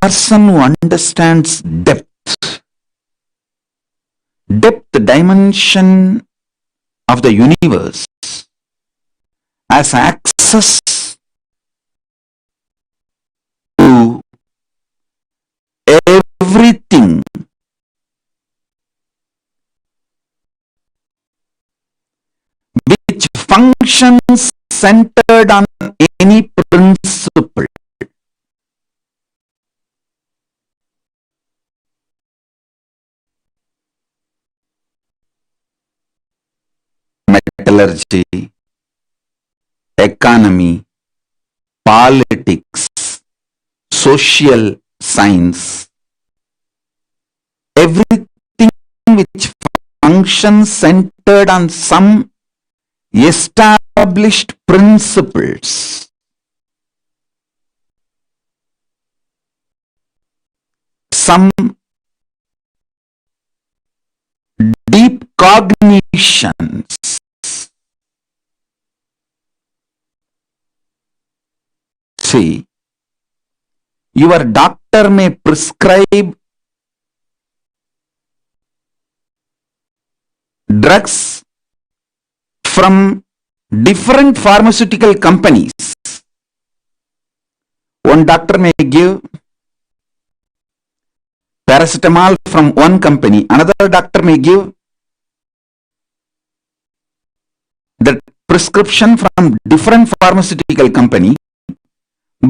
person who understands depth dimension of the universe, has access to everything which functions centered on any principle. Metallurgy, economy, politics, social science, everything which functions centered on some established principles. Some deep cognitions. See, your doctor may prescribe drugs from different pharmaceutical companies. One doctor may give paracetamol from one company, another doctor may give the prescription from different pharmaceutical company,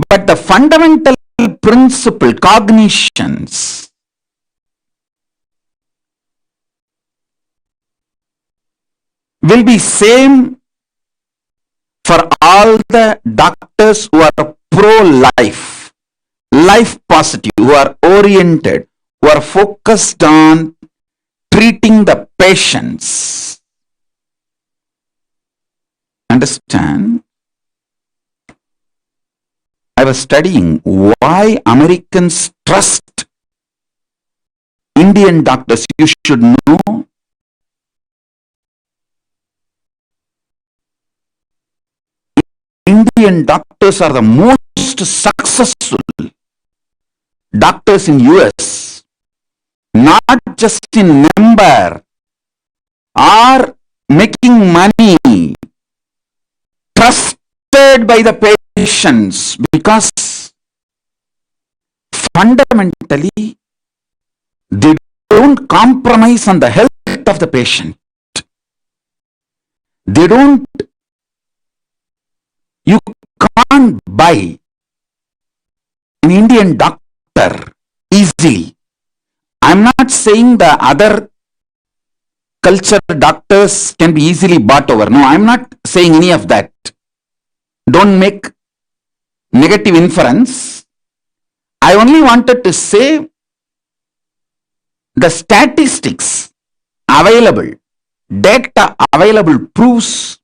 but the fundamental principle, cognitions, will be same for all the doctors who are pro-life, life positive, who are oriented, who are focused on treating the patients. Understand? I was studying why Americans trust Indian doctors. You should know Indian doctors are the most successful doctors in US, not just in number, are making money, trusted by the patients, because fundamentally they don't compromise on the health of the patient. They don't, you can't buy an Indian doctor easily. I'm not saying the other culture doctors can be easily bought over. No, I'm not saying any of that. Don't make negative inference. I only wanted to say the statistics available, data available proves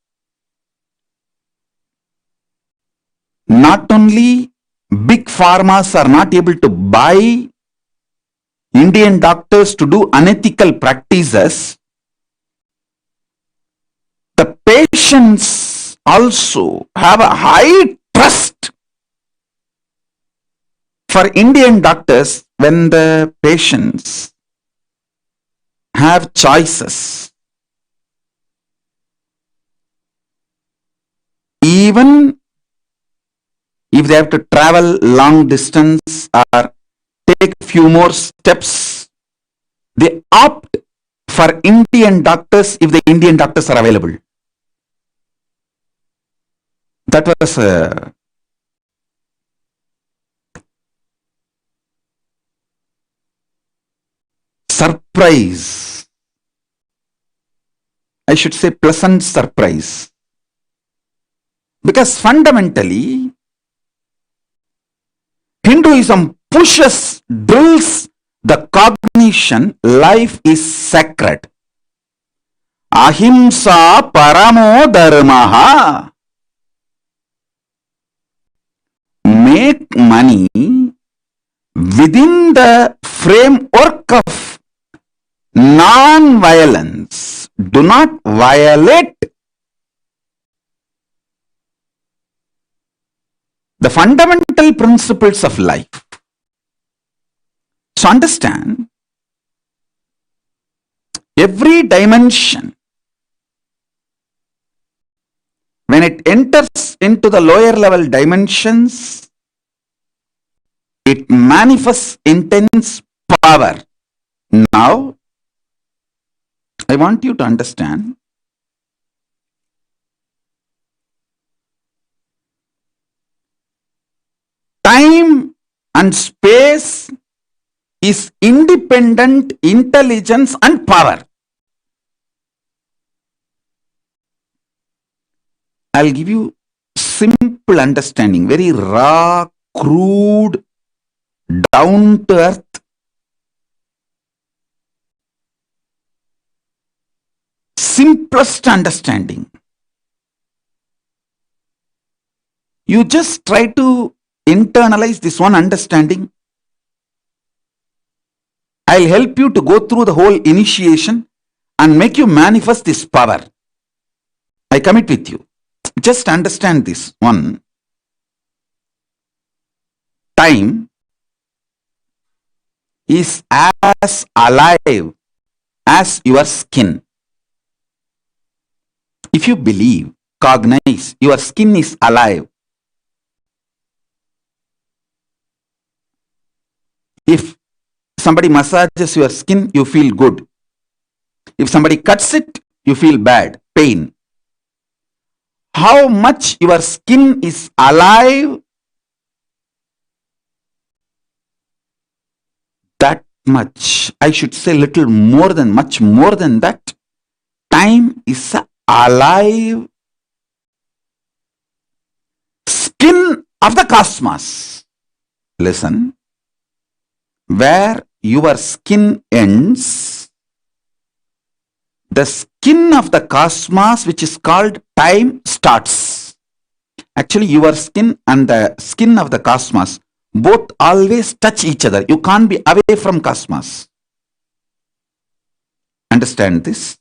not only big pharmas are not able to buy Indian doctors to do unethical practices, the patients also have a high trust for Indian doctors when the patients have choices. Even if they have to travel long distance or take a few more steps, they opt for Indian doctors if the Indian doctors are available. That was a surprise. I should say pleasant surprise. Because fundamentally, Hinduism drills the cognition life is sacred. Ahimsa paramo dharmaha. Make money within the framework of non-violence. Do not violate the fundamental principles of life. So understand, every dimension, when it enters into the lower level dimensions, it manifests intense power. Now, I want you to understand, time and space is independent intelligence and power. I'll give you simple understanding, very raw, crude, down to earth. Simplest understanding. You just try to internalize this one understanding. I'll help you to go through the whole initiation and make you manifest this power. I commit with you. Just understand this one. Time is as alive as your skin. If you believe, cognize, your skin is alive. If somebody massages your skin, you feel good. If somebody cuts it, you feel bad, pain. How much your skin is alive, that much, I should say little more than, much more than that, time is alive skin of the cosmos. Listen, where your skin ends, the skin of the cosmos, which is called time, starts. Actually, your skin and the skin of the cosmos both always touch each other. You can't be away from cosmos. Understand this?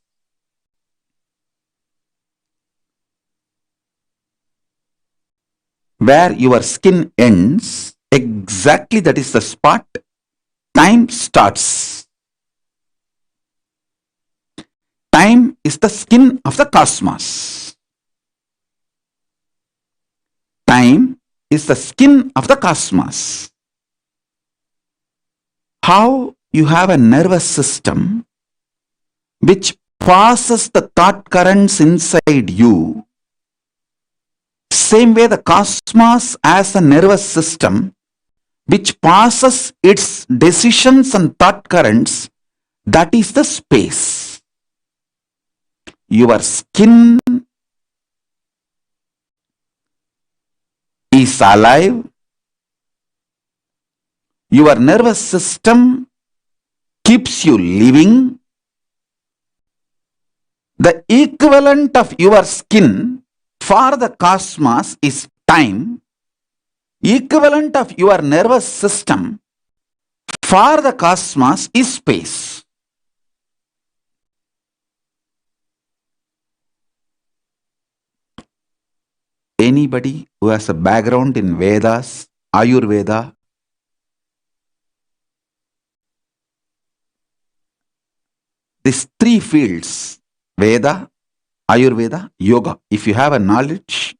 Where your skin ends, exactly that is the spot time starts. Time is the skin of the cosmos. Time is the skin of the cosmos. How you have a nervous system which passes the thought currents inside you, same way the cosmos has a nervous system which passes its decisions and thought currents, that is the space. Your skin is alive. Your nervous system keeps you living. The equivalent of your skin for the cosmos is time. Equivalent of your nervous system for the cosmos is space. Anybody who has a background in Vedas, Ayurveda, these three fields, Veda, Ayurveda, Yoga, if you have a knowledge,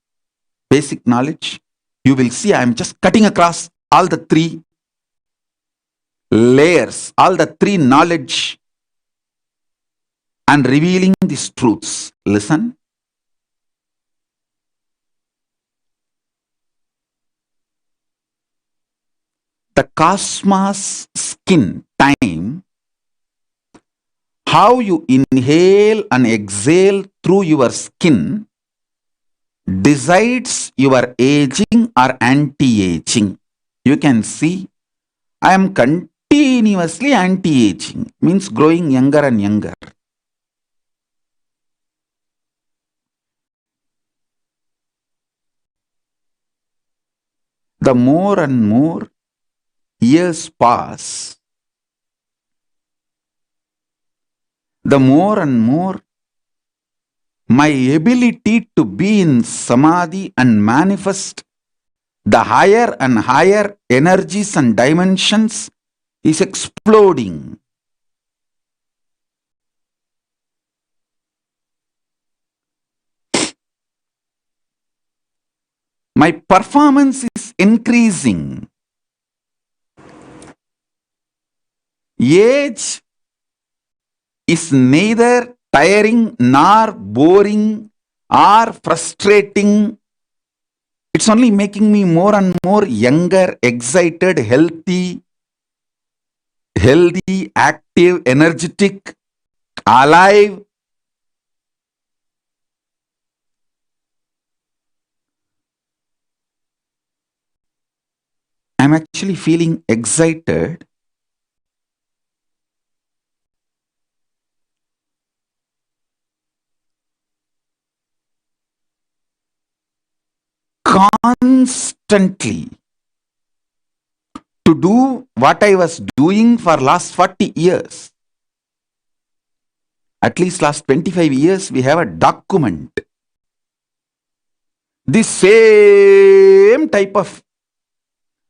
basic knowledge, you will see I am just cutting across all the three layers, all the three knowledge and revealing these truths. Listen. The cosmos skin, time, how you inhale and exhale through your skin decides your aging or anti-aging. You can see I am continuously anti-aging, means growing younger and younger. The more and more years pass, the more and more my ability to be in samadhi and manifest the higher and higher energies and dimensions is exploding. My performance is increasing. Age is neither tiring nor boring or frustrating. It's only making me more and more younger, excited, healthy, active, energetic, alive. I'm actually feeling excited. Constantly to do what I was doing for last 40 years. At least last 25 years, we have a document. The same type of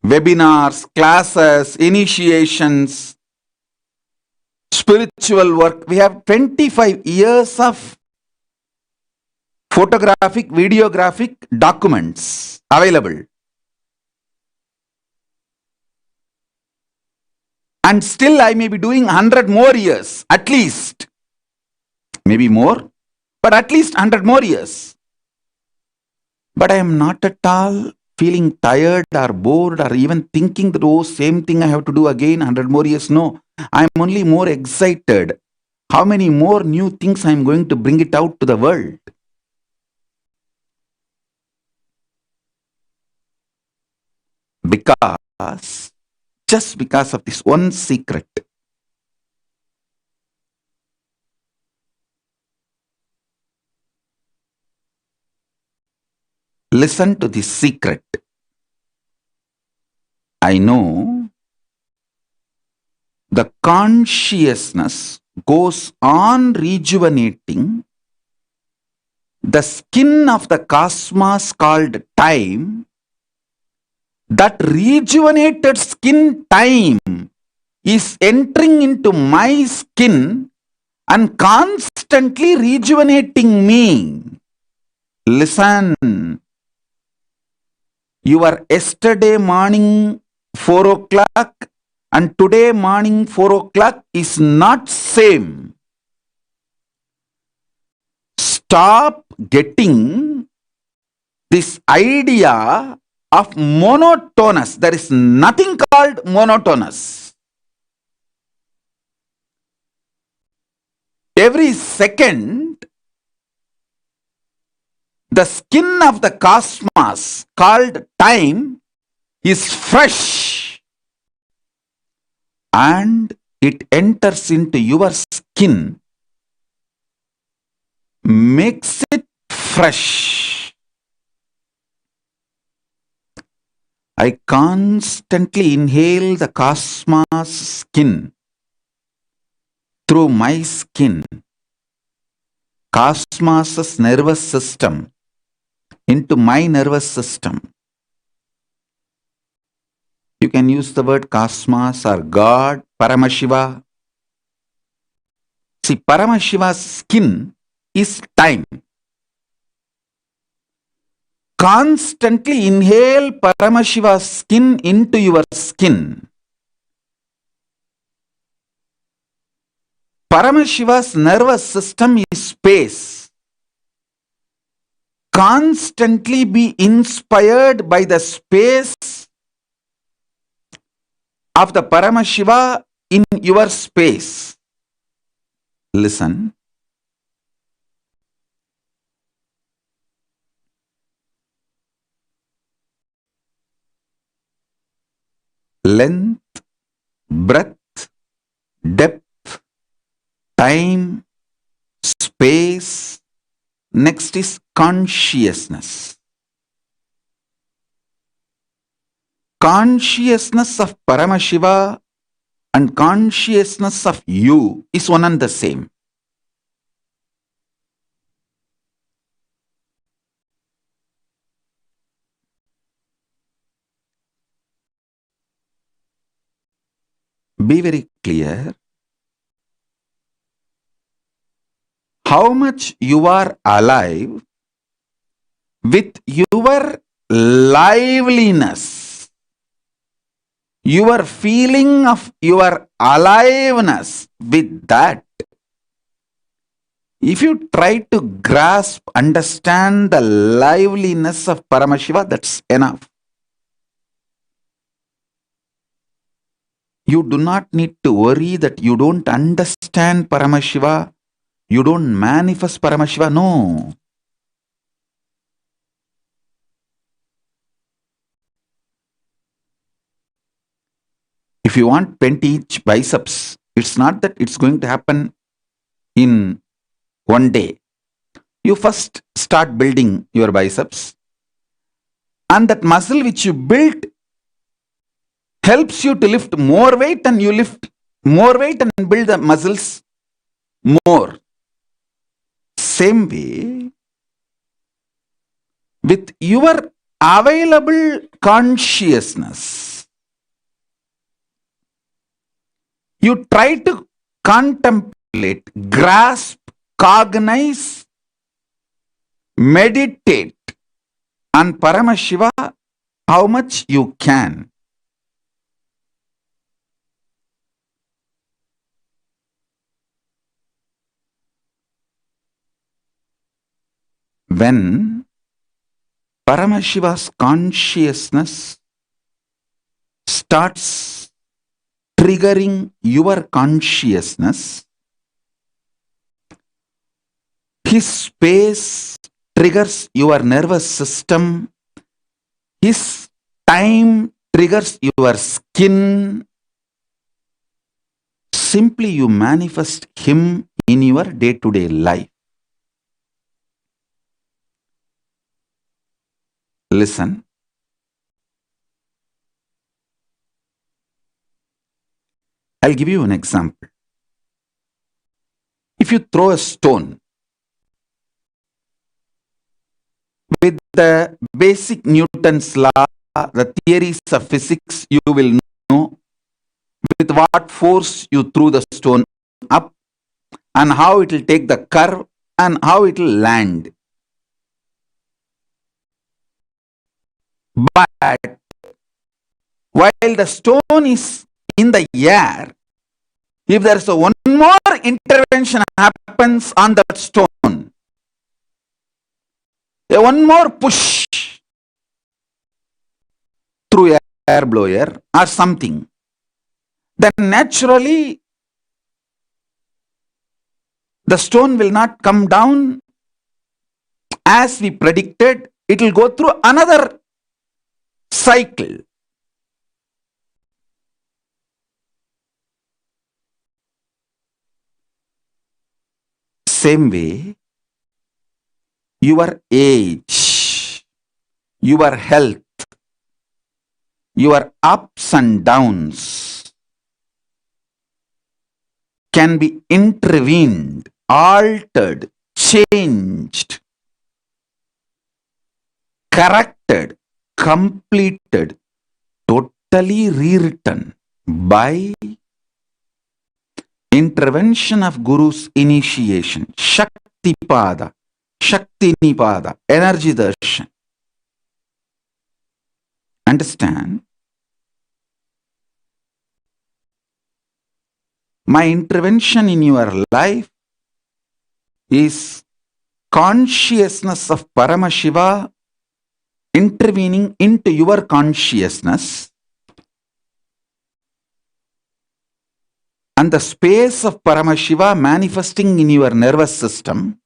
webinars, classes, initiations, spiritual work. We have 25 years of photographic, videographic documents available. And still I may be doing 100 more years, at least. Maybe more, but at least 100 more years. But I am not at all feeling tired or bored or even thinking that, oh, same thing I have to do again, 100 more years. No, I am only more excited. How many more new things I am going to bring it out to the world? Just because of this one secret. Listen to this secret. I know the consciousness goes on rejuvenating the skin of the cosmos called time. That rejuvenated skin time is entering into my skin and constantly rejuvenating me. Listen. Your yesterday morning 4 o'clock and today morning 4 o'clock is not same. Stop getting this idea of monotonous. There is nothing called monotonous. Every second, the skin of the cosmos called time is fresh and it enters into your skin, makes it fresh. I constantly inhale the cosmos skin through my skin, cosmos' nervous system into my nervous system. You can use the word cosmos or God, Paramashiva. See, Paramashiva's skin is time. Constantly inhale Paramashiva's skin into your skin. Paramashiva's nervous system is space. Constantly be inspired by the space of the Paramashiva in your space. Listen. Length, breadth, depth, time, space. Next is consciousness. Consciousness of Paramashiva and consciousness of you is one and the same. be very clear how much you are alive with your liveliness, your feeling of your aliveness. With that, if you try to grasp, understand the liveliness of Paramashiva, that's enough. You do not need to worry that you don't understand Paramashiva, you don't manifest Paramashiva. No. If you want 20-inch biceps, it's not that it's going to happen in one day. You first start building your biceps, and that muscle which you built helps you to lift more weight, and you lift more weight and build the muscles more. Same way, with your available consciousness, you try to contemplate, grasp, cognize, meditate on Paramashiva how much you can. When Paramashiva's consciousness starts triggering your consciousness, his space triggers your nervous system, his time triggers your skin. Simply you manifest him in your day-to-day life. Listen. I'll give you an example. If you throw a stone, with the basic Newton's law, the theories of physics, you will know with what force you threw the stone up and how it will take the curve and how it will land. But while the stone is in the air, if there is one more intervention happens on that stone, one more push through a air blower or something, then naturally the stone will not come down as we predicted. It will go through another cycle. Same way, your age, your health, your ups and downs can be intervened, altered, changed, corrected, completed, totally rewritten by intervention of Guru's initiation, Shakti Pada, Shakti Nipada, Energy Darshan. Understand? My intervention in your life is consciousness of Paramashiva intervening into your consciousness, and the space of Paramashiva manifesting in your nervous system,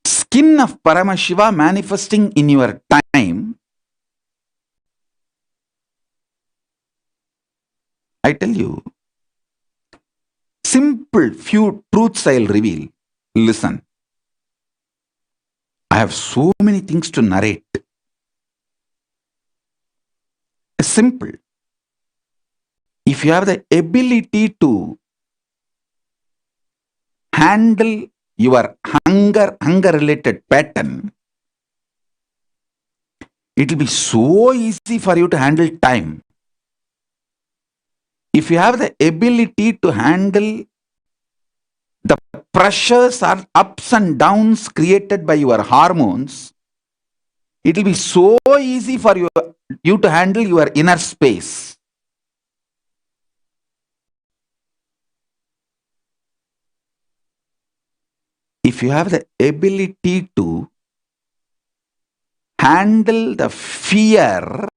skin of Paramashiva manifesting in your time. I tell you, simple few truths I'll reveal. Listen. I have so many things to narrate. Simple. If you have the ability to handle your hunger-related pattern, it will be so easy for you to handle time. If you have the ability to handle the pressures or ups and downs created by your hormones, it will be so easy for you to handle your inner space. If you have the ability to handle the fear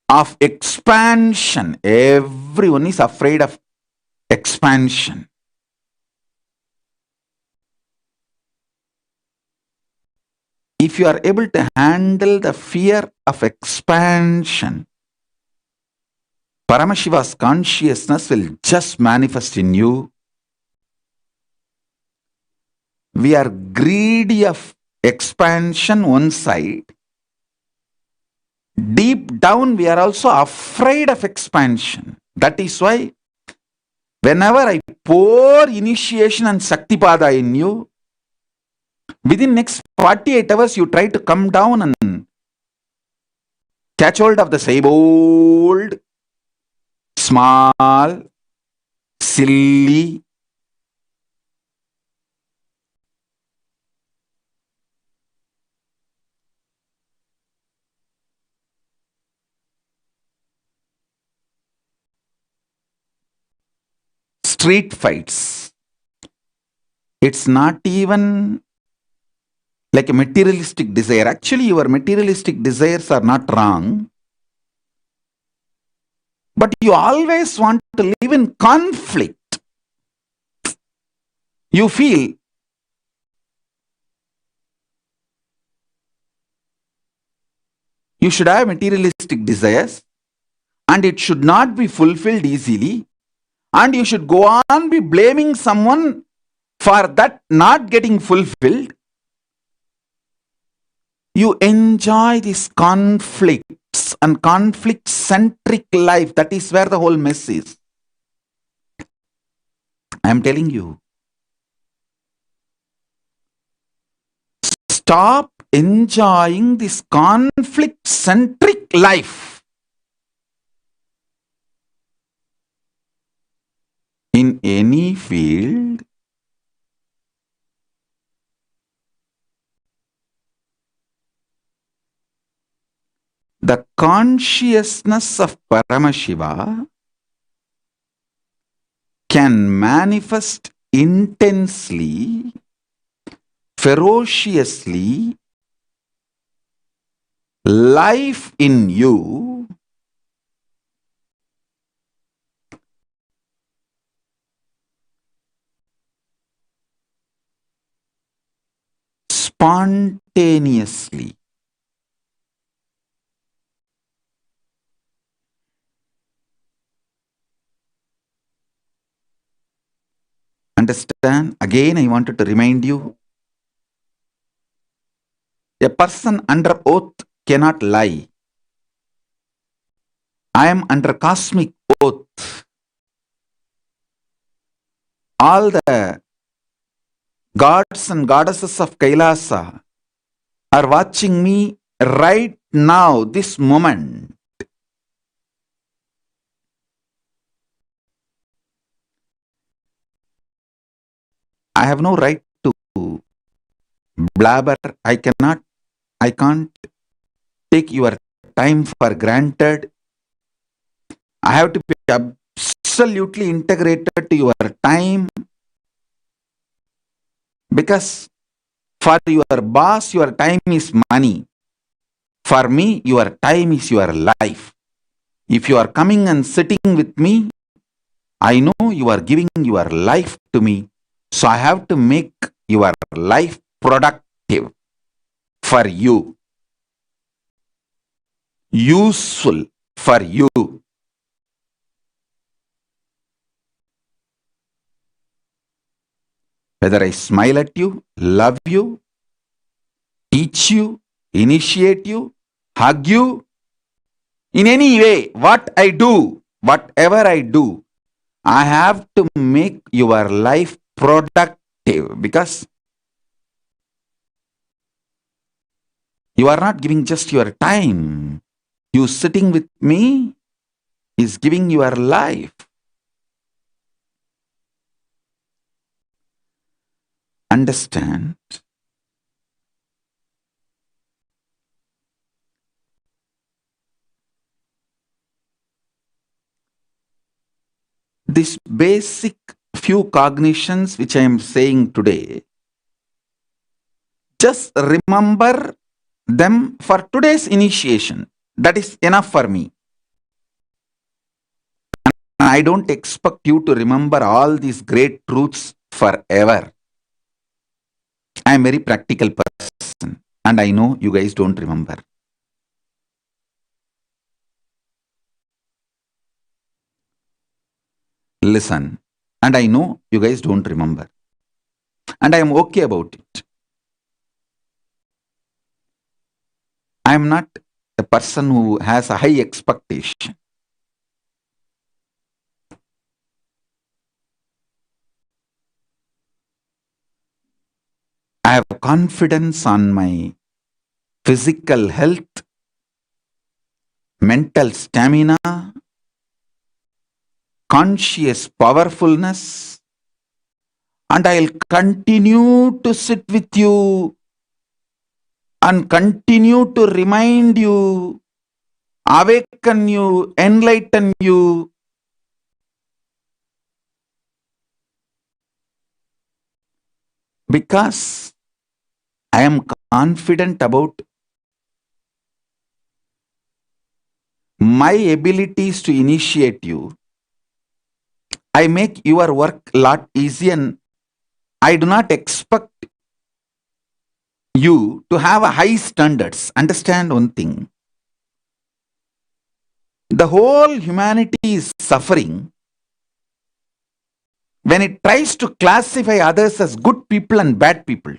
of expansion, everyone is afraid of expansion. If you are able to handle the fear of expansion, Paramashiva's consciousness will just manifest in you. We are greedy of expansion one side. Deep down, we are also afraid of expansion. That is why whenever I pour initiation and Shaktipada in you, within next 48 hours, you try to come down and catch hold of the same old, small, silly, street fights. It's not even like a materialistic desire. Actually, your materialistic desires are not wrong. But you always want to live in conflict. You feel you should have materialistic desires and it should not be fulfilled easily. And you should go on be blaming someone for that not getting fulfilled. You enjoy these conflicts and conflict-centric life. That is where the whole mess is. I am telling you. Stop enjoying this conflict-centric life. In any field, the consciousness of Paramashiva can manifest intensely, ferociously, life in you spontaneously. Understand? Again, I wanted to remind you, a person under oath cannot lie. I am under cosmic oath. All the gods and goddesses of Kailasa are watching me right now, this moment. I have no right to blabber. I can't take your time for granted. I have to be absolutely integrated to your time, because for your boss, your time is money. For me, your time is your life. If you are coming and sitting with me, I know you are giving your life to me. So I have to make your life productive for you, useful for you. Whether I smile at you, love you, teach you, initiate you, hug you, in any way, what I do, whatever I do, I have to make your life productive, because You are not giving just your time. You sitting with me is giving your life. Understand? This basic few cognitions which I am saying today, just remember them for today's initiation. That is enough for me. I don't expect you to remember all these great truths forever. I am a very practical person and I know you guys don't remember. Listen, and I know you guys don't remember. And I am okay about it. I am not a person who has a high expectation. I have confidence on my physical health, mental stamina, conscious powerfulness, and I'll continue to sit with you and continue to remind you, awaken you, enlighten you. Because I am confident about my abilities to initiate you. I make your work a lot easier and I do not expect you to have a high standards. Understand one thing. The whole humanity is suffering when it tries to classify others as good people and bad people.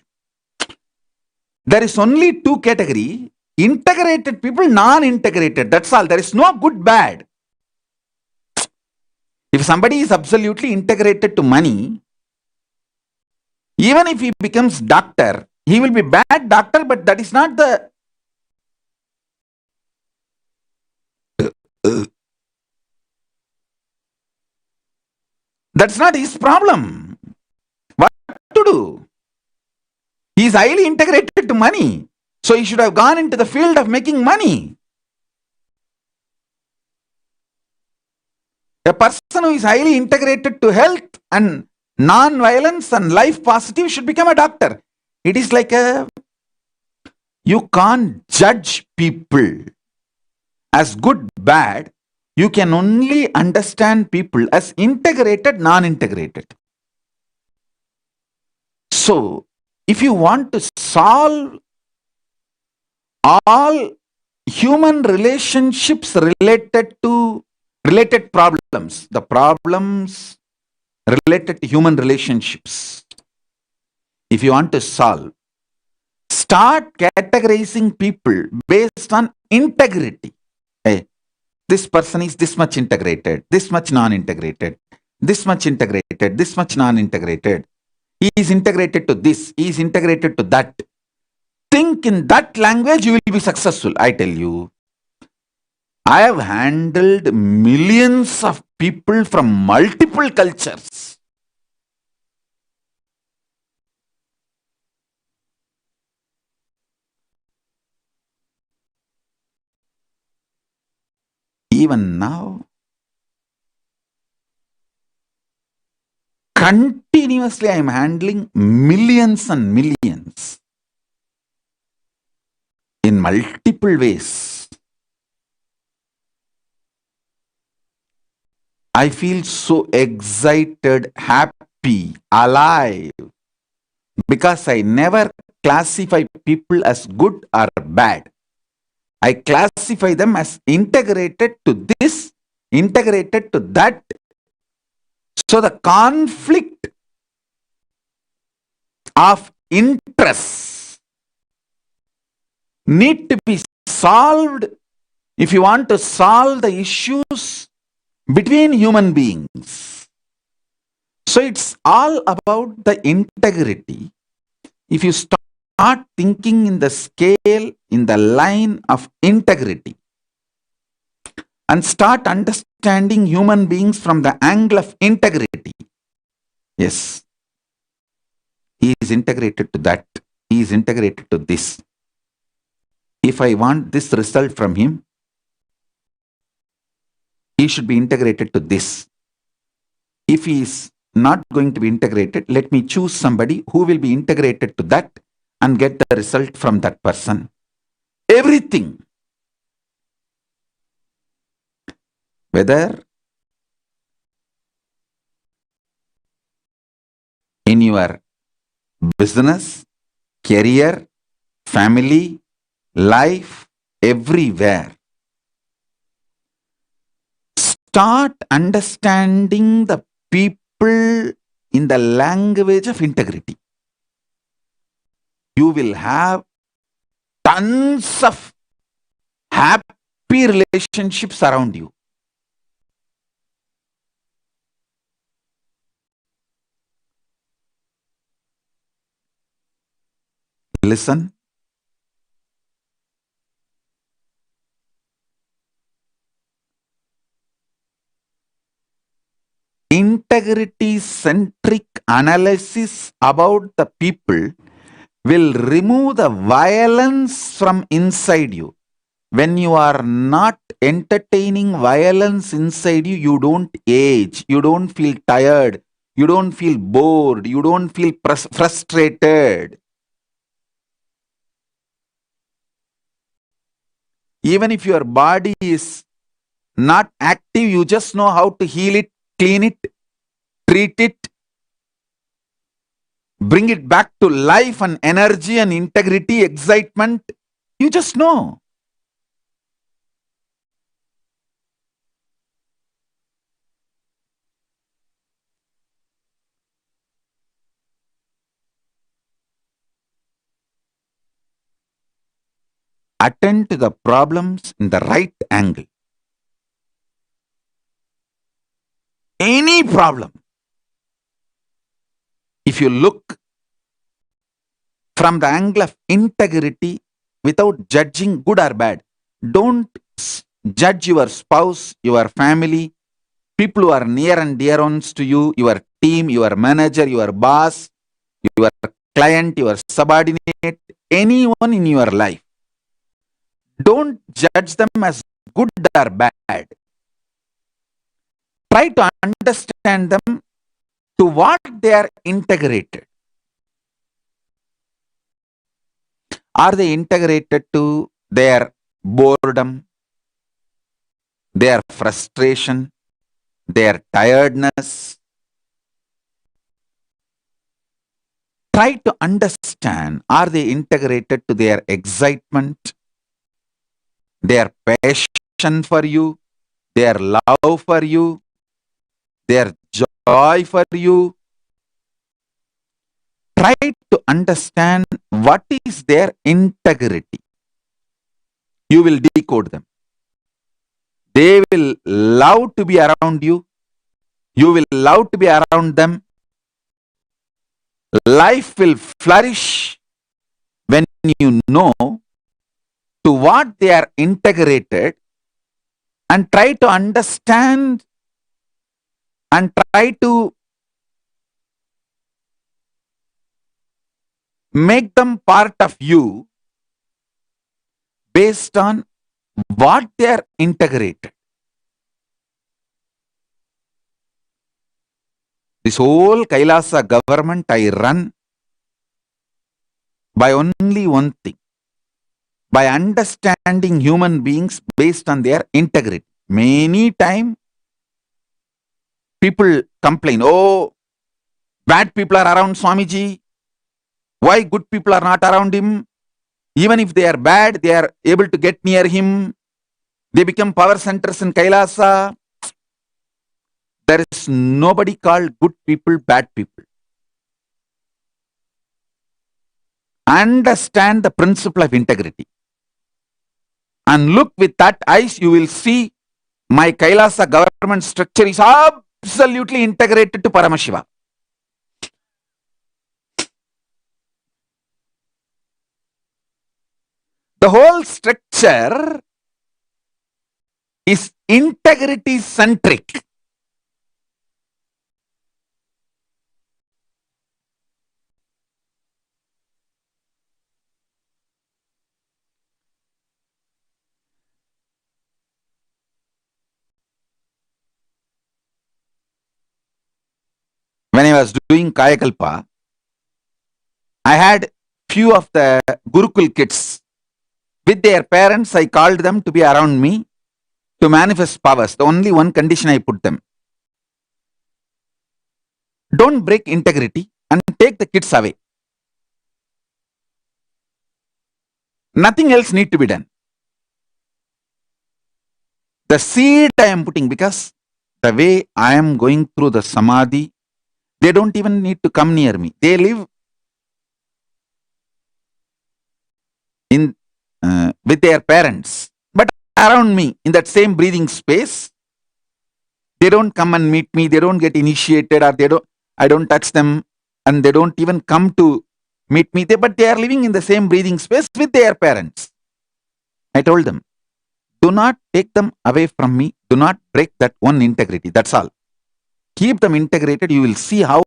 There is only two categories: integrated people, non-integrated. That's all. There is no good, bad. If somebody is absolutely integrated to money, even if he becomes doctor, he will be bad doctor, but that is not the that's not his problem. What to do? He is highly integrated to money. So he should have gone into the field of making money. A person who is highly integrated to health and non-violence and life positive should become a doctor. It is like you can't judge people as good, bad. You can only understand people as integrated, non-integrated. So, if you want to solve all human relationships related problems, the problems related to human relationships, if you want to solve, start categorizing people based on integrity. Hey, this person is this much integrated, this much non-integrated, this much integrated, this much non-integrated. He is integrated to this, he is integrated to that. Think in that language, you will be successful. I tell you, I have handled millions of people from multiple cultures. Even now, continuously I am handling millions and millions in multiple ways. I feel so excited, happy, alive, because I never classify people as good or bad. I classify them as integrated to this, integrated to that. So the conflict of interests need to be solved if you want to solve the issues between human beings. So it's all about the integrity. If you start thinking in the scale, in the line of integrity, and start understanding human beings from the angle of integrity. Yes, he is integrated to that. He is integrated to this. If I want this result from him, he should be integrated to this. If he is not going to be integrated, let me choose somebody who will be integrated to that and get the result from that person. Everything. Whether in your business, career, family, life, everywhere. Start understanding the people in the language of integrity. You will have tons of happy relationships around you. Listen. Integrity-centric analysis about the people will remove the violence from inside you. When you are not entertaining violence inside you, you don't age, you don't feel tired, you don't feel bored, you don't feel frustrated. Even if your body is not active, you just know how to heal it, clean it, treat it, bring it back to life and energy and integrity, excitement. You just know. Attend to the problems in the right angle. Any problem, if you look from the angle of integrity without judging good or bad, don't judge your spouse, your family, people who are near and dear ones to you, your team, your manager, your boss, your client, your subordinate, anyone in your life. Don't judge them as good or bad. Try to understand them to what they are integrated. Are they integrated to their boredom, their frustration, their tiredness? Try to understand, are they integrated to their excitement, their passion for you, their love for you, their joy for you? Try to understand what is their integrity. You will decode them. They will love to be around you. You will love to be around them. Life will flourish when you know to what they are integrated and try to understand and try to make them part of you based on what they are integrated. This whole Kailasa government I run by only one thing, by understanding human beings based on their integrity. Many times people complain, oh, bad people are around Swamiji. Why good people are not around him? Even if they are bad, they are able to get near him. They become power centers in Kailasa. There is nobody called good people, bad people. Understand the principle of integrity. And look with that eyes, you will see my Kailasa government structure is absolutely integrated to Paramashivam. The whole structure is integrity centric. When I was doing Kayakalpa, I had few of the Gurukul kids. With their parents, I called them to be around me to manifest powers. The only one condition I put them. Don't break integrity and take the kids away. Nothing else need to be done. The seed I am putting, because the way I am going through the samadhi, they don't even need to come near me. They live in with their parents, but around me in that same breathing space. They don't come and meet me. They don't get initiated, or I don't touch them, and they don't even come to meet me. But they are living in the same breathing space with their parents. I told them, do not take them away from me. Do not break that one integrity. That's all. Keep them integrated. You will see how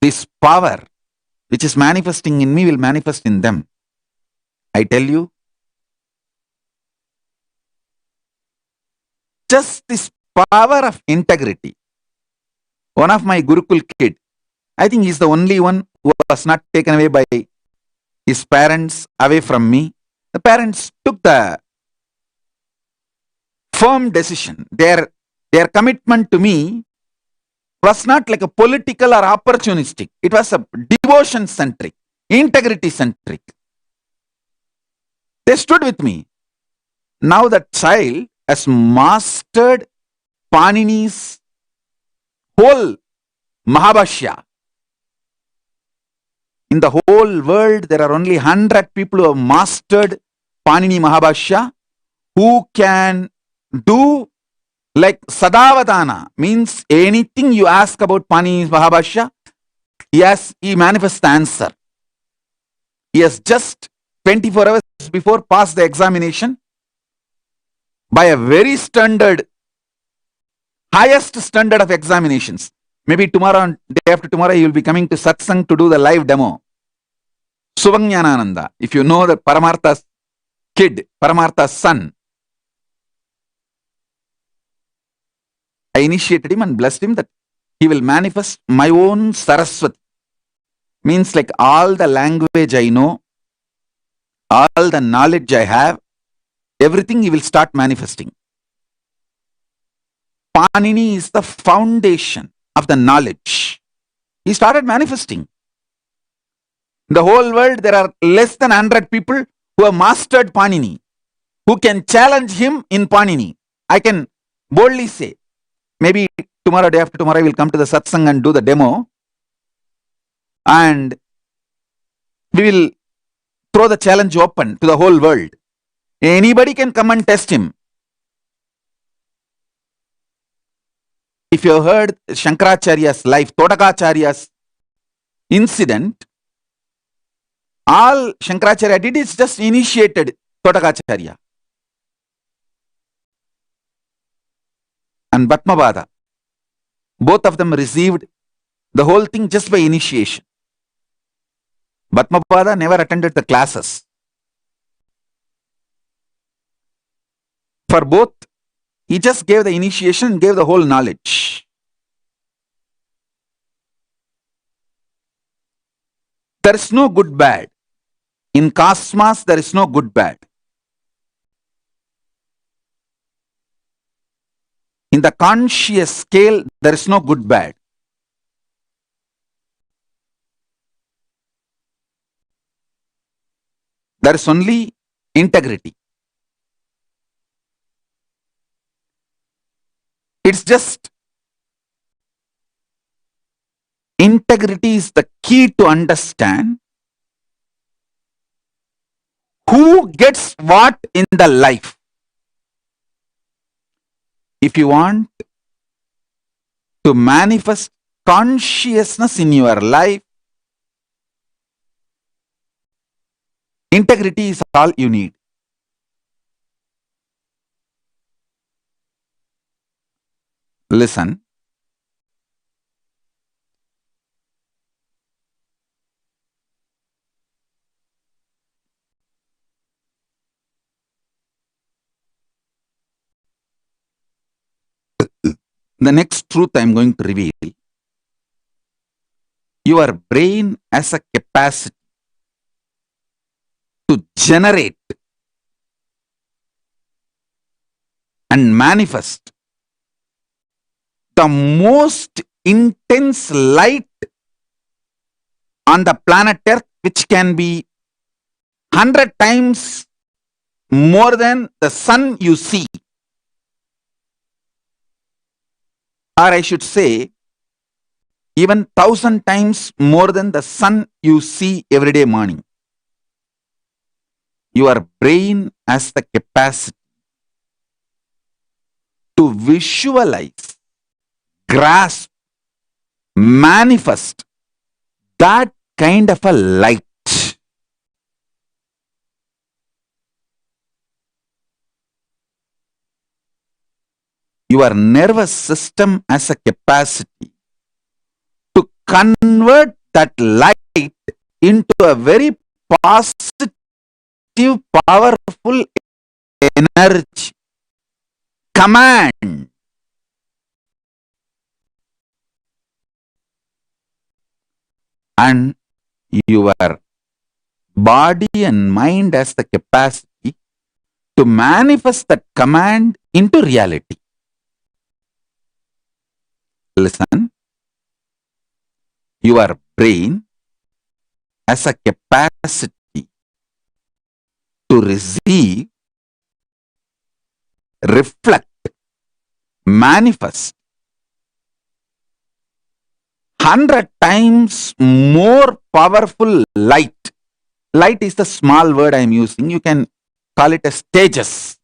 this power which is manifesting in me will manifest in them. I tell you, just this power of integrity. One of my Gurukul kid, I think he's the only one who was not taken away by his parents away from me. The parents took the firm decision. Their commitment to me was not like a political or opportunistic. It was a devotion centric, integrity centric. They stood with me. Now that child has mastered Panini's whole Mahabhashya. In the whole world, there are only 100 people who have mastered Panini Mahabhashya, who can do like Sadavadana, means anything you ask about Panini's Mahabhashya, he manifests the answer. He has just 24 hours before passed the examination by a very standard, highest standard of examinations. Maybe tomorrow and day after tomorrow, he will be coming to Satsang to do the live demo. Suvajnananda, if you know the Paramartha's kid, Paramartha's son, I initiated him and blessed him that he will manifest my own Saraswati. Means like all the language I know, all the knowledge I have, everything he will start manifesting. Panini is the foundation of the knowledge. He started manifesting. In the whole world, there are less than 100 people who have mastered Panini, who can challenge him in Panini. I can boldly say, maybe tomorrow, day after tomorrow, I will come to the satsang and do the demo. And we will throw the challenge open to the whole world. Anybody can come and test him. If you have heard Shankaracharya's life, Todakacharya's incident, all Shankaracharya did is just initiated Todakacharya. And Bhatmabada, both of them received the whole thing just by initiation. Bhatmabada never attended the classes. For both, he just gave the initiation, gave the whole knowledge. There is no good bad. In cosmos, there is no good bad. In the conscious scale, there is no good bad. There is only integrity. It's just integrity is the key to understand who gets what in the life. If you want to manifest consciousness in your life, Integrity is all you need. Listen. The next truth I am going to reveal. Your brain has a capacity to generate and manifest the most intense light on the planet Earth, which can be 100 times more than the sun you see. Or I should say, even 1,000 times more than the sun you see every day morning. Your brain has the capacity to visualize, grasp, manifest that kind of a light. Your nervous system has a capacity to convert that light into a very positive, powerful energy. Command. And your body and mind has the capacity to manifest that command into reality. Listen. Your brain has a capacity to receive, reflect, manifest 100 times more powerful light. Light is the small word I am using. You can call it as tejas.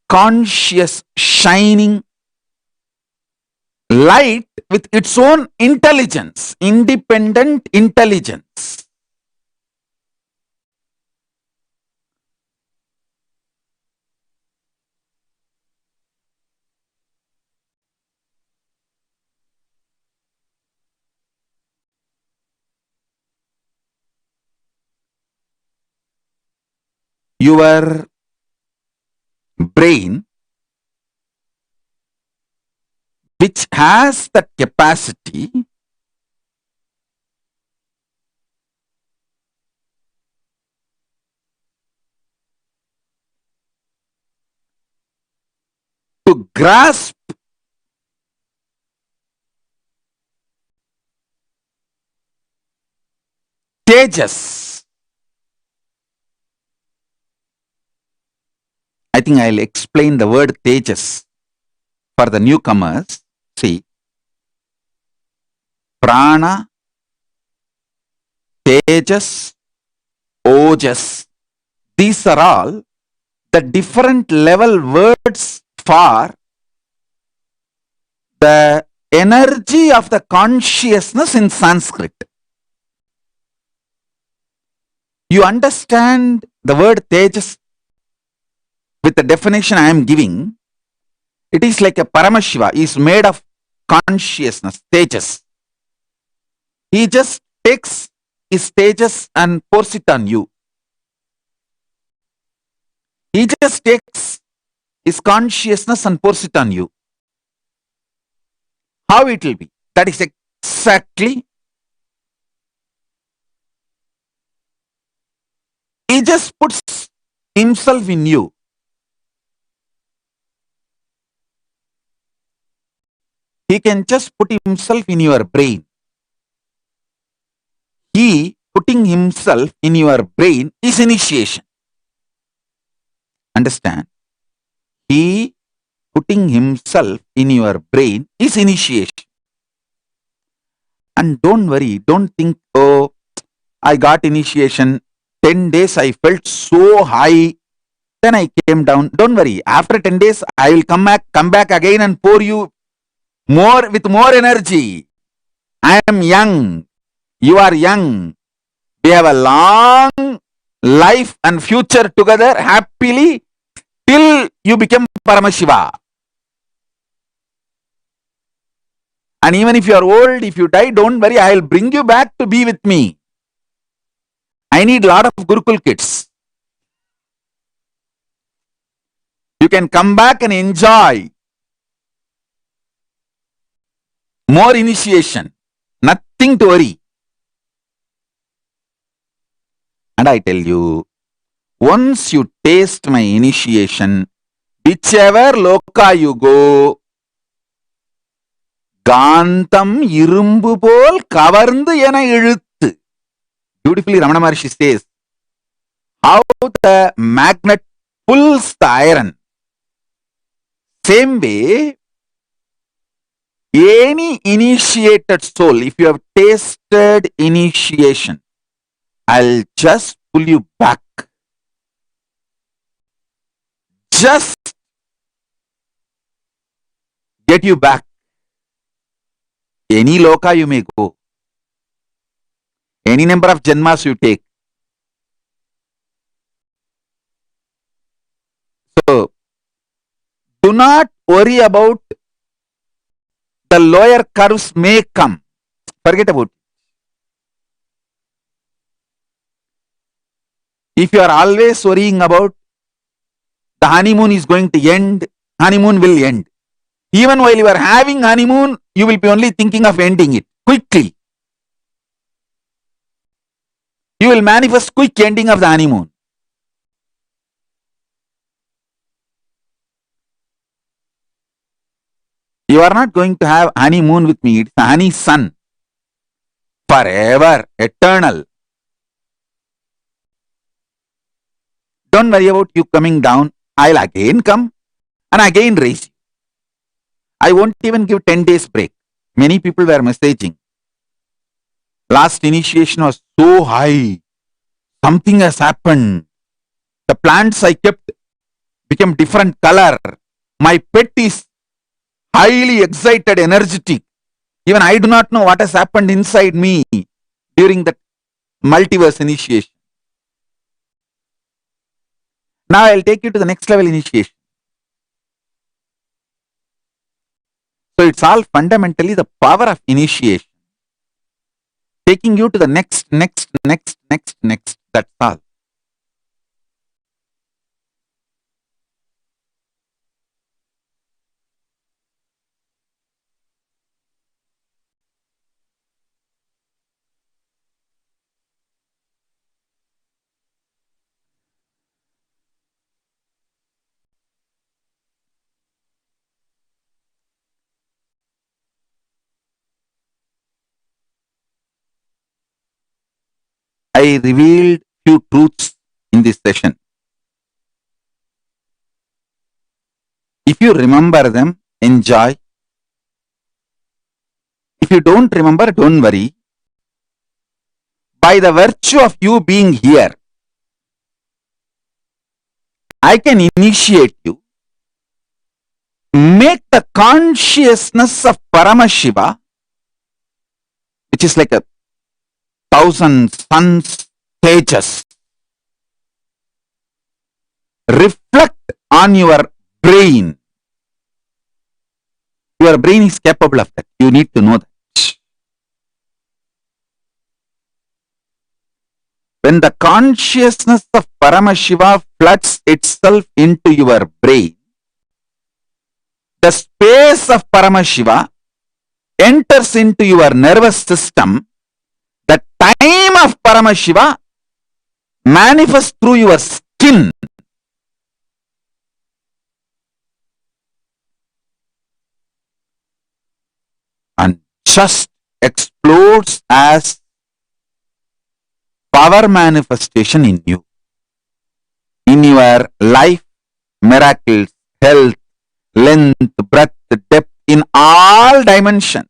Conscious, shining light with its own intelligence, independent intelligence. Your brain, which has that capacity to grasp tejas. I think I'll explain the word tejas for the newcomers. See, prana, tejas, ojas, these are all the different level words for the energy of the consciousness in Sanskrit. You understand the word tejas with the definition I am giving. It is like a Paramashiva. He is made of consciousness, tejas. He just takes his tejas and pours it on you. He just takes his consciousness and pours it on you. How it will be? That is exactly. He just puts himself in you. He can just put himself in your brain. He putting himself in your brain is initiation. Understand? He putting himself in your brain is initiation. And don't worry, don't think, oh, I got initiation, 10 days I felt so high, then I came down. Don't worry, after 10 days I will come back again and pour you more with more energy. I am young. You are young. We have a long life and future together happily till you become Paramashiva. And even if you are old, if you die, don't worry, I will bring you back to be with me. I need a lot of Gurukul kids. You can come back and enjoy more initiation. Nothing to worry. And I tell you, once you taste my initiation, whichever loka you go, Gantam irumbu pol kavarndu ena iluthu. Beautifully Ramana Maharshi says, how the magnet pulls the iron. Same way, any initiated soul, if you have tasted initiation, I'll just pull you back. Just get you back. Any loka you may go. Any number of janmas you take. So, do not worry about the lower curves may come. Forget about it. If you are always worrying about the honeymoon is going to end, honeymoon will end. Even while you are having honeymoon, you will be only thinking of ending it quickly. You will manifest quick ending of the honeymoon. You are not going to have honeymoon with me. It's a honey sun. Forever, eternal. Don't worry about you coming down. I'll again come and again raise you. I won't even give 10 days break. Many people were messaging. Last initiation was so high. Something has happened. The plants I kept became different color. My pet is highly excited, energetic. Even I do not know what has happened inside me during the multiverse initiation. Now I'll take you to the next level initiation. So it's all fundamentally the power of initiation. Taking you to the next. That's all. I revealed few truths in this session. If you remember them, enjoy. If you don't remember, don't worry. By the virtue of you being here, I can initiate you, make the consciousness of Paramashiva, which is like 1,000 suns, tejas, reflect on your brain. Your brain is capable of that. You need to know that. When the consciousness of Paramashiva floods itself into your brain, the space of Paramashiva enters into your nervous system. The time of Paramashiva manifests through your skin. And just explodes as power manifestation in you. In your life, miracles, health, length, breadth, depth, in all dimensions.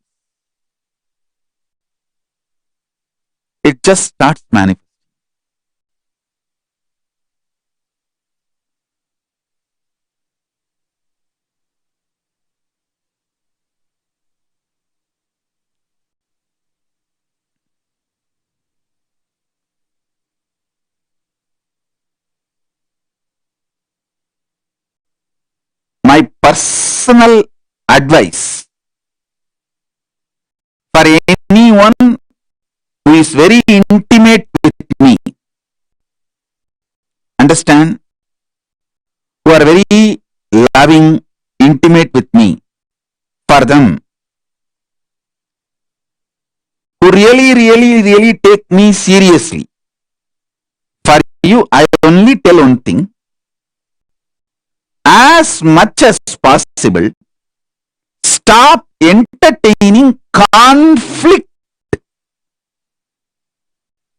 It just starts manifesting. my personal advice for anyone who is very intimate with me, understand, who are very loving, intimate with me, for them, who really take me seriously. For you, I only tell one thing. As much as possible, stop entertaining conflict,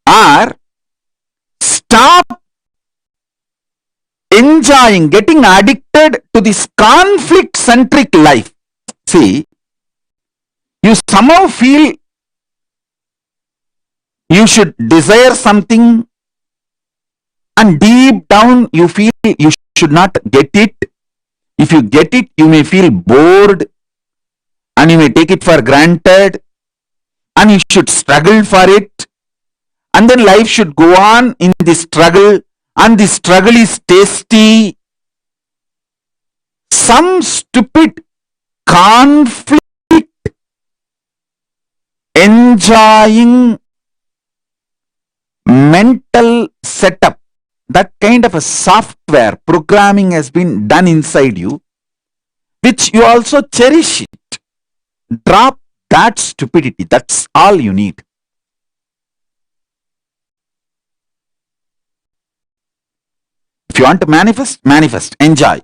or stop enjoying, getting addicted to this conflict-centric life. See, you somehow feel you should desire something, and deep down you feel you should not get it. If you get it, you may feel bored, and you may take it for granted, and you should struggle for it, and then life should go on in this struggle, and the struggle is tasty. Some stupid conflict enjoying mental setup, that kind of a software programming has been done inside you, which you also cherish it. Drop that stupidity. That's all you need. If you want to manifest, manifest, enjoy.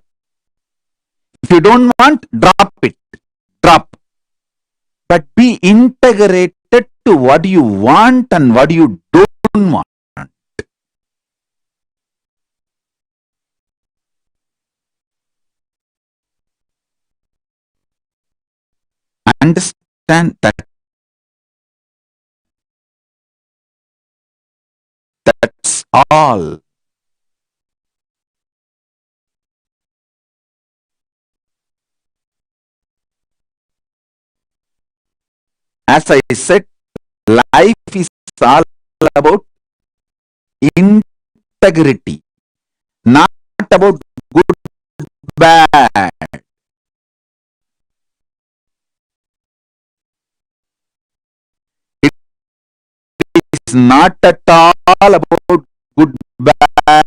If you don't want, drop it. Drop. But be integrated to what you want and what you don't want. Understand that that's all. As I said, life is all about integrity, not about good, bad. It's not at all about good, bad.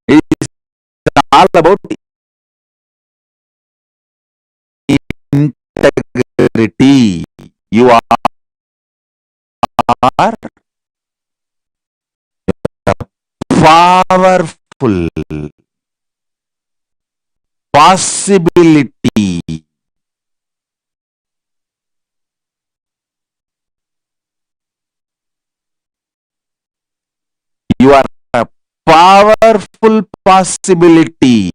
It's all about integrity. You are powerful possibility. You are a powerful possibility.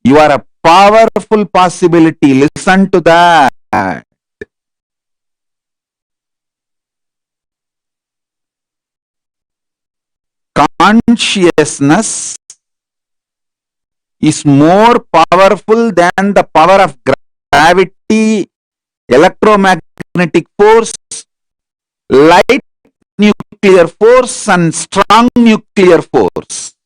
You are a powerful possibility. Listen to that. Consciousness is more powerful than the power of gravity, electromagnetic force, light nuclear force, and strong nuclear force.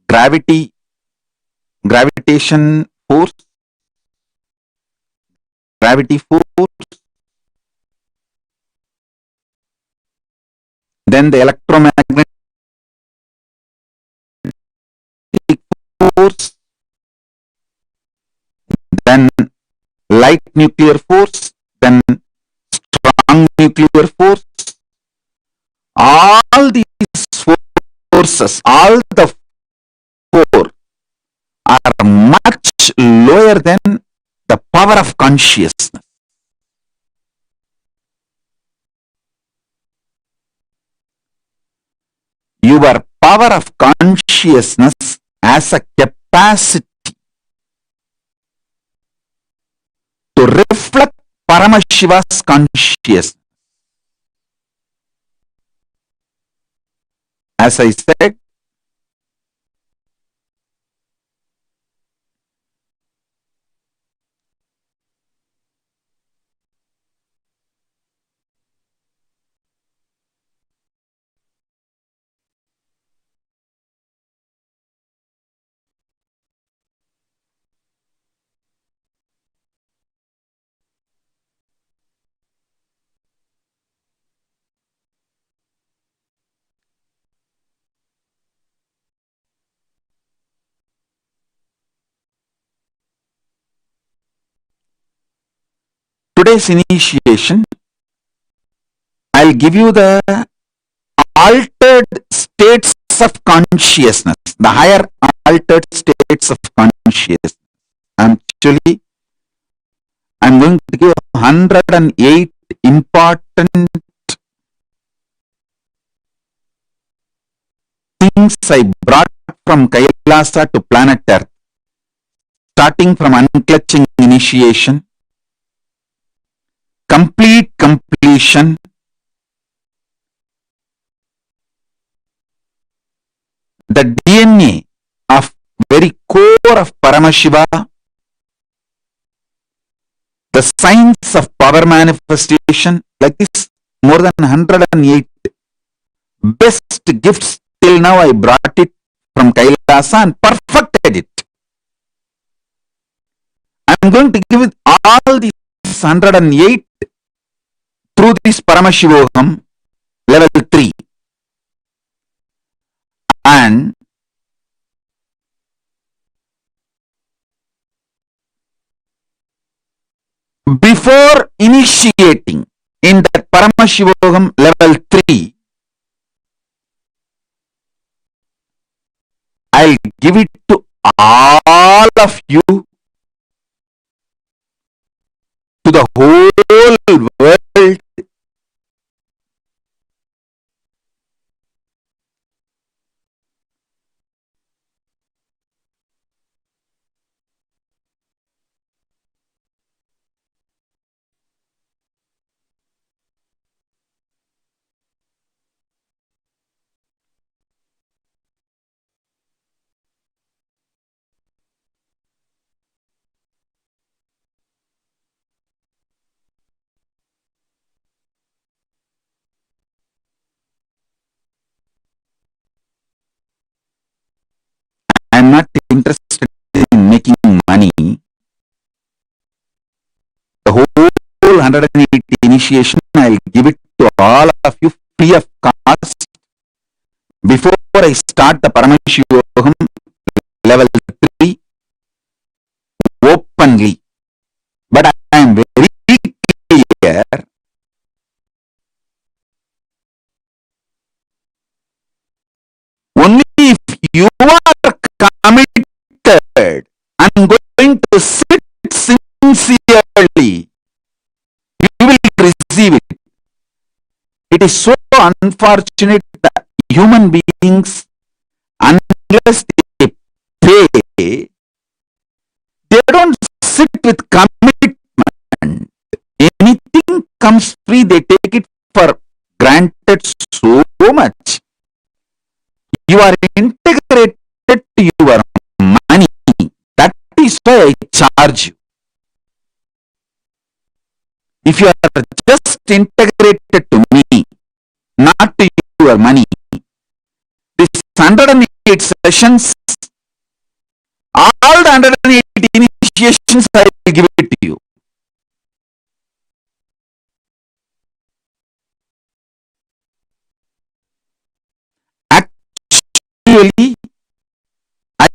Gravity, gravitation force, gravity force, then the electromagnetic force, then light nuclear force, then strong nuclear force. All these forces, all the four, are much lower than the power of consciousness. Your power of consciousness has a capacity to reflect Paramashiva's consciousness. As I said, today's initiation, I'll give you the altered states of consciousness, the higher altered states of consciousness. Actually, I'm going to give 108 important things I brought from Kailasa to planet Earth, starting from unclutching initiation, complete completion, the DNA of very core of Paramashiva, the science of power manifestation, like this, more than 108 best gifts till now I brought it from Kailasa and perfected it. I'm going to give it all these 108 through this Paramashivoham level 3. And before initiating in that Paramashivoham level 3, I'll give it to all of you, to the whole world, I'm not interested in making money. The whole 180 initiation, I'll give it to all of you free of cost before I start the Paramashivoham level 3 openly. But I am very clear, only if you are committed and going to sit sincerely, you will receive it. It is so unfortunate that human beings, unless they pray, they don't sit with commitment. Anything comes free, they take it for granted so much. You are integrated to your money. That is why I charge you. If you are just integrated to me, not to your money, this 108 sessions, all the 108 initiations, I will give it to you. Actually, I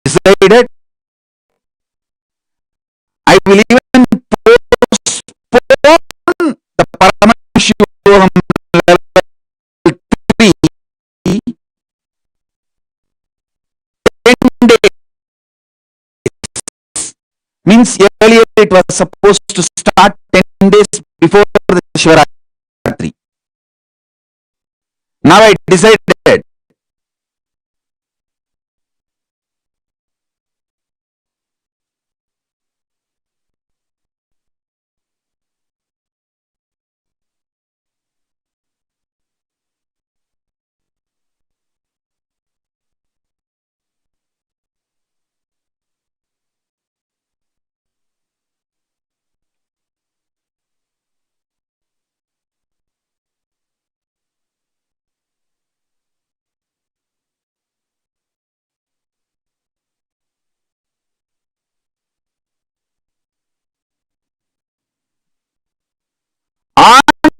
decided I will even postpone the Paramashivam level 3 10 days. Means earlier it was supposed to start 10 days before the Shivaratri. Now I decided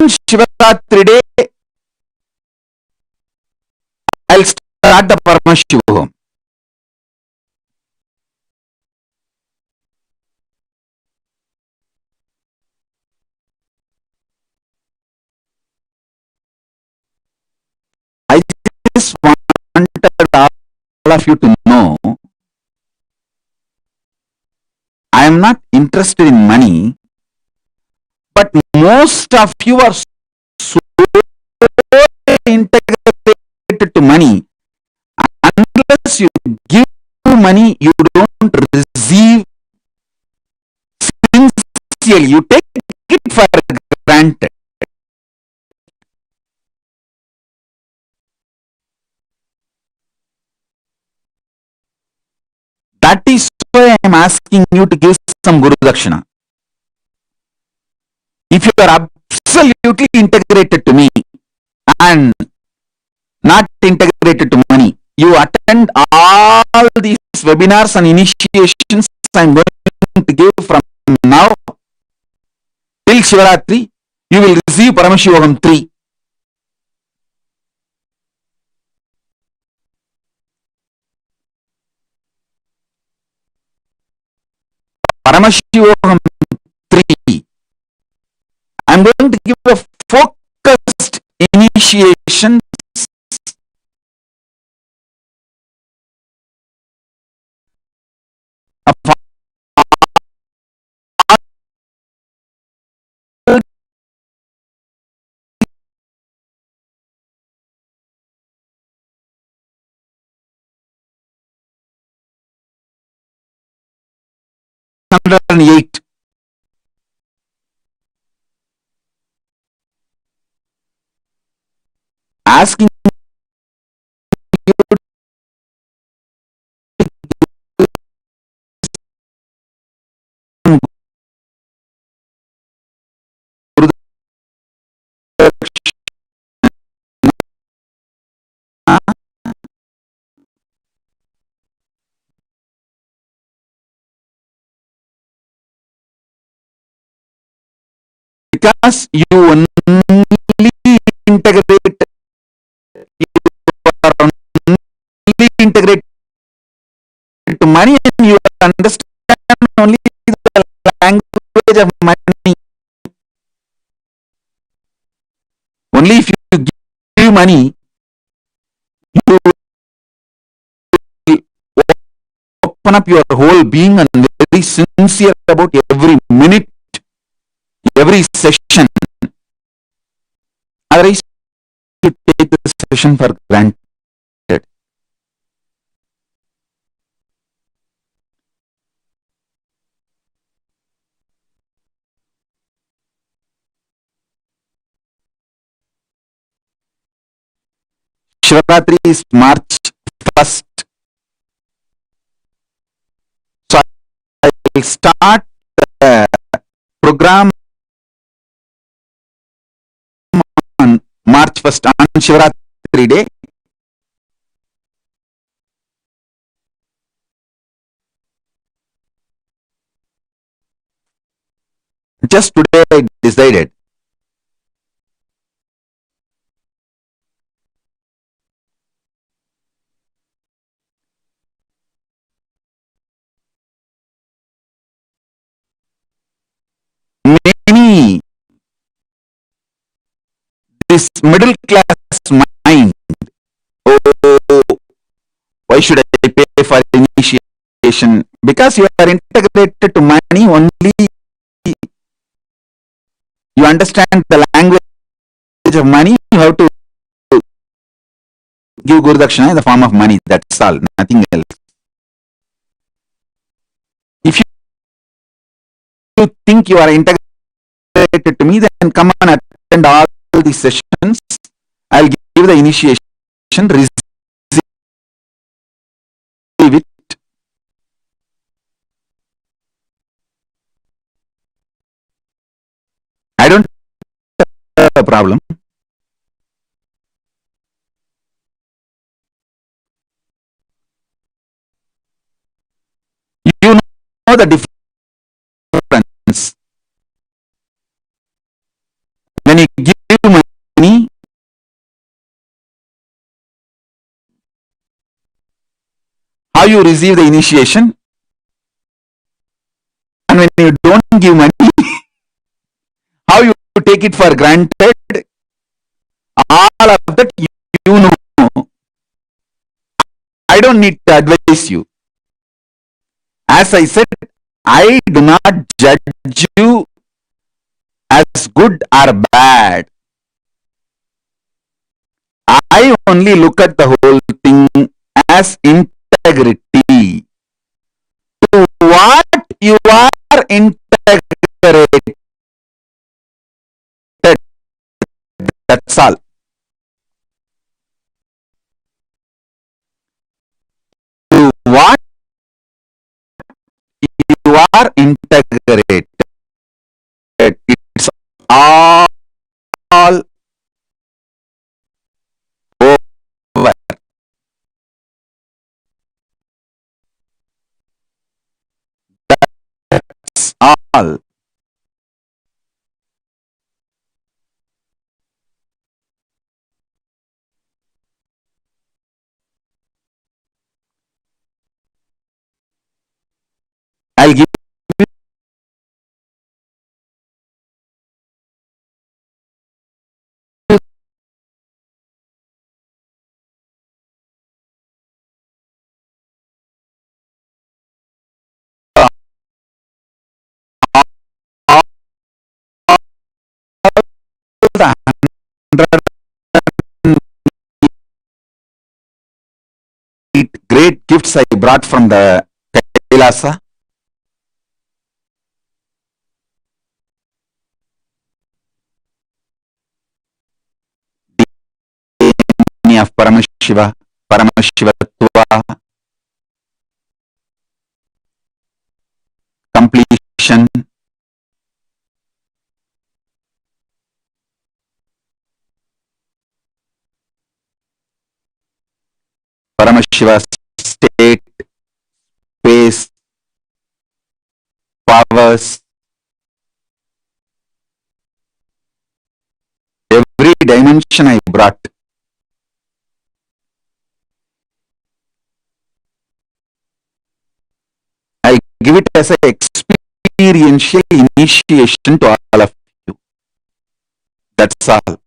on Shivaratri day, I'll start the Paramashivam. of you to know, I am not interested in money, but most of you are so integrated to money. Unless you give money, you don't receive sincerely. You take it for granted. That is why I am asking you to give some Guru Dakshina. If you are absolutely integrated to me and not integrated to money, you attend all these webinars and initiations I am going to give from now till Shivaratri, you will receive Paramashivam 3. Paramashivam 3. I am going to give a focused initiation of 108. Asking because you only integrate, you are only integrated to money and you understand only the language of money. Only if you give money, you will open up your whole being and very sincere about every minute, every session. Otherwise, you take the session for granted. Shivaratri is March 1st. So I will start the program on March 1st on Shivaratri day. Just today I decided. Many, this middle class mind, oh, why should I pay for initiation? Because you are integrated to money only, you understand the language of money, you have to give Guru Dakshina in the form of money. That's all, nothing else. If you think you are integrated to me, then come and attend all these sessions. I'll give the initiation, receive it. I don't have a problem. You know the difference. When you give money, how you receive the initiation, and when you don't give money, how you take it for granted. All of that you know. I don't don't need to advise you. As I said, I do not judge you as good or bad. I only look at the whole thing as integrity. To what you are integrated. That's all. To what you are integrated. It's all over. That's all. I'll give the 100 great gifts I brought from the Kailasa. Of Paramashiva, Paramashivatva, completion, Paramashiva state, space, powers, every dimension I brought. I give it as an experiential initiation to all of you. That's all.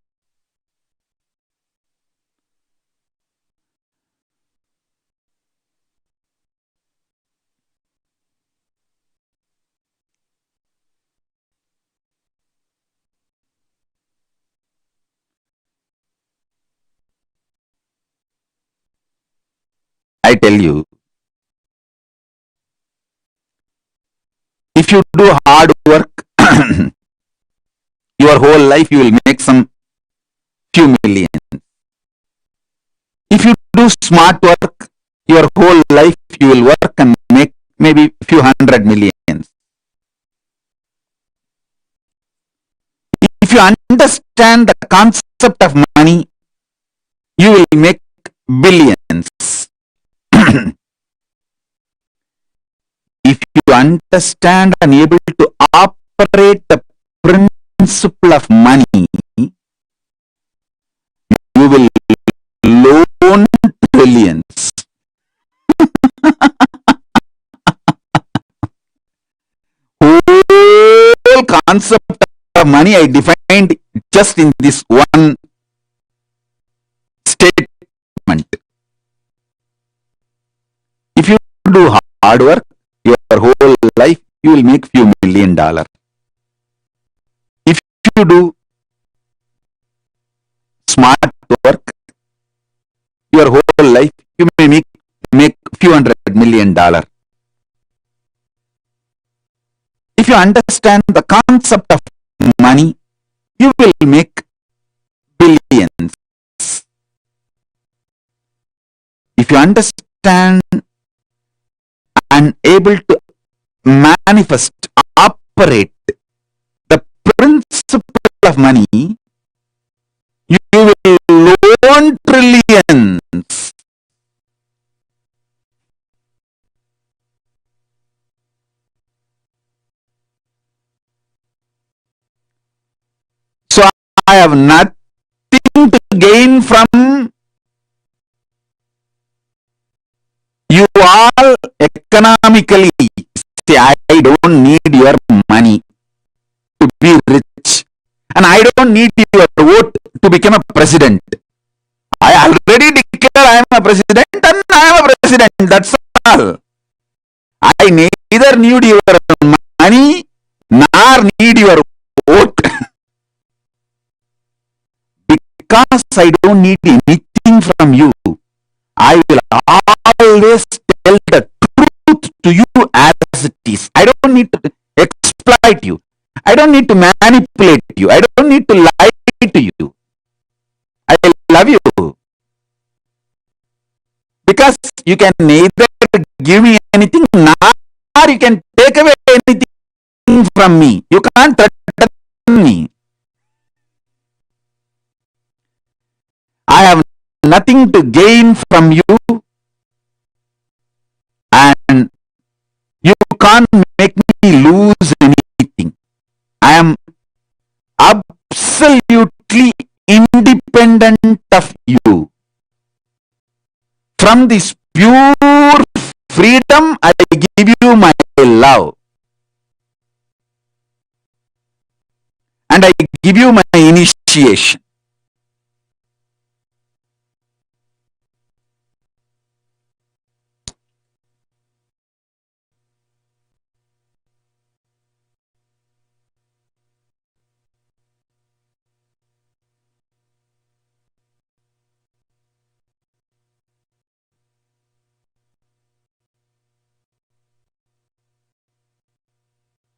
I tell you, if you do hard work, your whole life you will make some few million. If you do smart work, your whole life you will work and make maybe few 100 millions. If you understand the concept of money, you will make billions. If you understand and able to operate the principle of money, you will loan trillions. Whole concept of money I defined just in this one statement. If you do hard work, your whole life you will make few $1 million. If you do smart work, your whole life you may make few $100 million. If you understand the concept of money, you will make billions. If you understand and able to manifest, operate the principle of money, you will loan trillions. So I have nothing to gain from you all economically. See, I don't need your money to be rich, and I don't need your vote to become a president. I already declared I am a president and I am a president. That's all. I neither need your money nor need your vote. Because I don't need anything from you, I will always tell the truth to you as it is. I don't need to exploit you. I don't need to manipulate you. I don't need to lie to you. I love you. Because you can neither give me anything nor you can take away anything from me. You can't threaten me. I have nothing to gain from you, and you can't make me lose anything. I am absolutely independent of you. From this pure freedom, I give you my love. And I give you my initiation.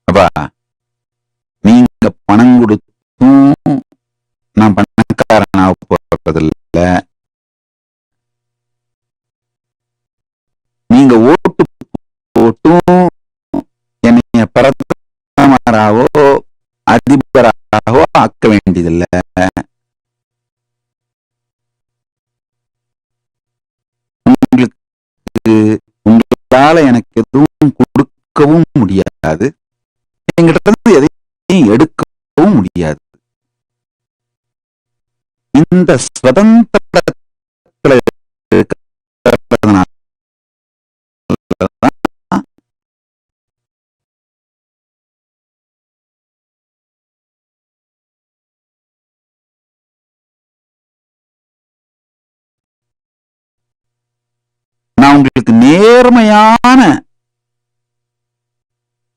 அப்பா, நீங்க பணம் கொடுத்தும் நான் பணக்காரனாக போறதில்ல. நீங்க ஓட்டு போட்டும் என்னைய பிரதமராகவோ அதிபராகவோ ஆக்க வேண்டியதில்லை. உங்களுக்கு உங்களால எனக்கு எதுவும் கொடுக்கவும் முடியாது, என்கிட்ட இருந்து எதையும் எடுக்கவும் முடியாது. இந்த சுதந்திரத்துல இருக்கிறதுனால நான் உங்களுக்கு நேர்மையான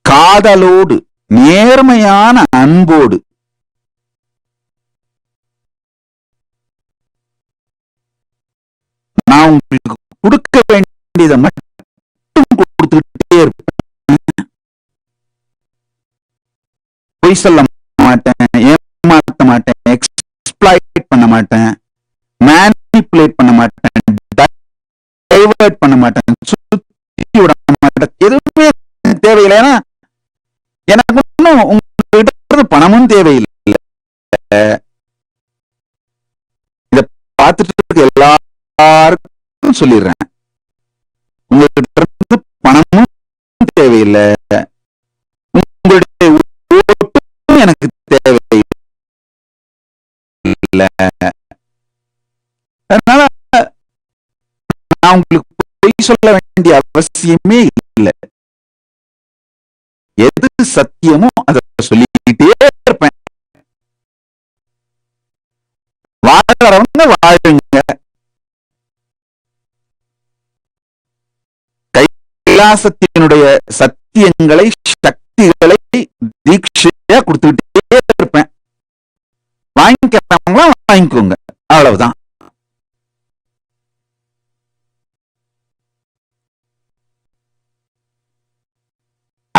காதலோடு, நேர்மையான அன்போடு நான் உங்களுக்கு கொடுக்க வேண்டியதை மட்டும் கொடுத்துக்கிட்டே இருப்பேன். பொய் சொல்ல மாட்டேன், ஏமாத்த மாட்டேன், எக்ஸ்ப்ளாய்ட் பண்ண மாட்டேன், மேனிபுலேட் பண்ண மாட்டேன், டைவர்ட் பண்ண மாட்டேன், சுத்தி விட மாட்டேன். எதுவுமே தேவையில்லை. ஏன்னா எனக்கு ஒன்றும் உங்ககிட்ட பணமும் தேவையில்லை. இத பார்த்துட்டு எல்லாருக்கும் சொல்லிடுறேன், உங்ககிட்ட இருந்து பணமும் தேவையில்லை, உங்களுடைய ஓட்டும் எனக்கு தேவையில்லை. அதனால நான் உங்களுக்கு பொய் சொல்ல வேண்டிய அவசியமே இல்லை. எது சத்தியமோ அதை சொல்லிக்கிட்டே இருப்பேன். வாழறவங்க வாழுங்க. கைலாசத்தினுடைய சத்தியங்களை, சக்திகளை தீட்சையா கொடுத்துக்கிட்டே இருப்பேன். வாங்கிக்கிறவங்களா வாங்கிக்கோங்க, அவ்வளவுதான்.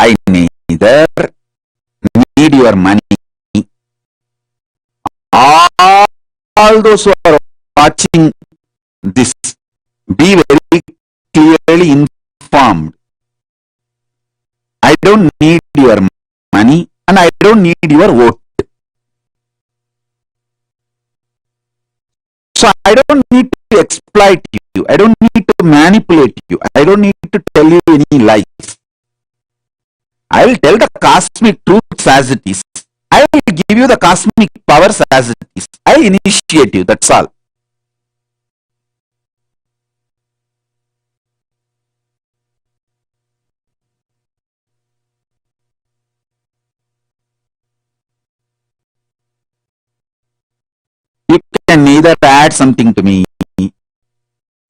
I neither need your money. All those who are watching this, be very clearly informed. I don't need your money and I don't need your vote. So I don't need to exploit you. I don't need to manipulate you. I don't need to tell you any lies. I will tell the cosmic truths as it is. I will give you the cosmic powers as it is. I will initiate you, that's all. You can neither add something to me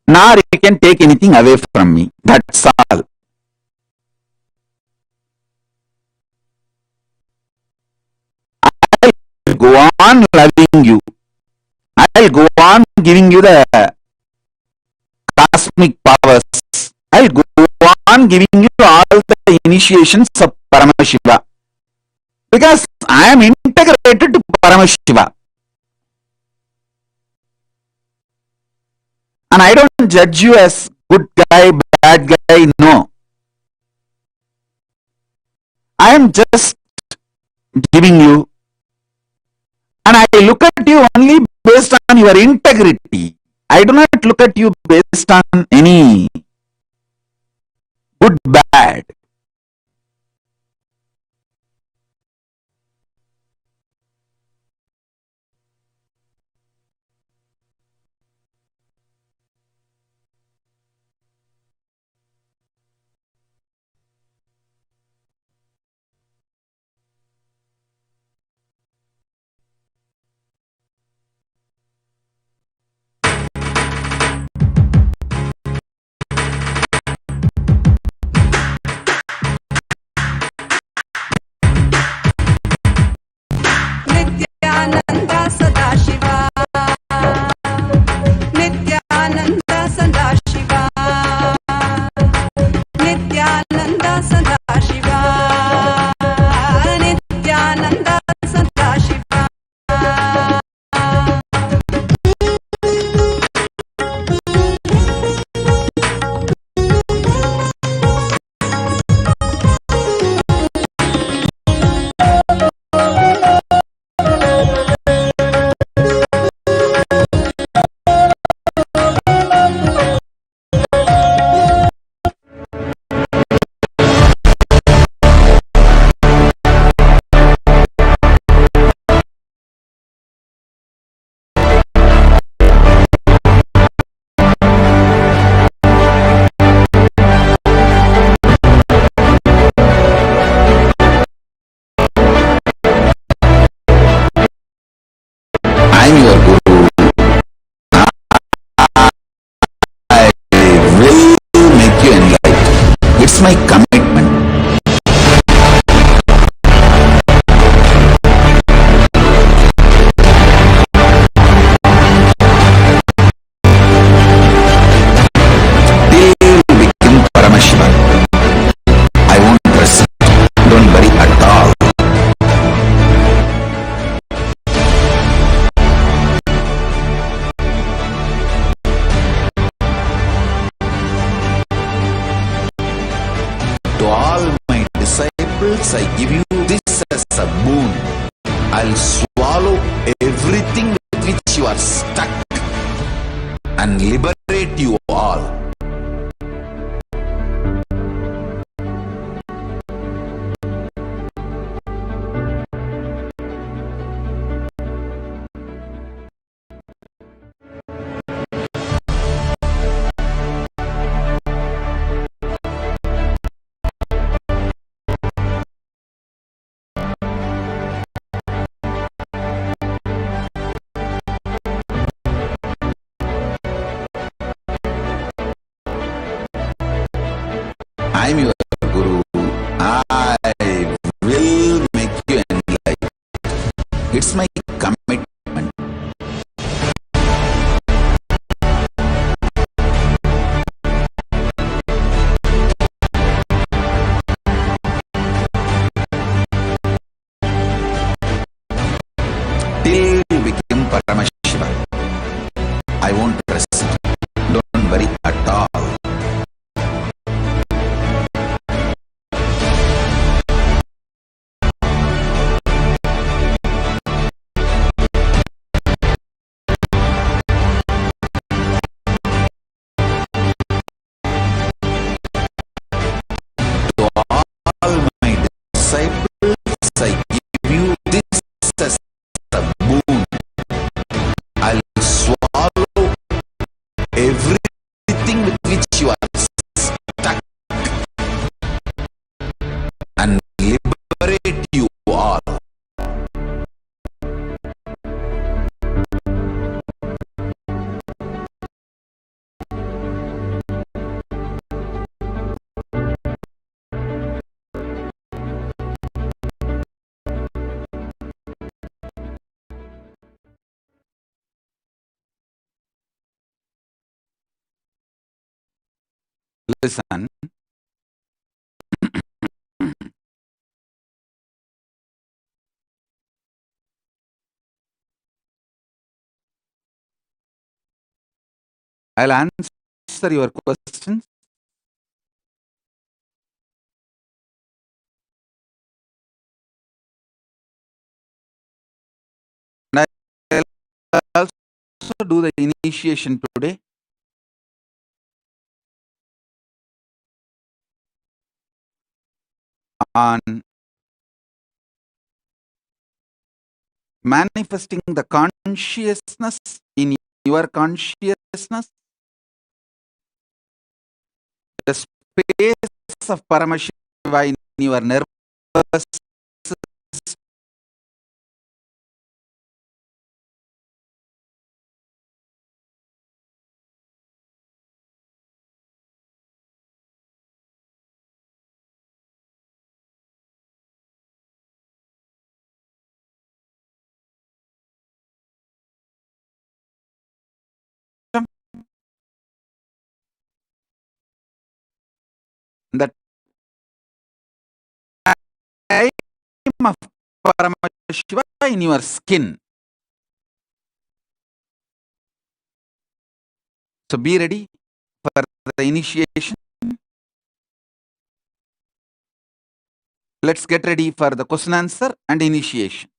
nor he can take anything away from me. That's all. I'll go on loving you. I'll go on giving you the cosmic powers. I'll go on giving you all the initiations of Paramashiva. Because I am integrated to Paramashiva. And I don't judge you as good guy, bad guy, no. I am just giving you, and I look at you only based on your integrity. I do not look at you based on any good, bad. Nithyananda Sadashiva, Nithyananda Sadashiva, Nithyananda Sadashiva, Nithyananda Sadashiva. I'm your guru. I will make you enlightened. It's my commitment. Till you become Paramashiva, I won't rest. Don't worry at all. To all my disciples, I give you this as a boon. I'll swallow everything with which you are stuck and liberate you all. I'm your guru. I will make you enlightened. It's my commitment. Till you become Paramashiva, I won't rest. Don't worry at all. listen. I'll answer your questions. And I'll also do the initiation today. On manifesting the consciousness in your consciousness, the space of Paramashiva in your nervous system, the time of Paramashiva in your skin. So be ready for the initiation. Let's get ready for the question answer and initiation.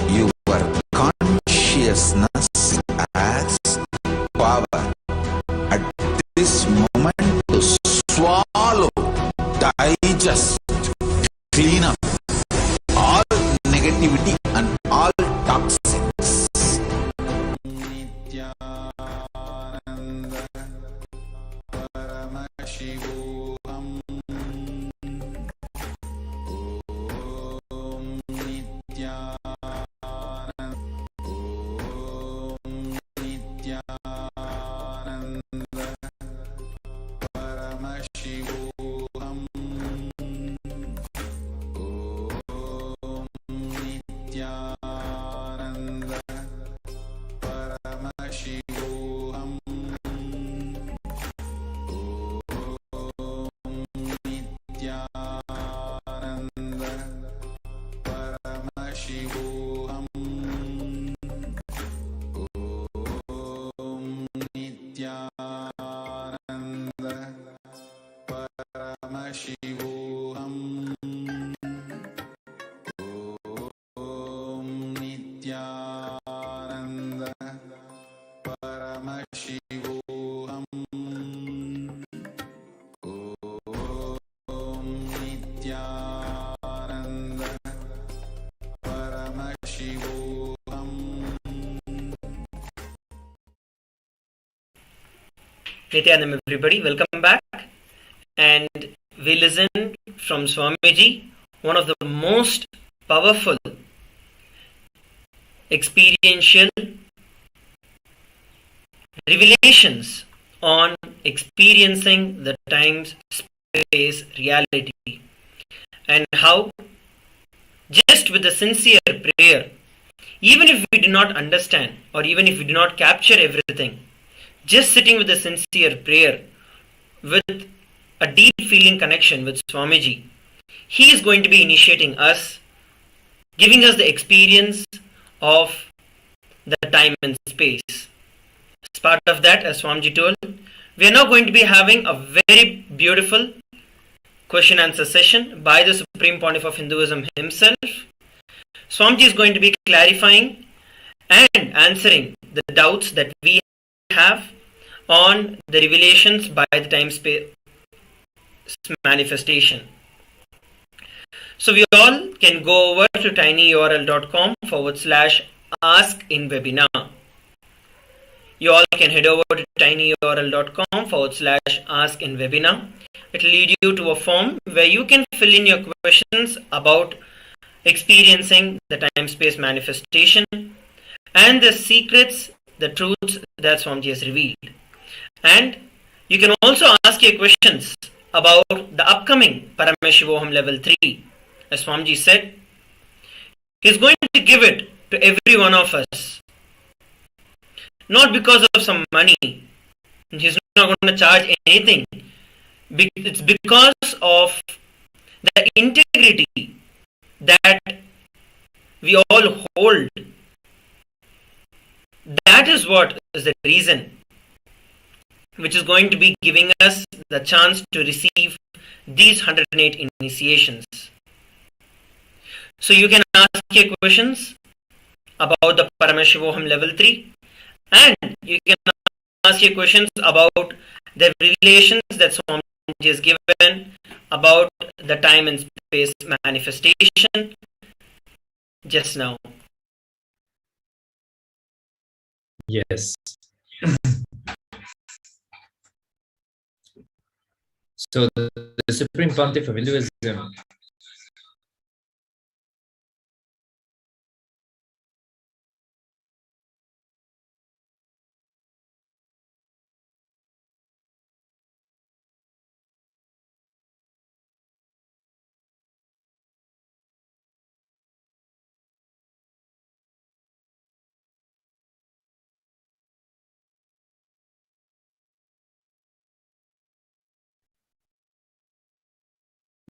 Your consciousness as power at this moment to swallow, digest, clean up all negativity and all toxins. Nithyananda Paramashivam. Om Nithyananda. Om Nithyananda Paramashivam. Nithyananda Paramashivam Om Nithyananda Paramashivam Om Nithyananda Paramashivam. Nithyananda, everybody, welcome back. And we listened from Swamiji, one of the most powerful experiential revelations on experiencing the time-space reality, and how just with a sincere prayer, even if we do not understand or even if we do not capture everything, just sitting with a sincere prayer, with a deep feeling connection with Swamiji, he is going to be initiating us, giving us the experience of the time and space. As part of that, as Swamiji told, we are now going to be having a very beautiful question answer session by the Supreme Pontiff of Hinduism himself. Swamiji is going to be clarifying and answering the doubts that we have on the revelations by the time-space manifestation. So we all can go over to tinyurl.com/ask-in-webinar. You all can head over to tinyurl.com/ask-in-webinar. It will lead you to a form where you can fill in your questions about experiencing the time-space manifestation and the secrets, the truths that Swamiji has revealed. And you can also ask your questions about the upcoming Paramashivam level 3. As Swamiji said, he's going to give it to every one of us. Not because of some money. He's not going to charge anything. It's because of the integrity that we all hold. That is what is the reason which is going to be giving us the chance to receive these 108 initiations. So you can ask your questions about the Paramashivam level 3, and you can ask your questions about the relations that Swamiji has given about the time and space manifestation just now. Yes. So the Supreme Pontiff of Hinduism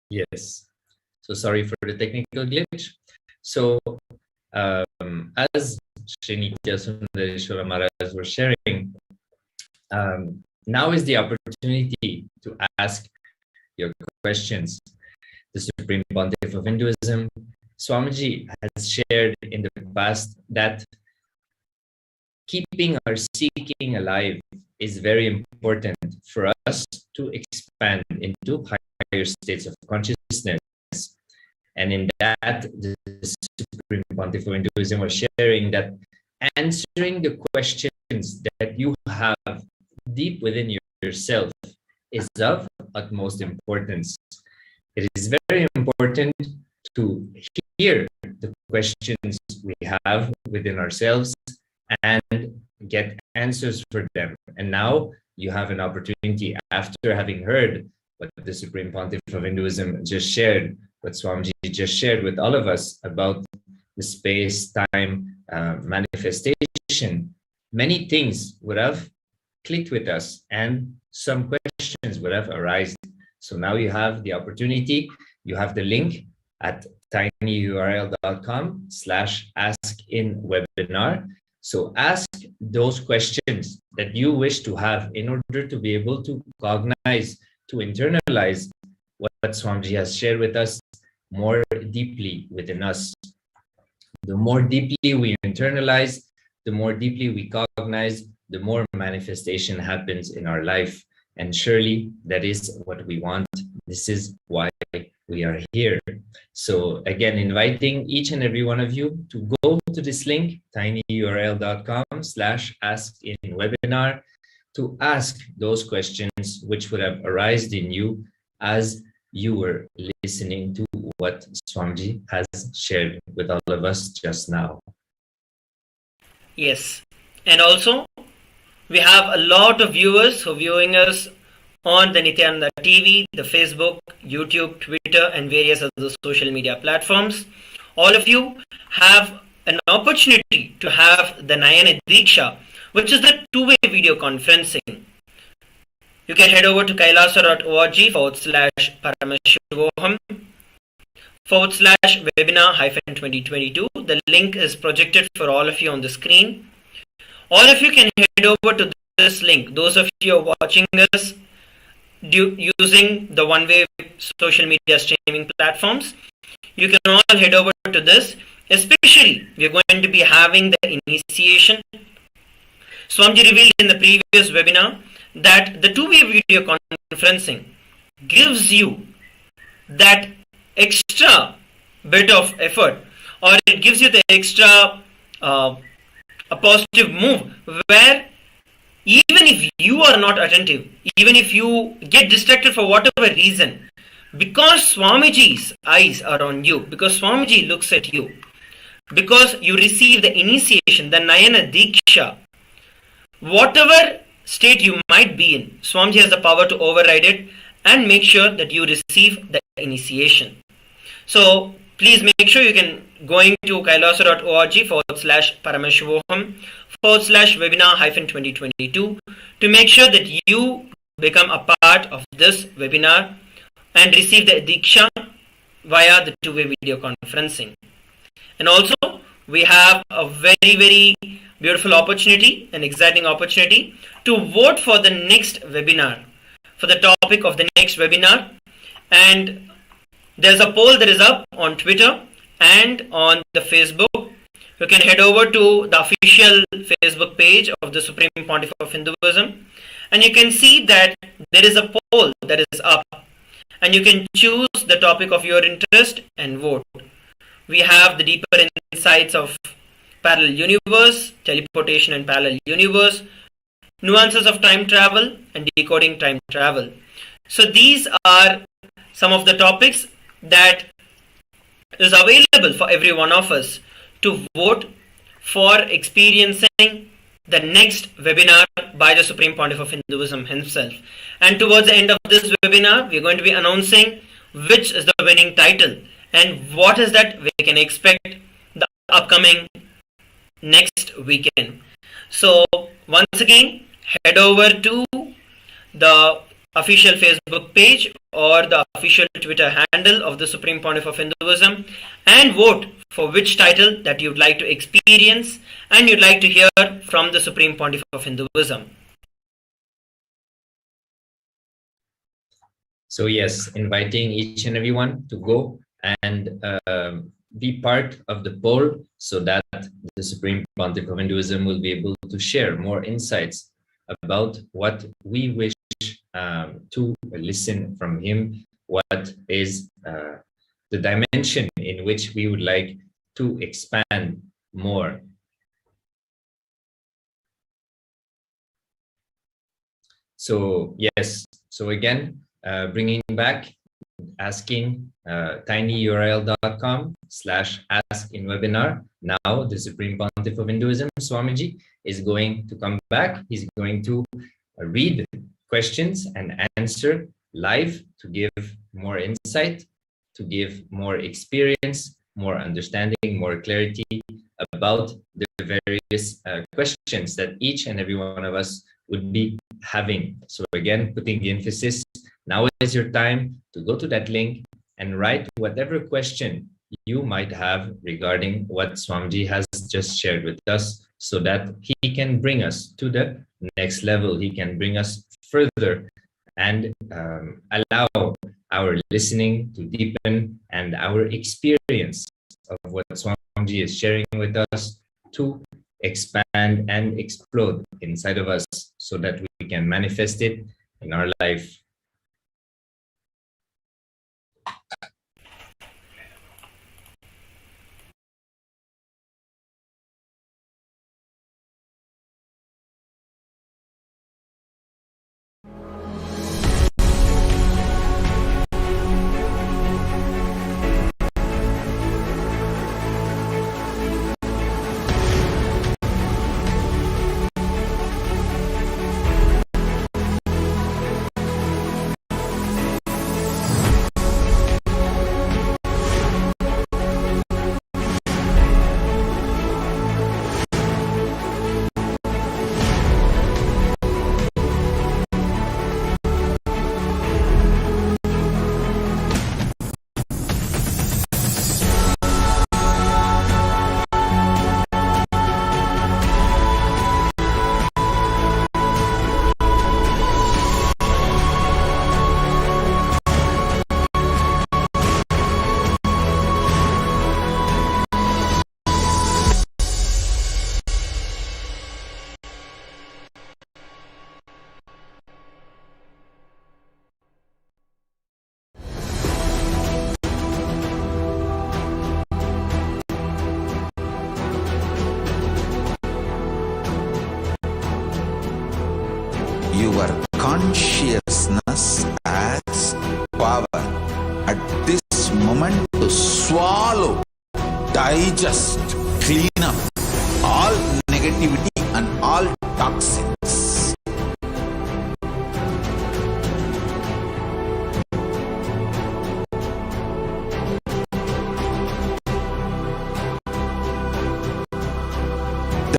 Yes. So sorry for the technical glitch. So as Srinitya Sundareshwara Maharaj was sharing, now is the opportunity to ask your questions. The Supreme Pontiff of Hinduism, Swamiji, has shared in the past that keeping or seeking alive is very important for us to expand into higher states of consciousness. And in that, the Supreme Pontiff of Hinduism was sharing that answering the questions that you have deep within yourself is of utmost importance. It is very important to hear the questions we have within ourselves and get answers for them. And now you have an opportunity, after having heard what the Supreme Pontiff of Hinduism just shared, what Swamiji just shared with all of us about the space-time manifestation, many things would have clicked with us and some questions would have arisen. So now you have the opportunity, you have the link at tinyurl.com/askinwebinar. So ask those questions that you wish to have in order to be able to cognize, to internalize what Swamiji has shared with us more deeply within us. The more deeply we internalize, the more deeply we cognize, the more manifestation happens in our life. And surely that is what we want. This is why we are here. So again, inviting each and every one of you to go to this link, tinyurl.com/ask-in-webinar, to ask those questions which would have arisen in you as you were listening to what Swamiji has shared with all of us just now. Yes. And also, we have a lot of viewers who are viewing us on the Nithyananda TV, the Facebook, YouTube, Twitter, and various other social media platforms. All of you have an opportunity to have the Nayana Diksha, which is the two-way video conferencing. You can head over to kailasa.org/Paramashivam/webinar-2022. The link is projected for all of you on the screen. All of you can head over to this link. Those of you who are watching us using the one-way social media streaming platforms, you can all head over to this. Especially, we're going to be having the initiation. Swamiji revealed in the previous webinar that the two-way video conferencing gives you that extra bit of effort, or it gives you the extra a positive move, where even if you are not attentive, even if you get distracted for whatever reason, because Swamiji's eyes are on you, because Swamiji looks at you, because you receive the initiation, the Nayana Diksha, whatever state you might be in, Swamiji has the power to override it and make sure that you receive the initiation. So please make sure you can going to kailasa.org/Paramashivam/webinar-2022 to make sure that you become a part of this webinar and receive the Diksha via the two-way video conferencing. And also, we have a very, very beautiful opportunity, an exciting opportunity to vote for the next webinar, for the topic of the next webinar. And there's a poll that is up on Twitter and on the Facebook. You can head over to the official Facebook page of the Supreme Pontiff of Hinduism, and you can see that there is a poll that is up, and you can choose the topic of your interest and vote. We have the deeper insights of parallel universe, teleportation and parallel universe, nuances of time travel, and decoding time travel. So these are some of the topics that is available for every one of us to vote for experiencing the next webinar by the Supreme Pontiff of Hinduism himself. And towards the end of this webinar, we're going to be announcing which is the winning title and what is that we can expect the upcoming next weekend. So once again, head over to the official Facebook page or the official Twitter handle of the Supreme Pontiff of Hinduism and vote for which title that you'd like to experience and you'd like to hear from the Supreme Pontiff of Hinduism. So yes, inviting each and everyone to go and be part of the poll so that the Supreme Pontiff of Hinduism will be able to share more insights about what we wish to listen from him, what is the dimension in which we would like to expand more. So yes, so again, bringing back, asking tinyurl.com/ask-in-webinar. Now the Supreme Pontiff of Hinduism, Swamiji, is going to come back. He's going to read questions and answer live to give more insight, to give more experience, more understanding, more clarity about the various questions that each and every one of us would be having. So again, putting the emphasis, now is your time to go to that link and write whatever question you might have regarding what Swamiji has just shared with us, so that he can bring us to the next level. He can bring us further and allow our listening to deepen and our experience of what Swamiji is sharing with us to expand and explode inside of us so that we can manifest it in our life. Your consciousness as power at this moment to swallow, digest, clean up all negativity and all toxins.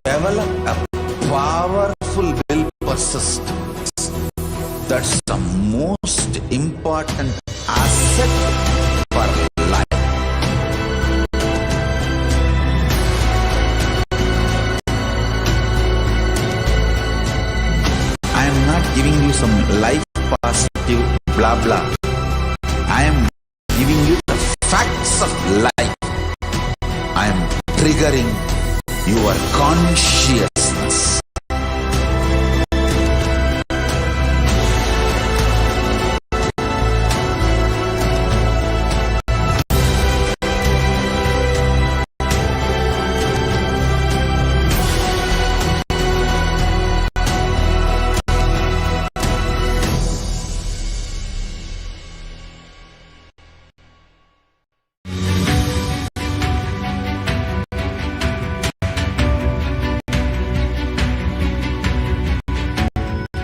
Develop a powerful will persistence. That's the most important asset for life. I am not giving you some life positive blah blah. I am giving you the facts of life. I am triggering your consciousness.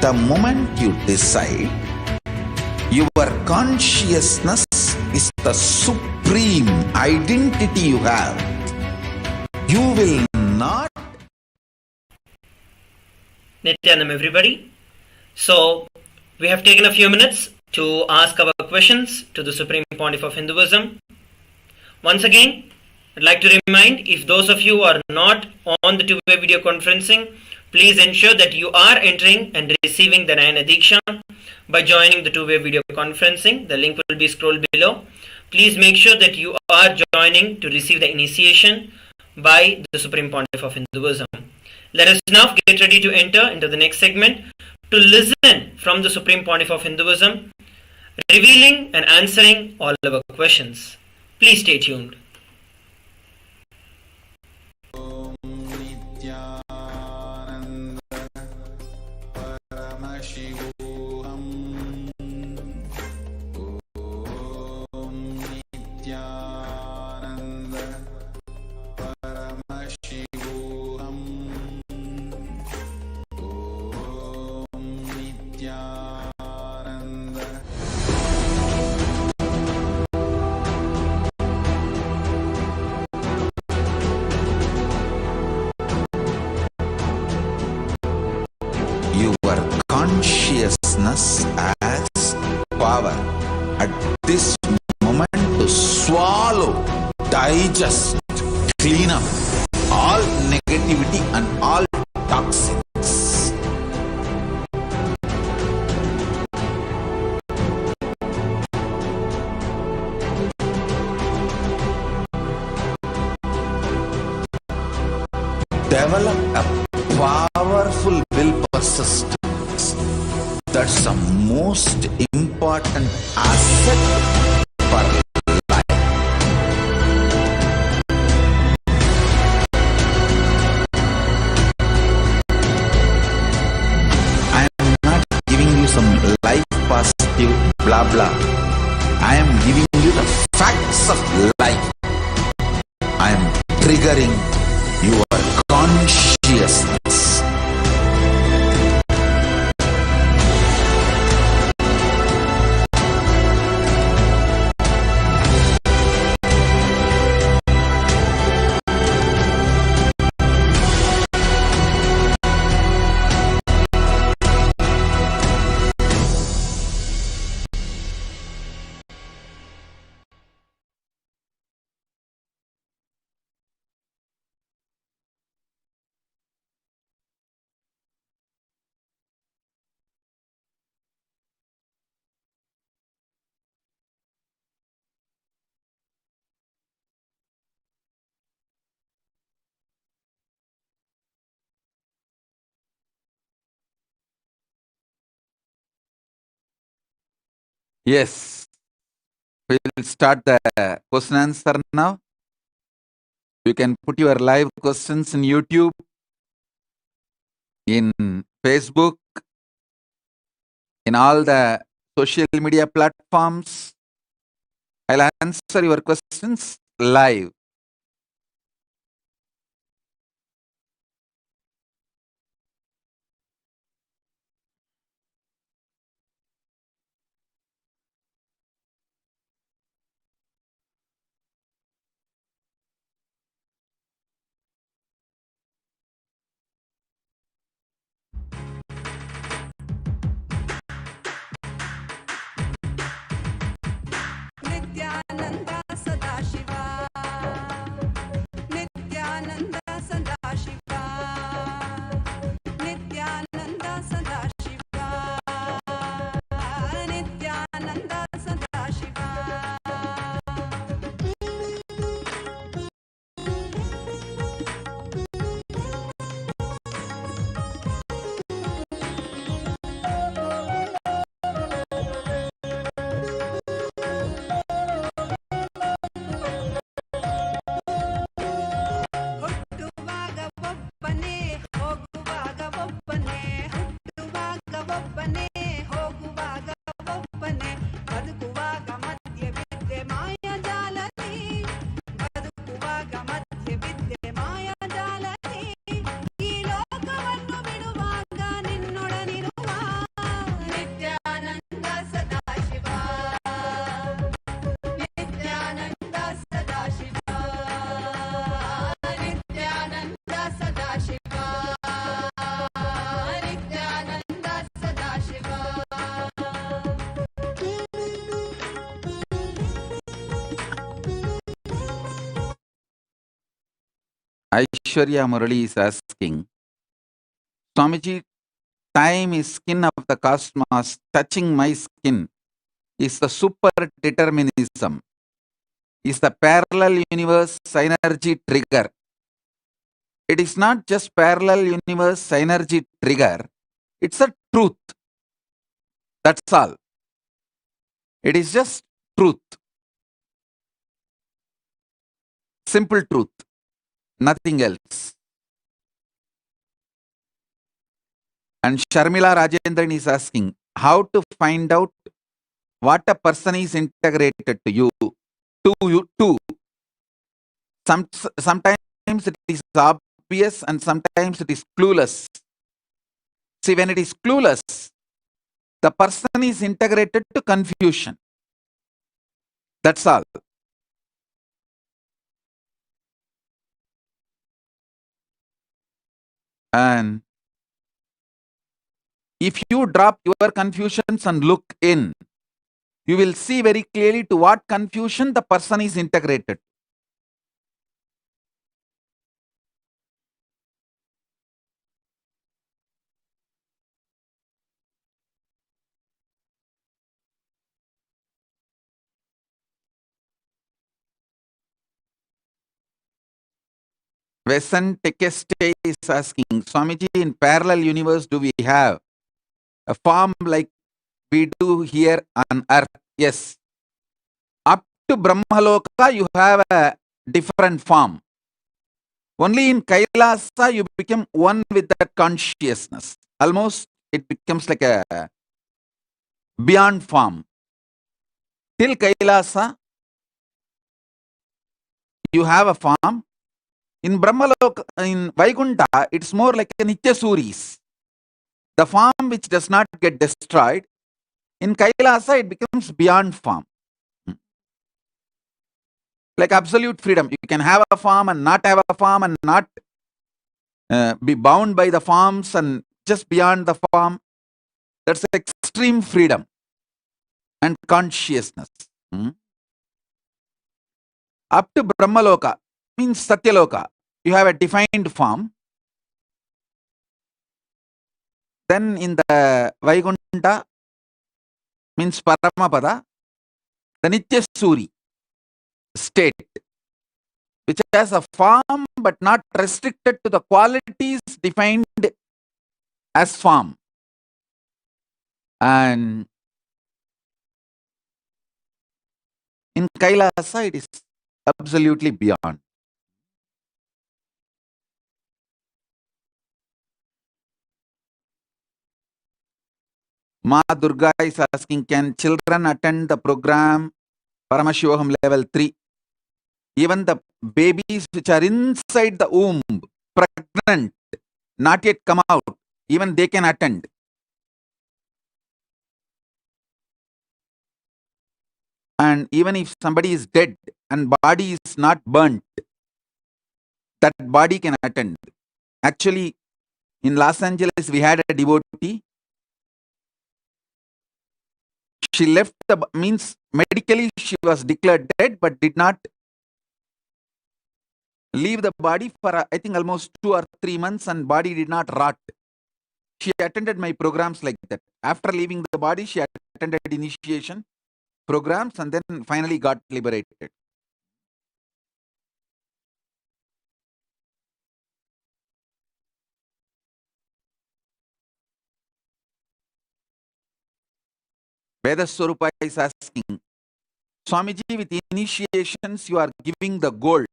The moment you decide, your consciousness is the supreme identity you have. You will not. Nithyananda, everybody. So, we have taken a few minutes to ask our questions to the Supreme Pontiff of Hinduism. Once again, I'd like to remind, if those of you are not on the two-way video conferencing, please ensure that you are entering and receiving the Nayana Diksha by joining the two-way video conferencing. The link will be scrolled below. Please make sure that you are joining to receive the initiation by the Supreme Pontiff of Hinduism. Let us now get ready to enter into the next segment to listen from the Supreme Pontiff of Hinduism, revealing and answering all our questions. Please stay tuned. Consciousness as power at this moment to swallow, digest, clean up all negativity and and all toxins. Develop a powerful will persistence. That's the most important asset for life. I am not giving you some life positive blah blah. I am giving you the facts of life. I am triggering your consciousness. Yes, we will start the question answer now. You can put your live questions in YouTube, in Facebook, in all the social media platforms. I'll answer your questions live. Nithyananda Sadashiva. Nithyananda Sadashiva. Nithyananda Sadashiva. Nithyananda Sadashiva. ಹುಟ್ಟುವಾಗ ಒಬ್ಬನೇ ಹೋಗುವಾಗ ಒಬ್ಬನೇ ಹುಟ್ಟುವಾಗ ಒಬ್ಬನೇ ಹೋಗುವಾಗ ಒಬ್ಬನೇ ಬದುಕುವಾಗ ಮಧ್ಯೆ ಬಿದ್ದೆ ಮಾಯಾಜಾಲತಿ ಬದುಕುವಾಗ ಮಧ್ಯೆ ಬಿದ್ದೆ ಮಾಯಾಜಾಲತಿ ಈ ಲೋಕವನ್ನು ಬಿಡುವಾಗ ನಿನ್ನೊಡನಿರುವ Nithyananda Sadashiva Nithyananda Sadashiva Nithyananda Sadashiva Nithyananda Sadashiva. Aishwarya Murali is asking, Swamiji, time is skin of the cosmos, touching my skin is the super determinism, is the parallel universe synergy trigger. It is not just parallel universe synergy trigger, it's a truth. That's all. It is just truth. Simple truth. Nothing else. And Sharmila Rajendran is asking, how to find out what a person is integrated to you, to. Sometimes it is obvious and sometimes it is clueless. See, when it is clueless, the person is integrated to confusion. That's all. And if you drop your confusions and look in, you will see very clearly to what confusion the person is integrated. Vesant Tekeste is asking, Swamiji, in parallel universe, do we have a form like we do here on earth? Yes. Up to Brahmaloka, you have a different form. Only in Kailasa, you become one with that consciousness. Almost it becomes like a beyond form. Till Kailasa, you have a form. In Brahmaloka, in Vaikunta, it's more like a Nityasuris. The form which does not get destroyed. In Kailasa, it becomes beyond form. Like absolute freedom. You can have a form and not have a form and not be bound by the forms and just beyond the form. That's extreme freedom and consciousness. Up to Brahmaloka means Satyaloka. You have a defined form. Then in the Vaikunta means Paramapada, the Nityasuri state, which has a form but not restricted to the qualities defined as form. And in Kailasa, it is absolutely beyond. Ma Durga is asking, can children attend the program Paramashivam level 3? Even the babies which are inside the womb, pregnant, not yet come out, even they can attend. And even if somebody is dead and body is not burnt, that body can attend. Actually, in Los Angeles, we had a devotee. She left means medically she was declared dead, but did not leave the body for I think almost 2 or 3 months, and body did not rot. She attended my programs like that. After leaving the body, she attended initiation programs and then finally got liberated. Vedaswarupa is asking, Swamiji, with initiations you are giving the gold.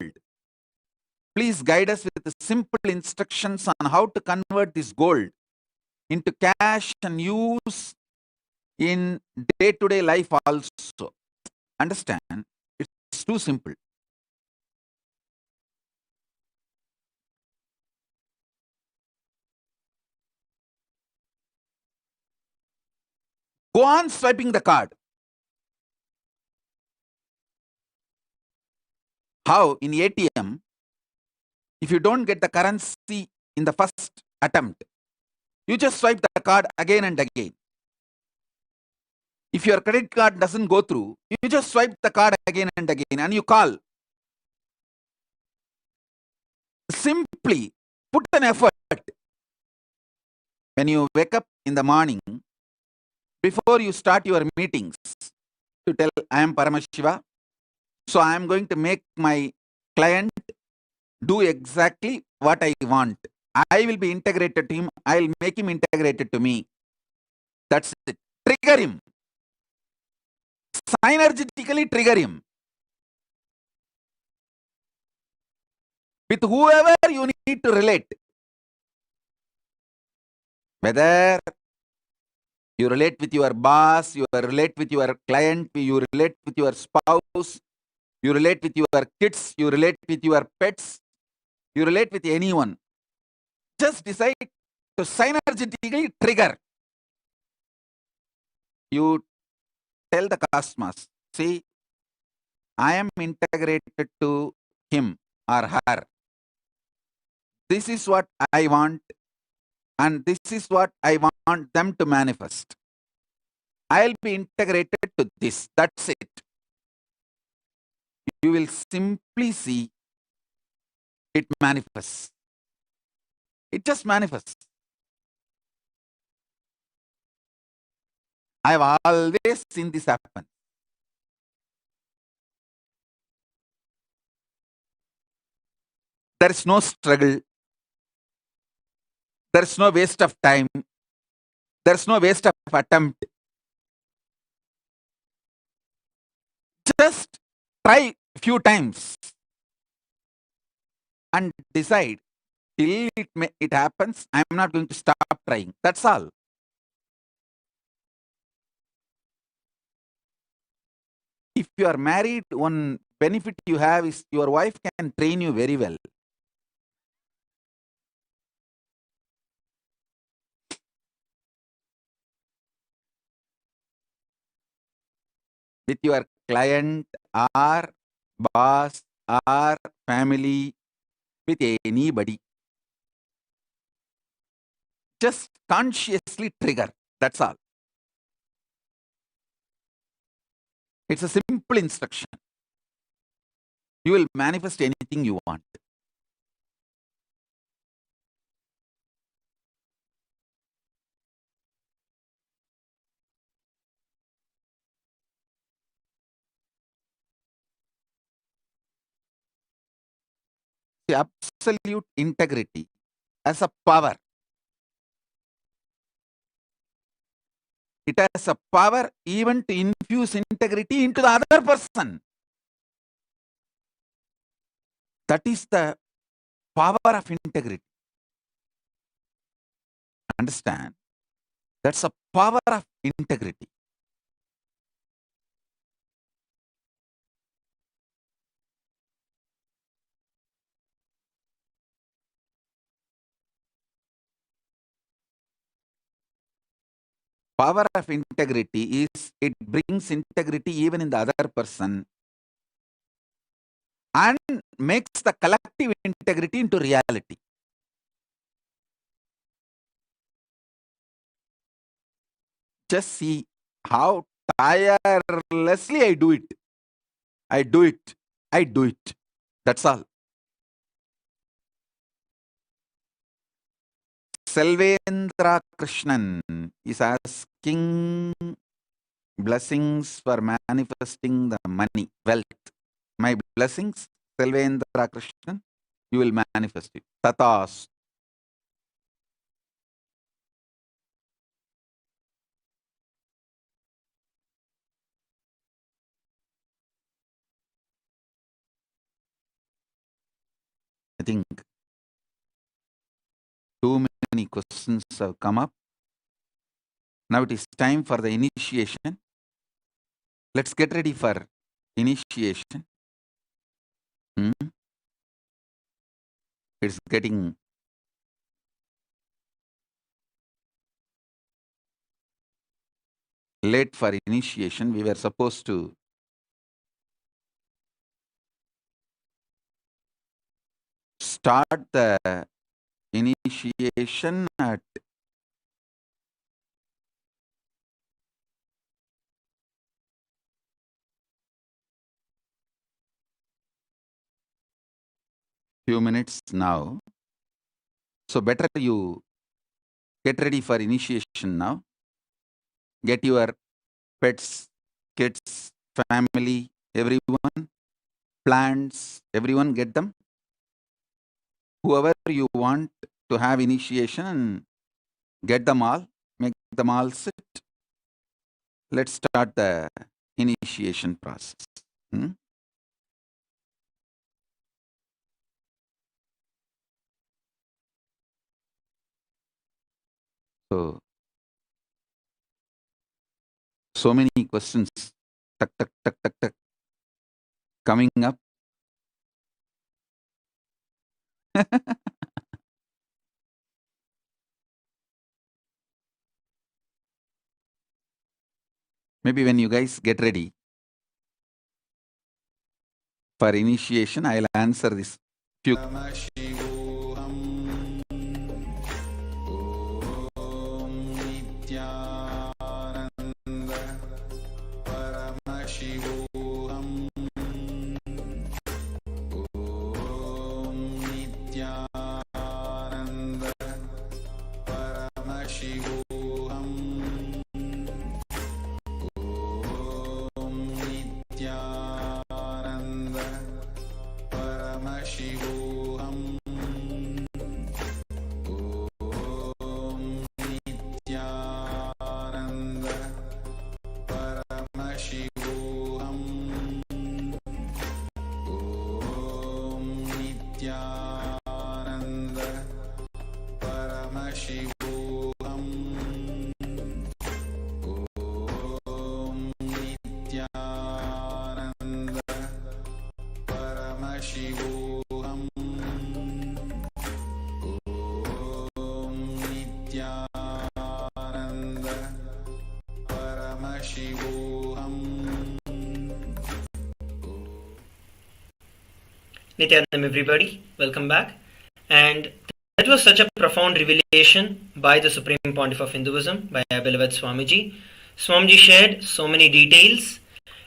Please guide us with simple instructions on how to convert this gold into cash and use in day-to-day life also. Understand? It's too simple. Go on swiping the card. How? In ATM, if you don't get the currency in the first attempt, you just swipe the card again and again. If your credit card doesn't go through, you just swipe the card again and again and you call. Simply put an effort. When you wake up in the morning, before you start your meetings, to tell, I am Paramashiva, so I am going to make my client do exactly what I want. I will be integrated to him. I will make him integrated to me. That's it. Trigger him. Synergetically trigger him. With whoever you need to relate. Whether you relate with your boss, you relate with your client, you relate with your spouse, you relate with your kids, you relate with your pets, you relate with anyone. Just decide to synergetically trigger. You tell the cosmos, see, I am integrated to him or her. This is what I want, and this is what I want them to manifest. I'll be integrated to this. That's it. You will simply see it manifests. It just manifests. I've always seen this happen. There is no struggle. There is no waste of time. There is no waste of attempt. Just try few times and decide till it happens. I am not going to stop trying. That's all. If you are married, one benefit you have is your wife can train you very well. With your client or boss or family, with anybody. Just consciously trigger. That's all. It's a simple instruction. You will manifest anything you want. The absolute integrity as a power. It has a power even to infuse integrity into the other person. That is the power of integrity. Understand? That's a power of integrity. Power of integrity is it brings integrity even in the other person and makes the collective integrity into reality. Just see how tirelessly I do it. I do it. I do it. That's all. Selvendra Krishnan is asking blessings for manifesting the money, wealth. My blessings, Selvendra Krishnan, you will manifest it. Tatas. I think too many questions have come up. Now it is time for the initiation. Let's get ready for initiation. It's getting late for initiation. We were supposed to start the initiation at 2 minutes now. So better you get ready for initiation now. Get your pets, kids, family, everyone, plants, everyone get them. Whoever you want to have initiation, get them all, make them all sit. Let's start the initiation process. So many questions, tuck, tuck, tuck, tuck, tuck, coming up. Maybe when you guys get ready for initiation, I'll answer this few. Paramashivam, Om Nithyananda, Paramashivam, Om Nithyananda, Paramashivam. Nithyananda, Paramashivam. Nithyananda, everybody, welcome back. And that was such a profound revelation by the Supreme Pontiff of Hinduism, by our beloved Swamiji. Swamiji shared so many details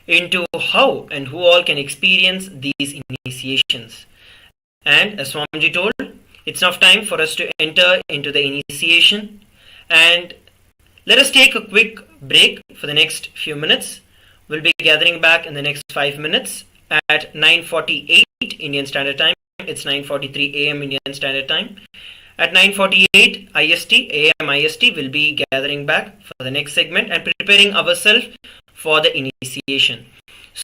into how and who all can experience these initiations. And as Swamiji told, it's now time for us to enter into the initiation. And let us take a quick break for the next few minutes. We'll be gathering back in the next 5 minutes at 9:48 Indian Standard Time. It's 9:43 a.m. Indian Standard Time. At 9:48 IST, AM IST, we'll be gathering back for the next segment and preparing ourselves for the initiation.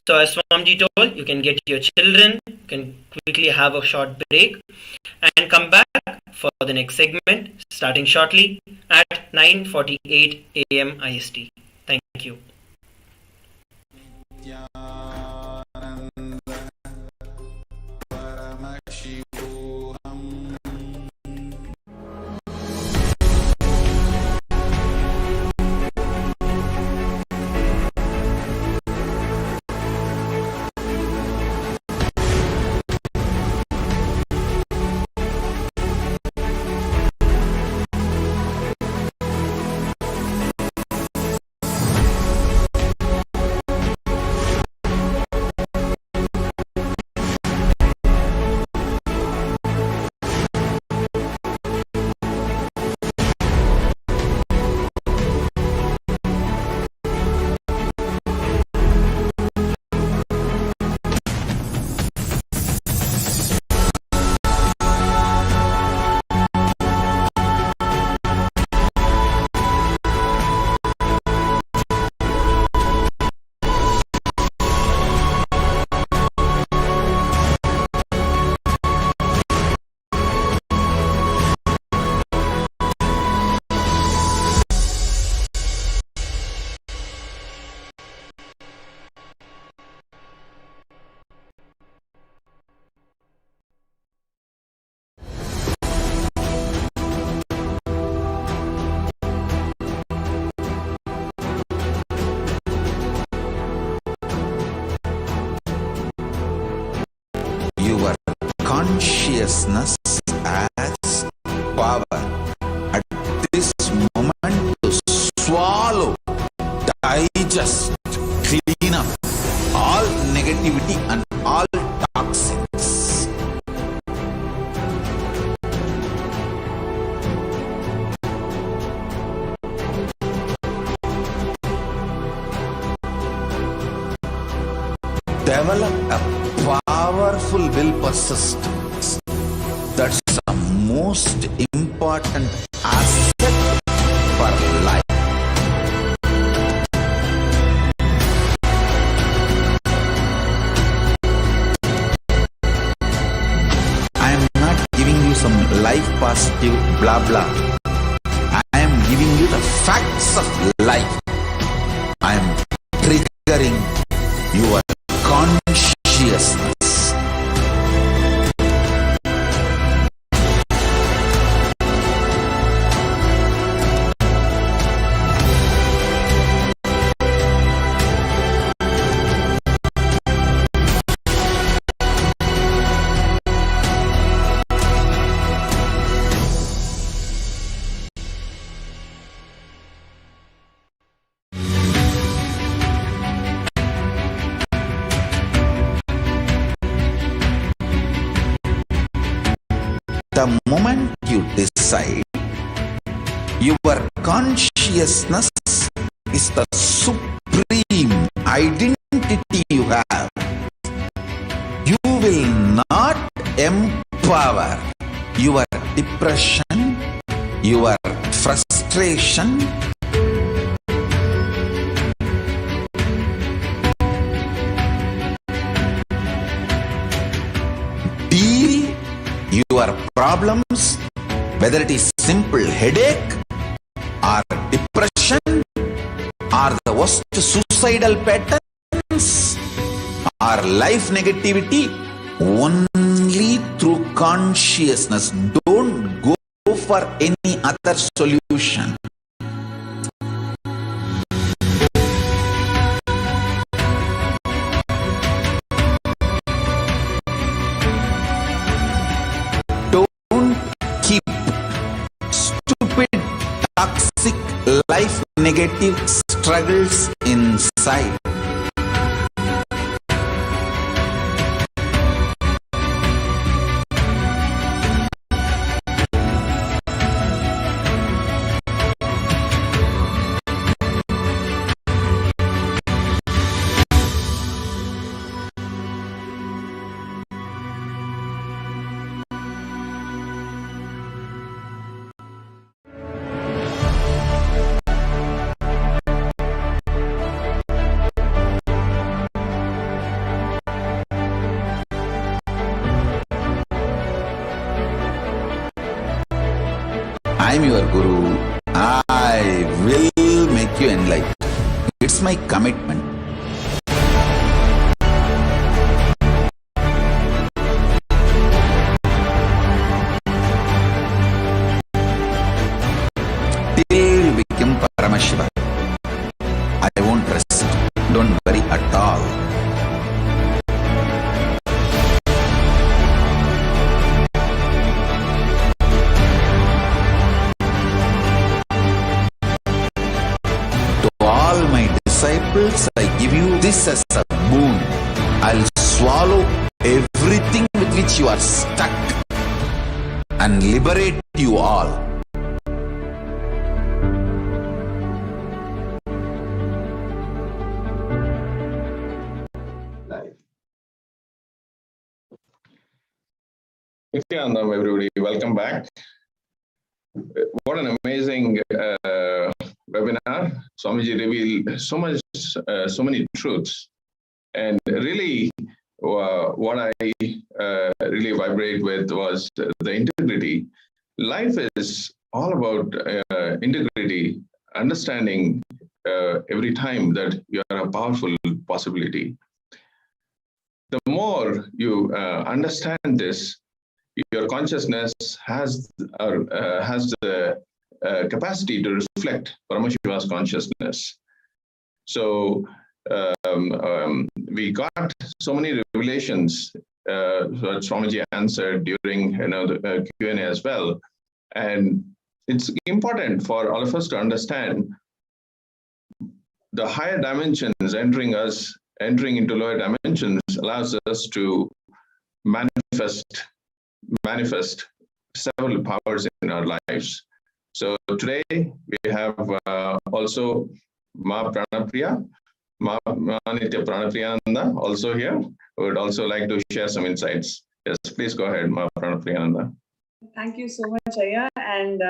So as Swamiji told, you can get your children, you can quickly have a short break and come back for the next segment starting shortly at 9:48 AM IST. Thank you. Your consciousness as power at this moment to swallow, digest, clean up all negativity and all toxins. Develop a powerful will persistence. That's the most important asset for life. I am not giving you some life positive blah blah. I am giving you the facts of life. I am triggering your consciousness. The moment you decide, your consciousness is the supreme identity you have. You will not empower your depression, your frustration, deal your problems, whether it is simple headache or depression or the worst suicidal patterns or life negativity, only through consciousness. Don't go for any other solution. toxic life negative struggles inside. I'm your Guru. I will make you enlightened. It's my commitment. Till we become Paramashiva, I won't rest. Don't worry at all. Disciples, I give you this as a boon. I'll swallow everything with which you are stuck and liberate you all. Nithyananda, everybody, welcome back. What an amazing webinar. Swamiji revealed so many truths, and really what I really vibrate with was the integrity. Life is all about integrity, understanding every time that you are a powerful possibility. The more you understand this, your consciousness has the capacity to reflect Paramashiva's consciousness. So we got so many revelations that Swamiji answered during the Q&A as well. And it's important for all of us to understand the higher dimensions entering into lower dimensions allows us to manifest several powers in our lives. So today we have also Ma Pranapriya, Ma Nithyananda also here. We would also like to share some insights. Yes, please go ahead, Ma Pranapriyananda. Thank you so much, Aya, and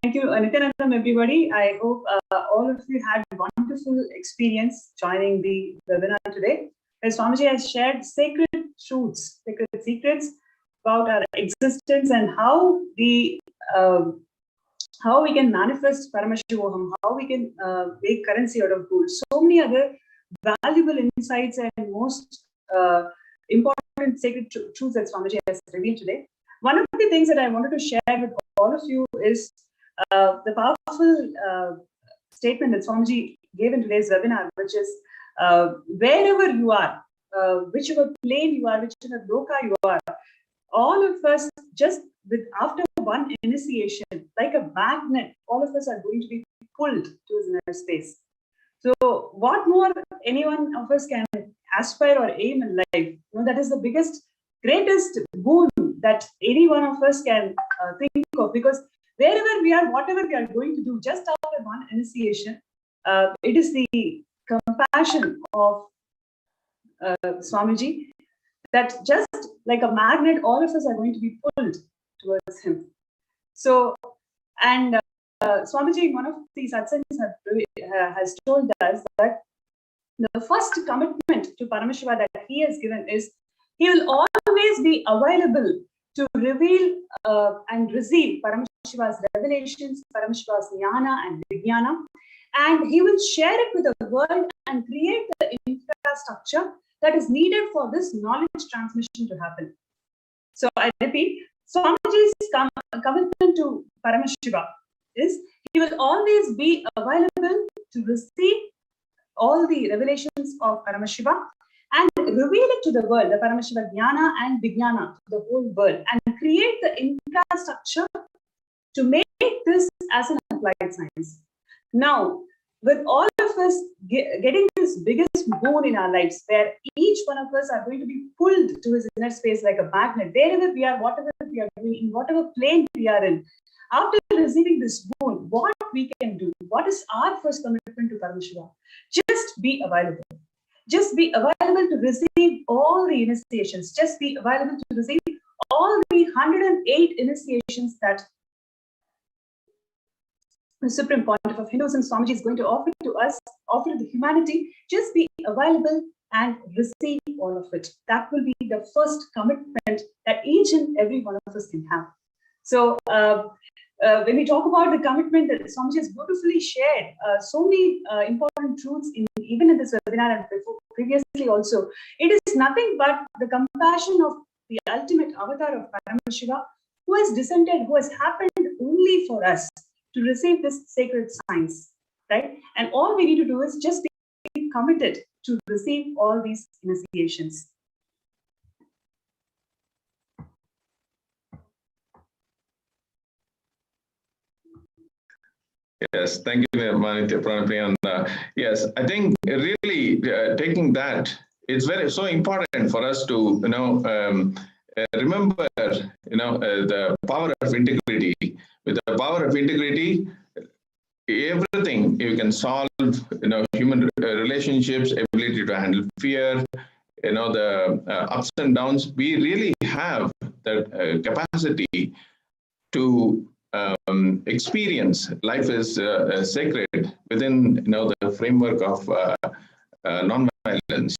thank you, Nithyananda, everybody. I hope all of you had a wonderful experience joining the webinar today. As Swamiji has shared sacred truths, sacred secrets about our existence and how we can manifest Paramashivam, how we can make currency out of gold. So many other valuable insights and most important sacred truths that Swamiji has revealed today. One of the things that I wanted to share with all of you is the powerful statement that Swamiji gave in today's webinar, which is wherever you are, whichever plane you are, whichever loka you are, all of us just after one initiation, like a magnet, all of us are going to be pulled to his inner space. So what more any one of us can aspire or aim in life? That is the greatest boon that any one of us can think of, because wherever we are, whatever we are going to do, just after one initiation, it is the compassion of Swamiji that just like a magnet, all of us are going to be pulled towards him. So, and Swamiji in one of the satsangs has told us that the first commitment to Paramashiva that he has given is he will always be available to reveal and receive Paramashiva's revelations, Paramashiva's jnana and vijnana, and he will share it with the world and create the infrastructure that is needed for this knowledge transmission to happen. So I repeat, Swamiji's commitment to Paramashiva is he will always be available to receive all the revelations of Paramashiva and reveal it to the world, the Paramashiva jnana and vijnana to the whole world, and create the infrastructure to make this as an applied science. Now, with all of us getting this biggest boon in our lives, where each one of us are going to be pulled to his inner space like a magnet, wherever we are, whatever we are doing, in whatever plane we are in, after receiving this boon, what we can do, what is our first commitment to Paramashivam? Just be available. Just be available to receive all the initiations. Just be available to receive all the 108 initiations that the Supreme Pontiff of Hinduism, Swamiji, is going to offer to us, offer to the humanity. Just be available and receive all of it. That will be the first commitment that each and every one of us can have. So, when we talk about the commitment that Swamiji has beautifully shared, so many important truths, even in this webinar and previously also, it is nothing but the compassion of the ultimate avatar of Paramashiva, who has descended, who has happened only for us to receive this sacred science, right? And all we need to do is just be committed to receive all these initiations. Yes, thank you, Nithyananda. Yes, I think really taking that, it's so important for us to remember the power of integrity. With the power of integrity, everything you can solve. Human relationships, ability to handle fear. The ups and downs. We really have the capacity to experience life is sacred within the framework of non-violence.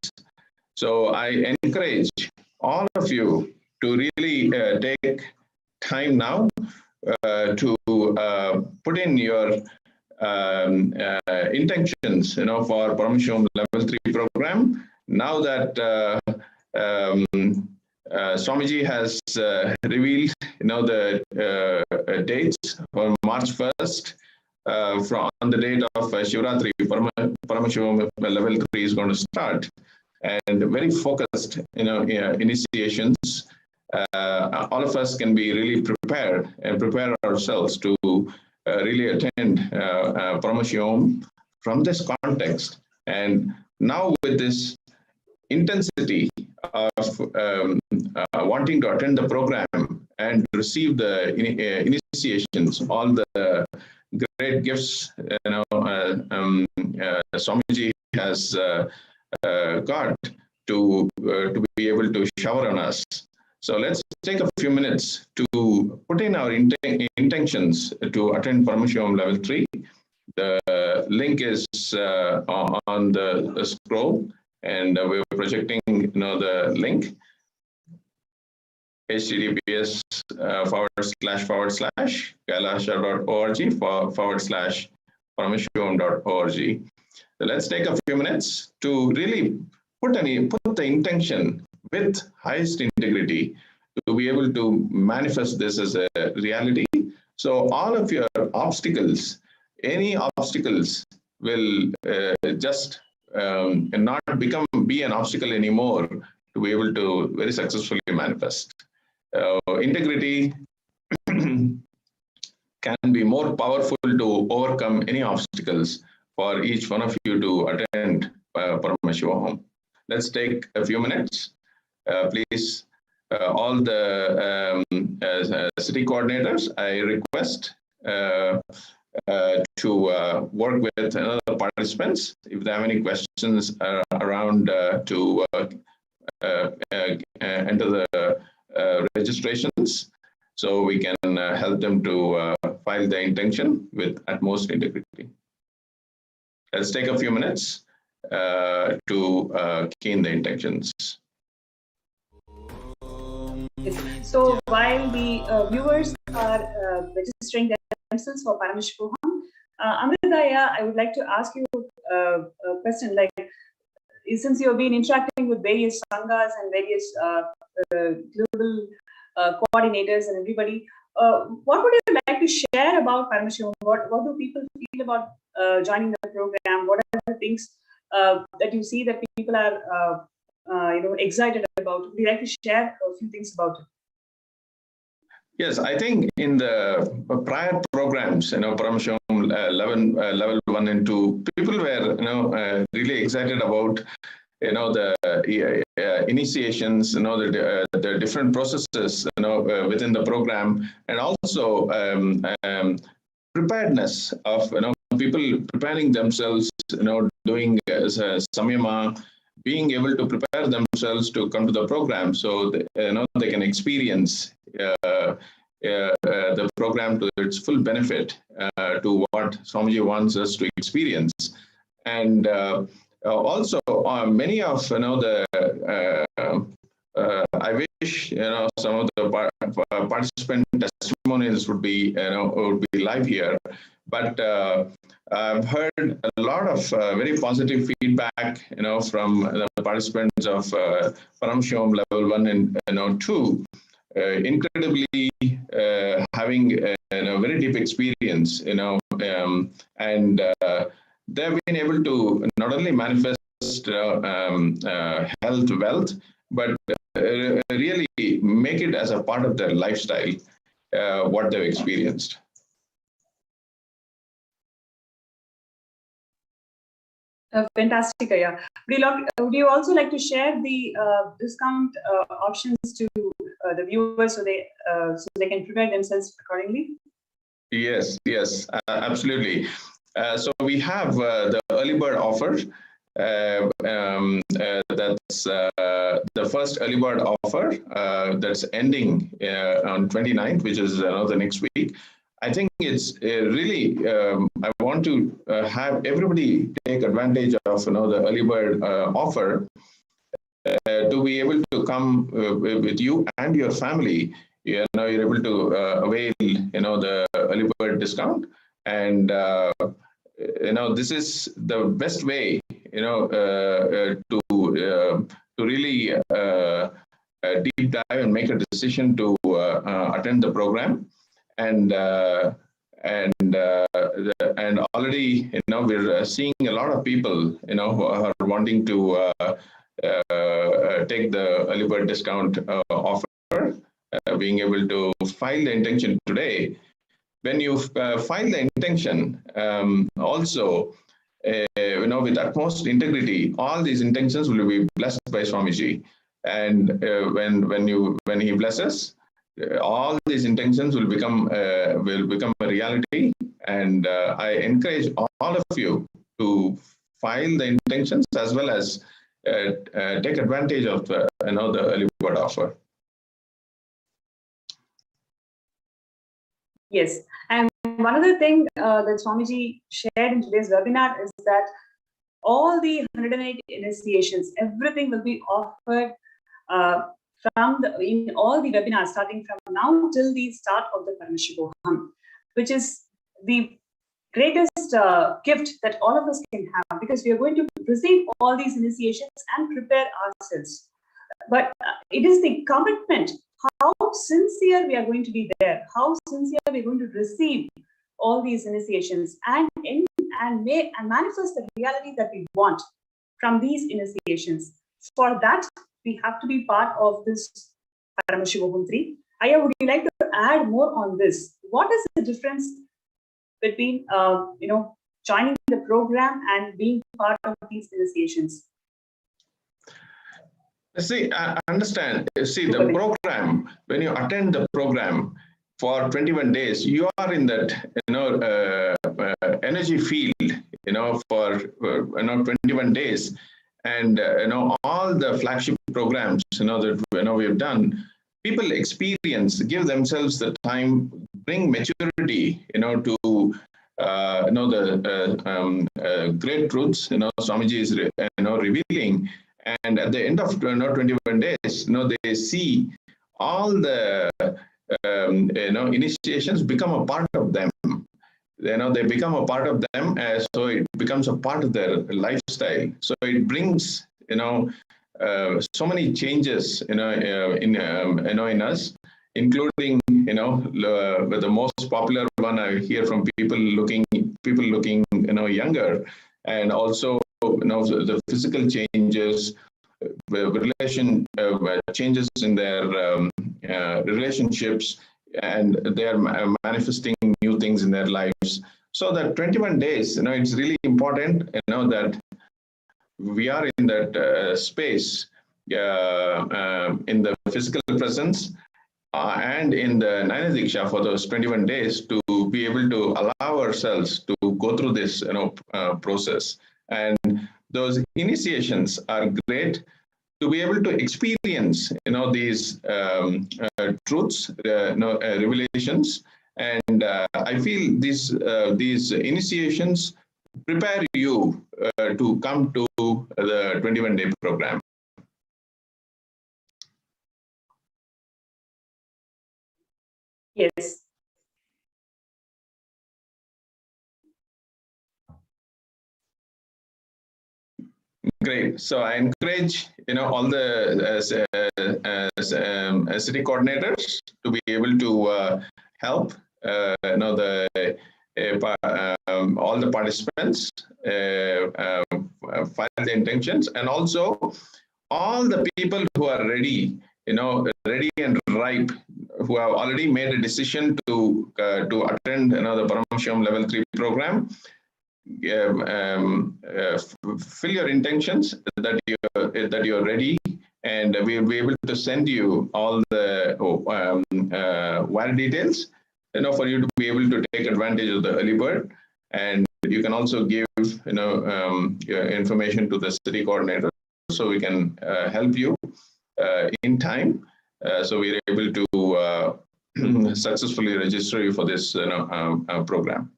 So I encourage all of you to really take time now to put in your intentions, for Paramashivam Level 3 program. Now that Swamiji has revealed, the dates for March 1st, on the date of Shivratri, Paramashivam Level 3 is going to start, and very focused, initiations. All of us can be really prepared and prepare ourselves to really attend Paramashivam from this context. And now with this intensity of wanting to attend the program and receive the initiations, all the great gifts Swamiji has got to be able to shower on us. So let's take a few minutes to put in our intentions to attend Paramashivam Level 3. The link is on the scroll, and we're projecting the link, https //kailasha.org //paramashivam.org. So let's take a few minutes to really put the intention with highest integrity to be able to manifest this as a reality. So all of your obstacles, any obstacles, will just not be an obstacle anymore to be able to very successfully manifest. Integrity can be more powerful to overcome any obstacles for each one of you to attend Paramashivam. Let's take a few minutes. Please, all the city coordinators, I request to work with other participants if they have any questions around to enter the registrations, so we can help them to file the intention with utmost integrity. Let's take a few minutes to key in the intentions. So while the viewers are registering themselves for Paramashivam, Amritaya, I would like to ask you a question. Like, since you have been interacting with various sanghas and various global coordinators and everybody, what would you like to share about Paramashivam? What do people feel about joining the program? What are the things that you see that people are excited about? Would you like to share a few things about it? Yes, I think in the prior programs, Paramashivam level 1 and 2, people were, really excited about, the initiations, the different processes, within the program, and also preparedness of, people preparing themselves, doing samyama, being able to prepare themselves to come to the program, so they can experience the program to its full benefit, to what Swamiji wants us to experience. And also many of I wish some of the participant testimonials would be live here, but I've heard a lot of very positive feedback from the participants of Paramashivam level 1 and 2, incredibly having a very deep experience, and they've been able to not only manifest health, wealth, but really make it as a part of their lifestyle, what they've experienced. Fantastic, Aya. Would you also like to share the discount options to the viewers so they can prepare themselves accordingly? Yes, absolutely. So we have the early bird offer. That's the first early bird offer that's ending on 29th, which is the next week. I think it's really, I want to have everybody take advantage of the early bird offer, to be able to come with you and your family. You're able to avail the early bird discount, and this is the best way to really deep dive and make a decision to attend the program. And already we're seeing a lot of people who are wanting to take the early bird discount offer, being able to file the intention today. When you file the intention, also with utmost integrity, all these intentions will be blessed by Swamiji, and when he blesses, all these intentions will become a reality. And I encourage all of you to file the intentions, as well as take advantage of the early bird offer. Yes, and one other thing that Swamiji shared in today's webinar is that all the 108 initiations, everything will be offered in all the webinars, starting from now till the start of the Paramashivam, which is the greatest gift that all of us can have, because we are going to receive all these initiations and prepare ourselves. But it is the commitment, how sincere we are going to be there, how sincere we are going to receive all these initiations and manifest the reality that we want from these initiations. For that, we have to be part of this Paramashivam 3. Aya, would you like to add more on this? What is the difference between joining the program and being part of these initiations? See, I understand. See, the program, when you attend the program for 21 days, you are in that energy field for 21 days. And all the flagship programs that we've done, people experience, give themselves the time, bring maturity to the great truths Swamiji is revealing. And at the end of 21 days, they see all the initiations become a part of them. They become a part of them, so it becomes a part of their lifestyle. So it brings so many changes in us, including with the most popular one I hear from people looking younger, and also the physical changes, changes in their relationships, and they are manifesting new things in their lives. So that 21 days, it's really important, that we are in that space, in the physical presence and in the Nayana Diksha for those 21 days, to be able to allow ourselves to go through this process. And those initiations are great to be able to experience these truths, revelations. And I feel these initiations prepare you to come to the 21-day program. Yes. Great. So I encourage all the city coordinators to be able to help all the participants file the intentions, and also all the people who are ready, ready and ripe, who have already made a decision to attend the Paramashivam Level 3 program. Fill your intentions that you're ready, and we will be able to send you all the wire details, for you to be able to take advantage of the early bird. And you can also give your information to the city coordinator, so we can help you in time, so we're able to successfully register you for this program.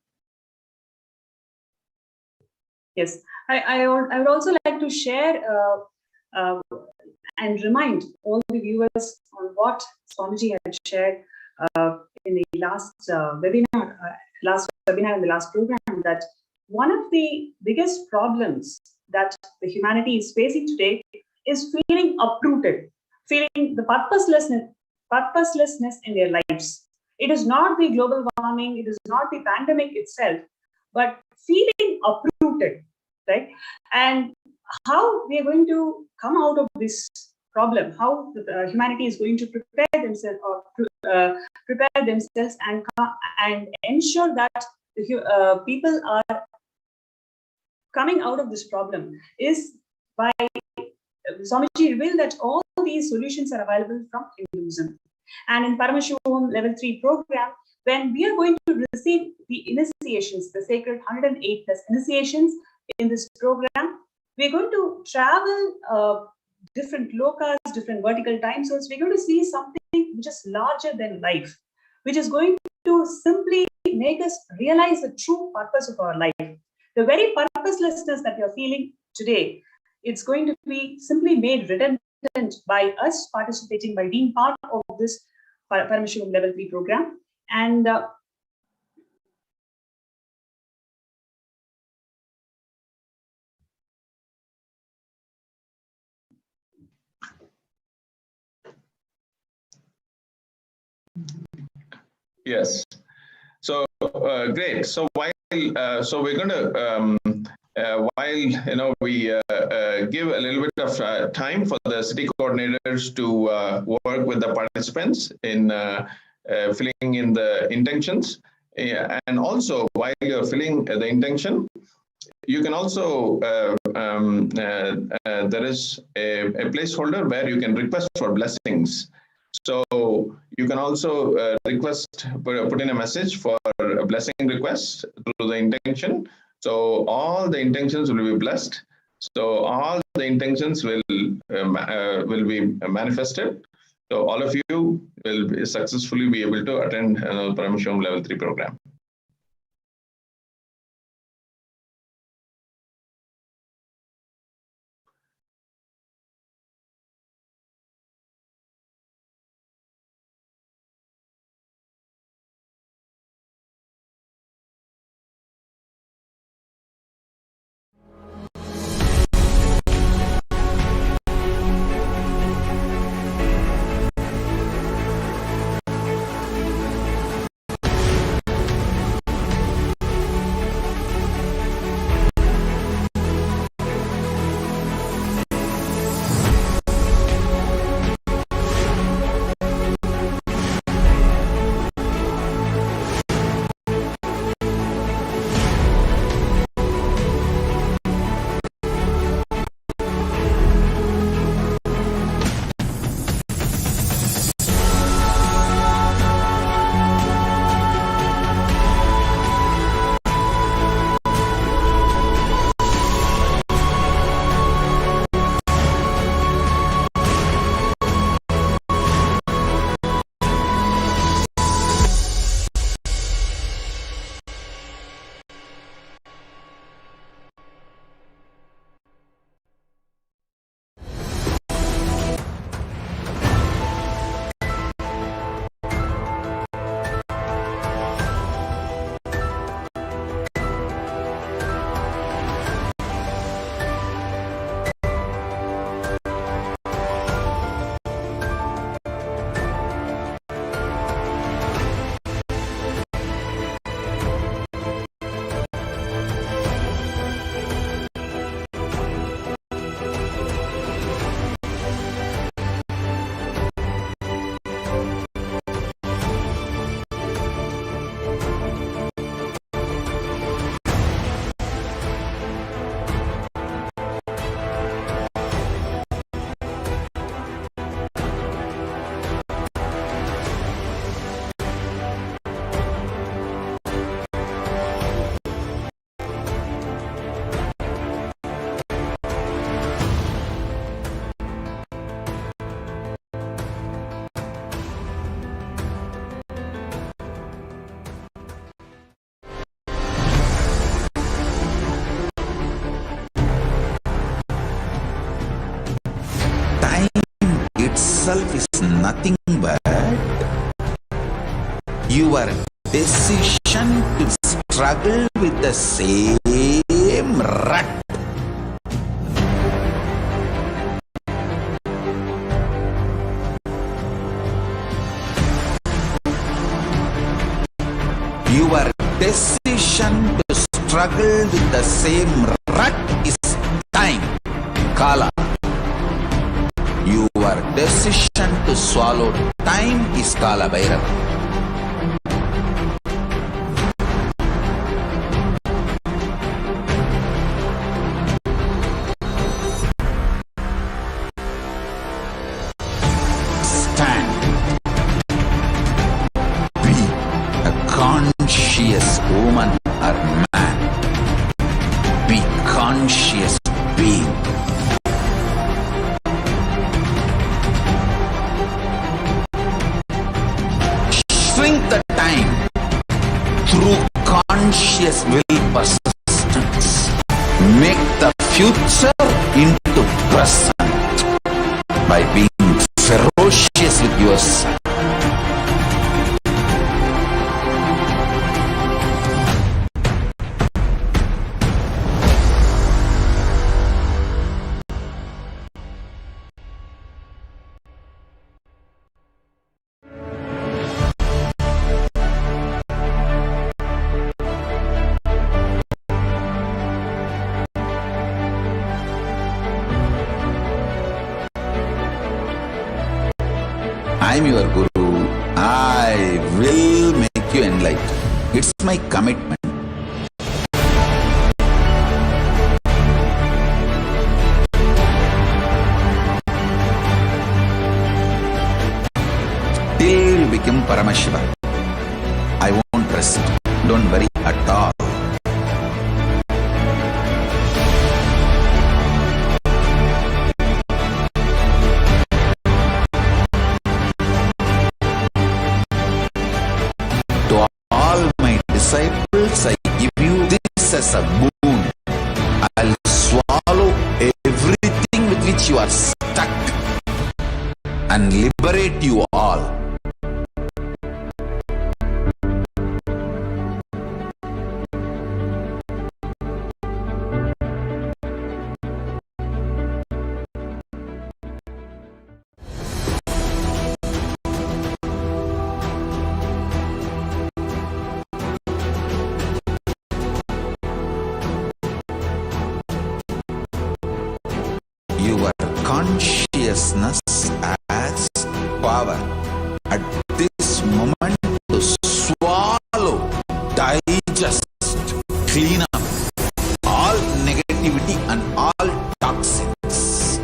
Yes, I would also like to share and remind all the viewers on what Swamiji had shared in the last webinar in the last program, that one of the biggest problems that the humanity is facing today is feeling uprooted, feeling the purposelessness in their lives. It is not the global warming, it is not the pandemic itself, but feeling uprooted, right? And how we are going to come out of this problem, how humanity is going to prepare themselves and ensure that the people are coming out of this problem, is by Swamiji revealed that all these solutions are available from Hinduism. And in Paramashivam Level 3 program, when we are going to receive the initiations, the sacred 108 plus initiations in this program, we're going to travel different lokas, different vertical time zones. We're going to see something which is larger than life, which is going to simply make us realize the true purpose of our life. The very purposelessness that you're feeling today, it's going to be simply made redundant by us participating, by being part of this Paramashivam Level 3 program. And yes. So great. So while we're going to while we give a little bit of time for the city coordinators to work with the participants in filling in the intentions, and also while you're filling the intention, you can also there is a placeholder where you can request for blessings. So you can also put in a message for a blessing request through the intention. So all the intentions will be blessed. So all the intentions will be manifested. So all of you will successfully be able to attend Paramashivam Level 3 program. itself is nothing but your decision to struggle with the same rut. Your decision to struggle with the same rut is time, Kala. Your decision to swallow time is Kala Bhairava. Stand. Be a conscious woman or man. Be conscious being. Shrink the time through conscious will persistence. Make the future into present by being ferocious with yourself. I am your Guru. I will make you enlightened. It's my commitment. Till you become Paramashivam, I won't rest. Don't worry at all. To all my disciples, I give you this as a boon. I'll swallow everything with which you are stuck and liberate you all. Your consciousness has power at this moment to swallow, digest, clean up all negativity and all toxins.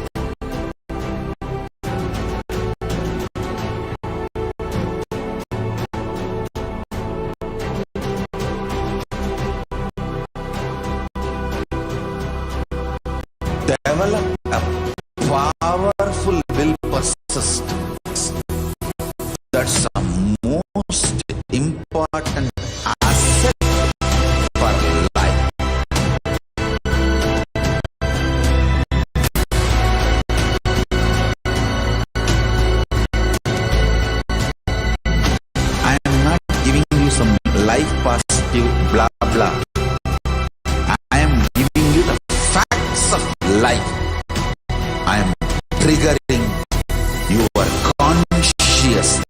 Develop a powerful will persistence. That's the most important asset for life. I am not giving you some life positive blah blah. I am giving you the facts of life. I am triggering your consciousness.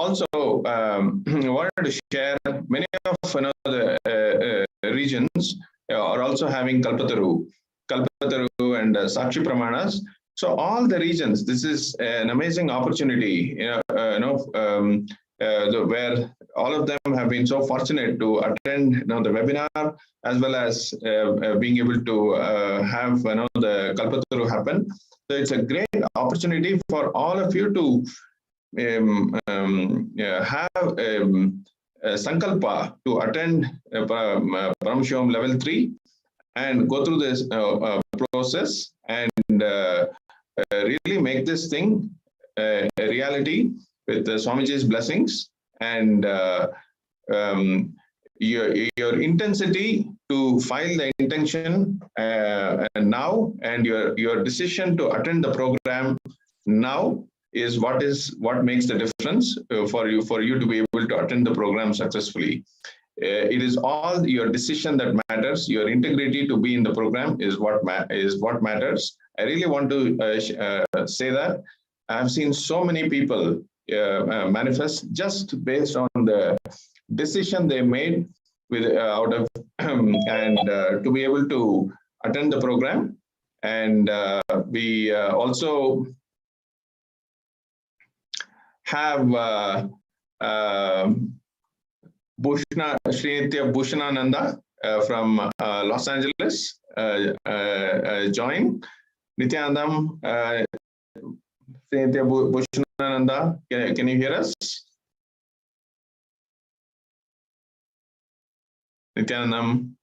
also wanted to share many of the regions are also having Kalpataru and Sakshi Pramanas. So all the regions, this is an amazing opportunity, where all of them have been so fortunate to attend the webinar, as well as being able to have the Kalpataru happen. So it's a great opportunity for all of you to have Sankalpa to attend Paramashivam level 3 and go through this process and really make this thing a reality with Swamiji's blessings, and your intensity to file the intention now, and your decision to attend the program now is what makes the difference for you to be able to attend the program successfully. It is all your decision that matters. Your integrity to be in the program is what matters. I really want to say that I've seen so many people manifest just based on the decision they made out of and to be able to attend the program. And we also have Srinithya Bhushanananda from Los Angeles join. Nithyanandam, Srinithya Bhushanananda, can you hear us? Nithyanandam.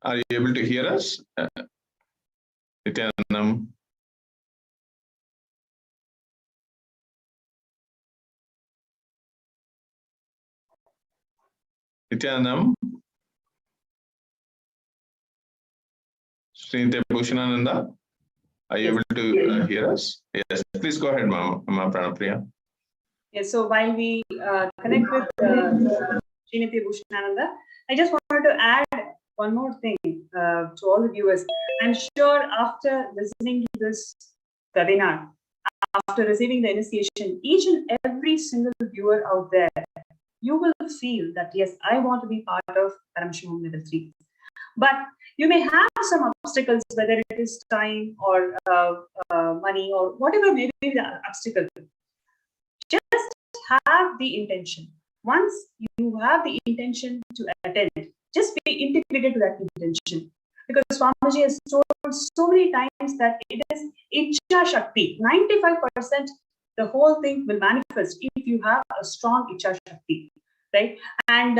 Are you able to hear us? Nithyanandam. Nithyanandam. Srinithya Bhushanananda, are you able to hear us? Yes, please go ahead, Ma Pranapriya. Yes, so while we connect with Srinithya Bhushanananda, I just wanted to add one more thing to all the viewers. I'm sure after listening to this webinar, after receiving the initiation, each and every single viewer out there, you will feel that, yes, I want to be part of Paramashivam level 3. But you may have some obstacles, whether it is time or money or whatever may be the obstacle. Just have the intention. Once you have the intention to attend, just be integrated to that intention. Because Swamiji has told so many times that it is Ichcha Shakti. 95% the whole thing will manifest if you have a strong Ichcha Shakti. Right? And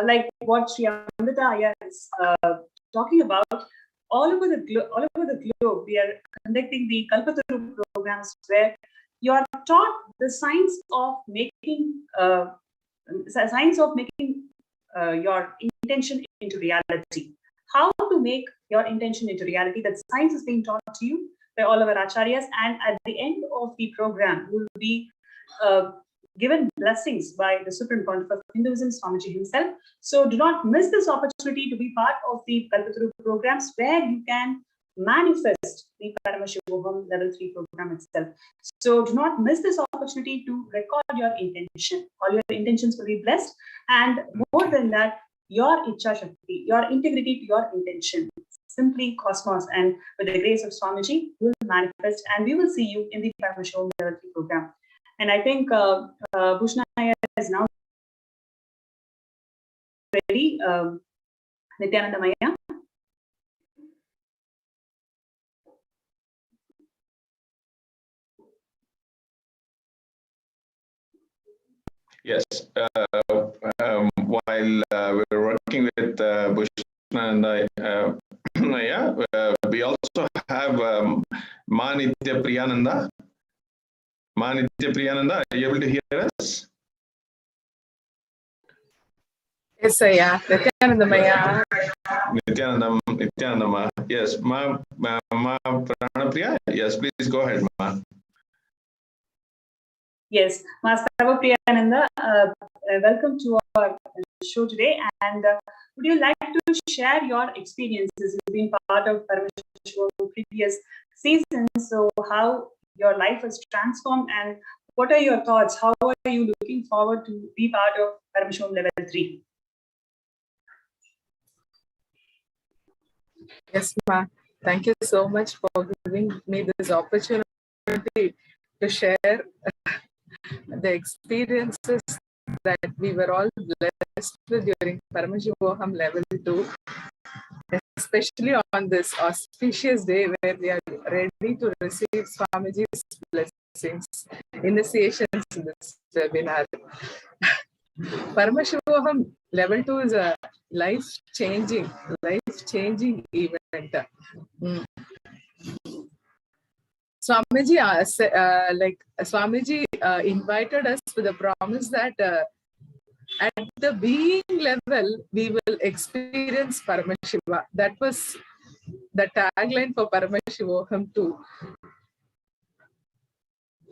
like what Sri Amrita Ayya is talking about, all over the globe, we are conducting the Kalpataru programs where you are taught the science of making your intention into reality. How to make your intention into reality. That science is being taught to you by all of our acharyas, and at the end of the program, you will be given blessings by the Supreme Pontiff of Hinduism, Swamiji himself. So do not miss this opportunity to be part of the Kalpataru programs where you can manifest the Paramashivam level 3 program itself. So do not miss this opportunity to record your intention. All your intentions will be blessed, and more than that, your Ichcha Shakti, your integrity to your intention, simply cosmos, and with the grace of Swamiji will manifest, and we will see you in the Paramashivam level 3 program. And I think Bhushanaya is now ready. Nithyananda Maya. Yes, while we're working with Bhushananda, we also have Nithya Priyananda. Nithya Priyananda, are you able to hear us? Yes, sir. Yeah. Nithyanandamaya. Nithyanandama. Yes, Ma Pranapriya. Yes, please go ahead, Ma. Yes, Ma Sarvapriyananda, welcome to our show today. And would you like to share your experiences? You've been part of Paramashivam previous seasons, so how your life has transformed and what are your thoughts? How are you looking forward to be part of Paramashivam Level 3? Yes, ma. Thank you so much for giving me this opportunity to share the experiences that we were all blessed with during Paramashivam Level 2, especially on this auspicious day where we are ready to receive Swamiji's blessings, initiations in this webinar. Paramashivam Level 2 is a life-changing event. Swamiji, Swamiji invited us with a promise that at the being level, we will experience Paramashiva. That was the tagline for Paramashivam 2.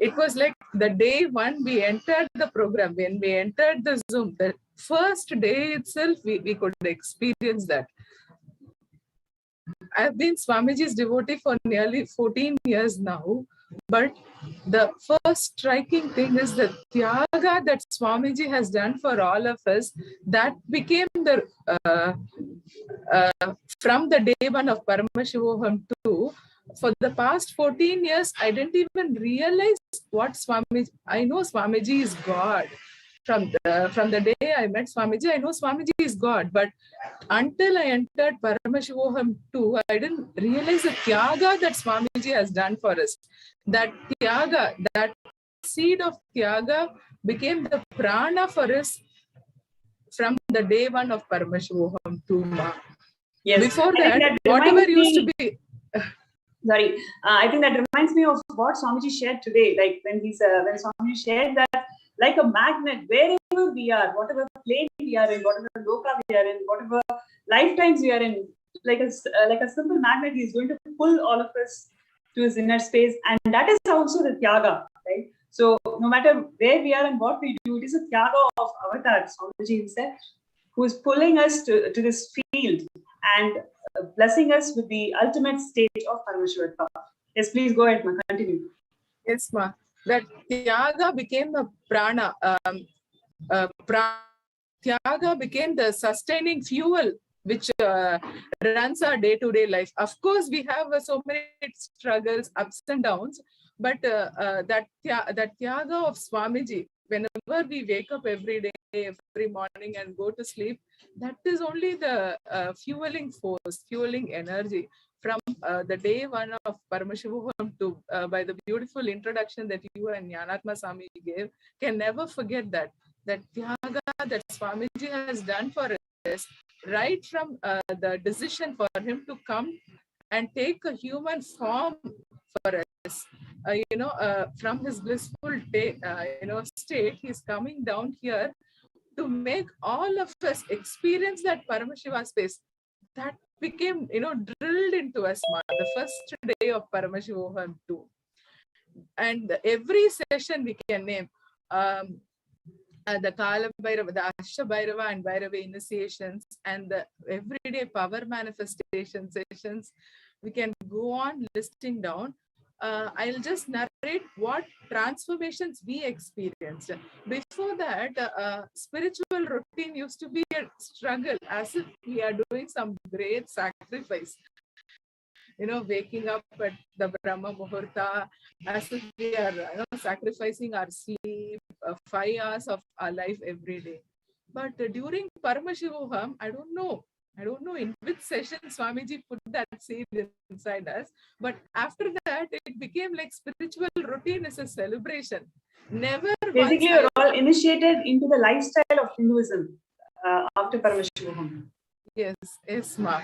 It was like the day one we entered the program, when we entered the Zoom, the first day itself, we could experience that. I've been Swamiji's devotee for nearly 14 years now, but the first striking thing is the Tyaga that Swamiji has done for all of us, that became the, from the day one of Paramashivam 2, for the past 14 years, I didn't even realize what Swamiji, I know Swamiji is God. From the day I met Swamiji, I know Swamiji is God, but until I entered Paramashivam 2, I didn't realize the Tyaga that Swamiji has done for us. That Tyaga, that seed of Tyaga became the prana for us from the day one of Paramashivam 2. Yes. Before that, whatever used to be... Sorry, I think that reminds me of what Swamiji shared today. Like when Swamiji shared that, like a magnet, wherever we are, whatever plane we are in, whatever loka we are in, whatever lifetimes we are in, like a simple magnet, he is going to pull all of us to his inner space, and that is also the Tyaga, right? So no matter where we are and what we do, it is a Tyaga of Avatar, Swamiji himself, who is pulling us to this field and blessing us with the ultimate state of Paramashivam. Yes, please go ahead, ma. Continue. Yes, ma. That Tyaga became a prana. Tyaga became the sustaining fuel which runs our day-to-day life. Of course, we have so many struggles, ups and downs, but that Tyaga of Swamiji, whenever we wake up every day, every morning and go to sleep, that is only the fueling force, fueling energy. From the day one of Paramashivam to by the beautiful introduction that you and Jnanatma Swami gave, can never forget that Tyaga that Swamiji has done for us, right from the decision for him to come and take a human form for us. From his blissful state, he's coming down here to make all of us experience that Paramashiva space. That became, drilled into us, the first day of Paramashivam 2. And every session we can name, the Kala Bhairava, the Asha Bhairava and Bhairava initiations, and the everyday power manifestation sessions, we can go on listing down. I'll just narrate what transformations we experienced. Before that, spiritual routine used to be a struggle, as if we are doing some great sacrifice. Waking up at the Brahma Muhurta, as if we are sacrificing our sleep, 5 hours of our life every day. But during Paramashivam, I don't know in which session Swamiji put that seed inside us. But after that, it became like spiritual routine is a celebration. Never basically, you're all initiated into the lifestyle of Hinduism after Paramashivam. Yes, ma.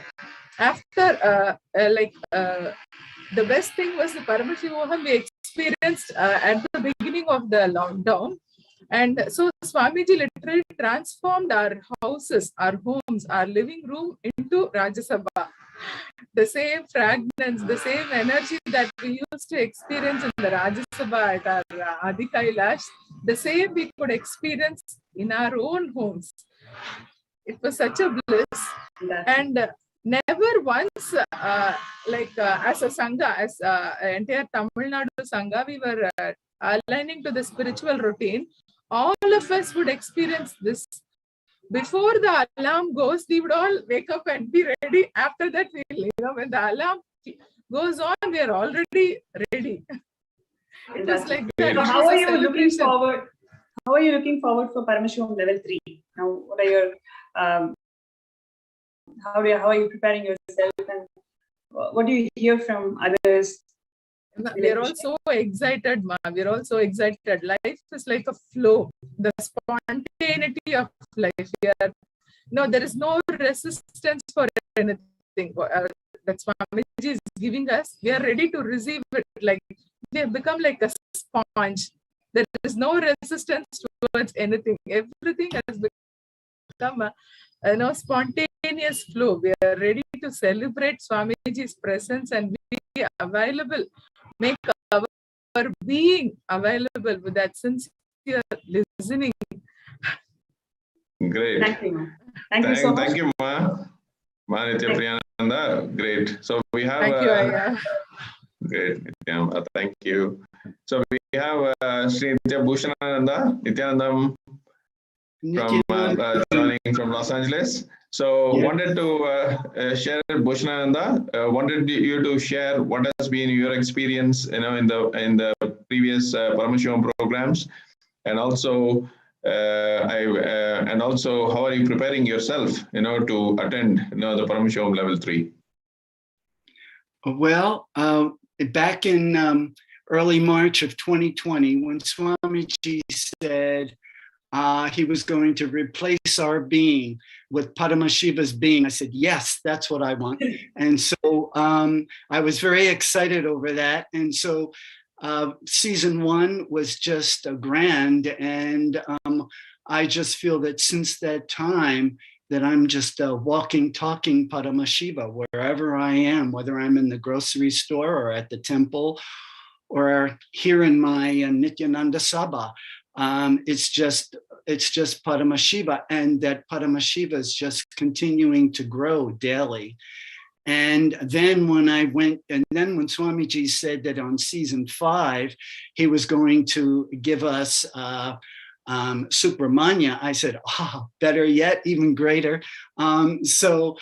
After, the best thing was the Paramashivam we experienced at the beginning of the lockdown. And so Swamiji literally transformed our houses, our homes, our living room into Rajya Sabha. The same fragrance, the same energy that we used to experience in the Rajya Sabha at our Adi Kailash, the same we could experience in our own homes. It was such a bliss. And never once, as a Sangha, as entire Tamil Nadu Sangha, we were aligning to the spiritual routine. All of us would experience this. Before the alarm goes, we would all wake up and be ready. After that, when the alarm goes on, we are already ready. It was like that. So how are you looking forward? How are you looking forward for Paramashivam level 3? Now, what are your how are you preparing yourself, and what do you hear from others? We are all so excited, Ma. We are all so excited. Life is like a flow. The spontaneity of life. There is no resistance for anything. That Swamiji is giving us. We are ready to receive it. Like we have become like a sponge. There is no resistance towards anything. Everything has become a spontaneous flow. We are ready to celebrate Swamiji's presence and be available. Make our being available with that sincere listening. Great. Thank you, Ma. Thank you so much. Thank you, Ma. Ma Nithyananda. Great. So we have. Thank you, Aya. Great. Thank you. So we have Sri Bhushanananda, Nithyanandam from joining from Los Angeles. So wanted to share, Bhushanananda, wanted you to share what has been your experience, in the previous Paramashivam programs, and also how are you preparing yourself, to attend, the Paramashivam level 3? Well, back in early March of 2020, when Swamiji said he was going to replace our being with Paramashiva's being, I said, yes, that's what I want. And so I was very excited over that. And so season 1 was just grand. And I just feel that since that time, that I'm just a walking, talking Paramashiva wherever I am, whether I'm in the grocery store or at the temple or here in my Nithyananda Sabha. It's just Paramashiva, and that Paramashiva is just continuing to grow daily. And then when when Swamiji said that on season 5, he was going to give us Supramanya, I said, better yet, even greater. So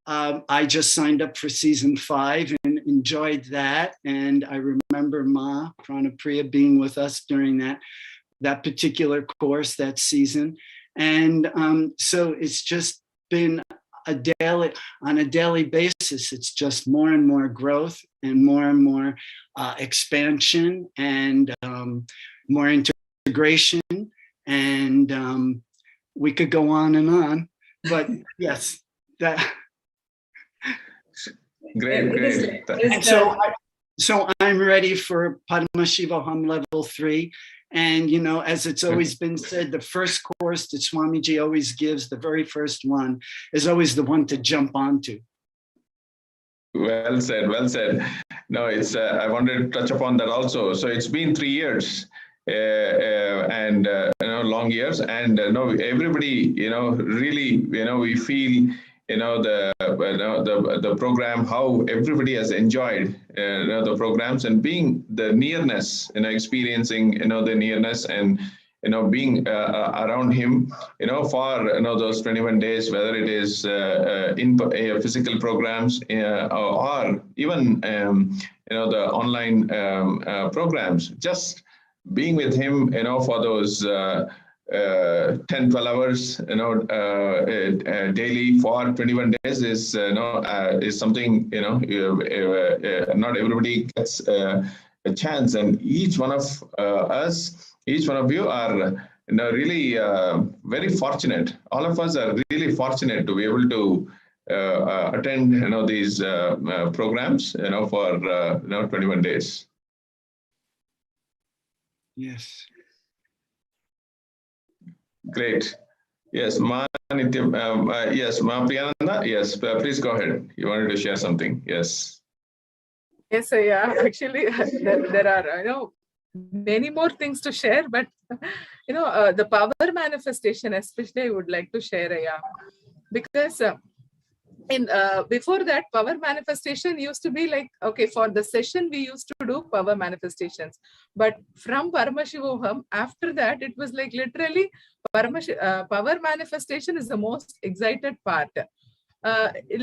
I just signed up for season 5 and enjoyed that. And I remember Ma Pranapriya being with us during that particular course, that season. And so it's just been on a daily basis, it's just more and more growth and more expansion and more integration. And we could go on, but yes, that. Great. And so I'm ready for Paramashivam level 3. And, as it's always been said, the first course that Swamiji always gives, the very first one, is always the one to jump onto. Well said. No, it's I wanted to touch upon that also. So it's been 3 years. And long years, and everybody, really, we feel, the program, how everybody has enjoyed the programs, and being the nearness, experiencing the nearness, and being around him, for those 21 days, whether it is in physical programs or even the online programs, just being with him, for those 10-12 hours, daily for 21 days is something, not everybody gets a chance. And each one of us, each one of you are, really very fortunate. All of us are really fortunate to be able to attend, these programs, for 21 days. Yes. Great. Yes, Ma Priyananda. Yes, please go ahead. You wanted to share something. Yes. Yes, yeah. Actually, there are many more things to share, but the power manifestation, especially, I would like to share. because in before that, power manifestation used to be like, okay, for the session we used to do power manifestations, but from Paramashivam, after that it was like literally power manifestation is the most excited part.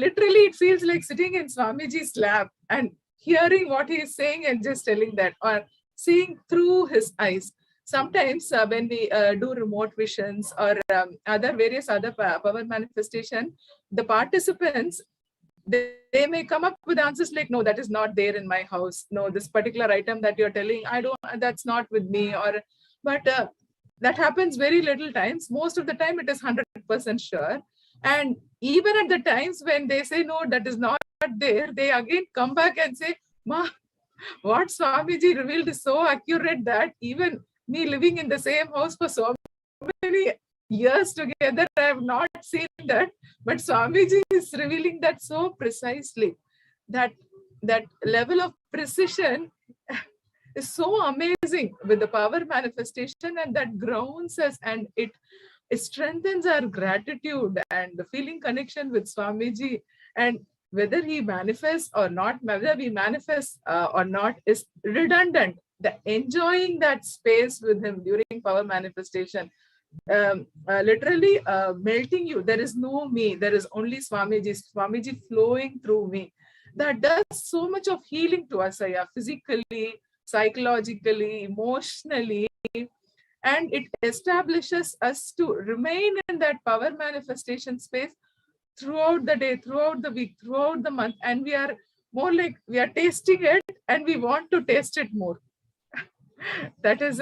Literally it feels like sitting in Swamiji's lap and hearing what he is saying and just telling that, or seeing through his eyes. Sometimes when we do remote visions or other various other power manifestation, the participants, they may come up with answers like, no, that is not there in my house. No, this particular item that you're telling, I don't, that's not with me. Or, but that happens very little times. Most of the time it is 100% sure. And even at the times when they say, no, that is not there, they again come back and say, Ma, what Swamiji revealed is so accurate that even me living in the same house for so many years together, I have not seen that. But Swamiji is revealing that so precisely. That level of precision is so amazing with the power manifestation, and that grounds us, and it strengthens our gratitude and the feeling connection with Swamiji. And whether he manifests or not, whether we manifest or not is redundant. The enjoying that space with him during power manifestation, literally melting you. There is no me, there is only Swamiji flowing through me. That does so much of healing to us, physically, psychologically, emotionally, and it establishes us to remain in that power manifestation space throughout the day, throughout the week, throughout the month, and we are more like we are tasting it and we want to taste it more. That is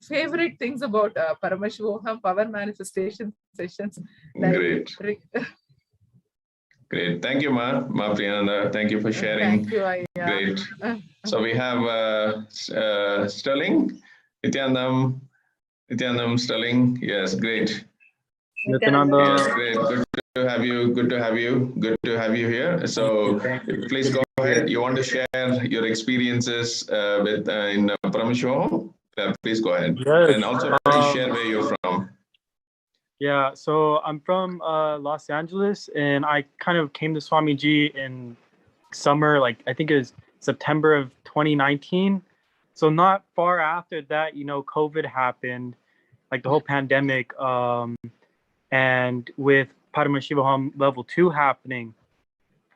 favorite things about Paramashivam power manifestation sessions. Great. Great. Thank you, Ma Priyananda. Thank you for sharing. Thank you. Great. So we have Sterling, Nithyanandam, Sterling. Yes, great. Nithyananda. Yes, great. Good to have you. Good to have you. Good to have you here. So please go ahead. You want to share your experiences with in Paramashivam? Please go ahead. Yes. And also please share where you're from. Yeah, so I'm from Los Angeles, and I kind of came to Swamiji in summer, like I think it was September of 2019. So not far after that, COVID happened, like the whole pandemic, and with Paramashivam level 2 happening,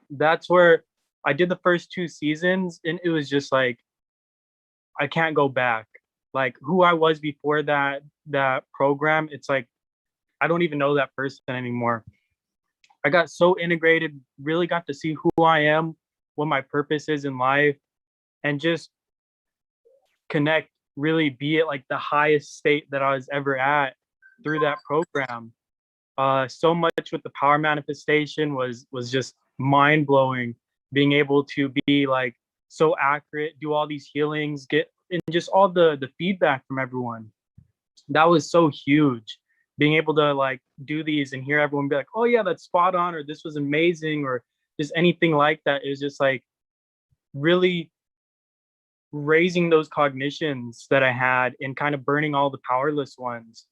that's where I did the first 2 seasons, and it was just like, I can't go back. Like who I was before that program, it's like, I don't even know that person anymore. I got so integrated, really got to see who I am, what my purpose is in life, and just connect, really be at like the highest state that I was ever at through that program. So much with the power manifestation was just mind blowing, being able to be like so accurate, do all these healings, get and just all the feedback from everyone. That was so huge. Being able to like do these and hear everyone be like, oh yeah, that's spot on, or this was amazing, or just anything like that is just like really raising those cognitions that I had and kind of burning all the powerless ones.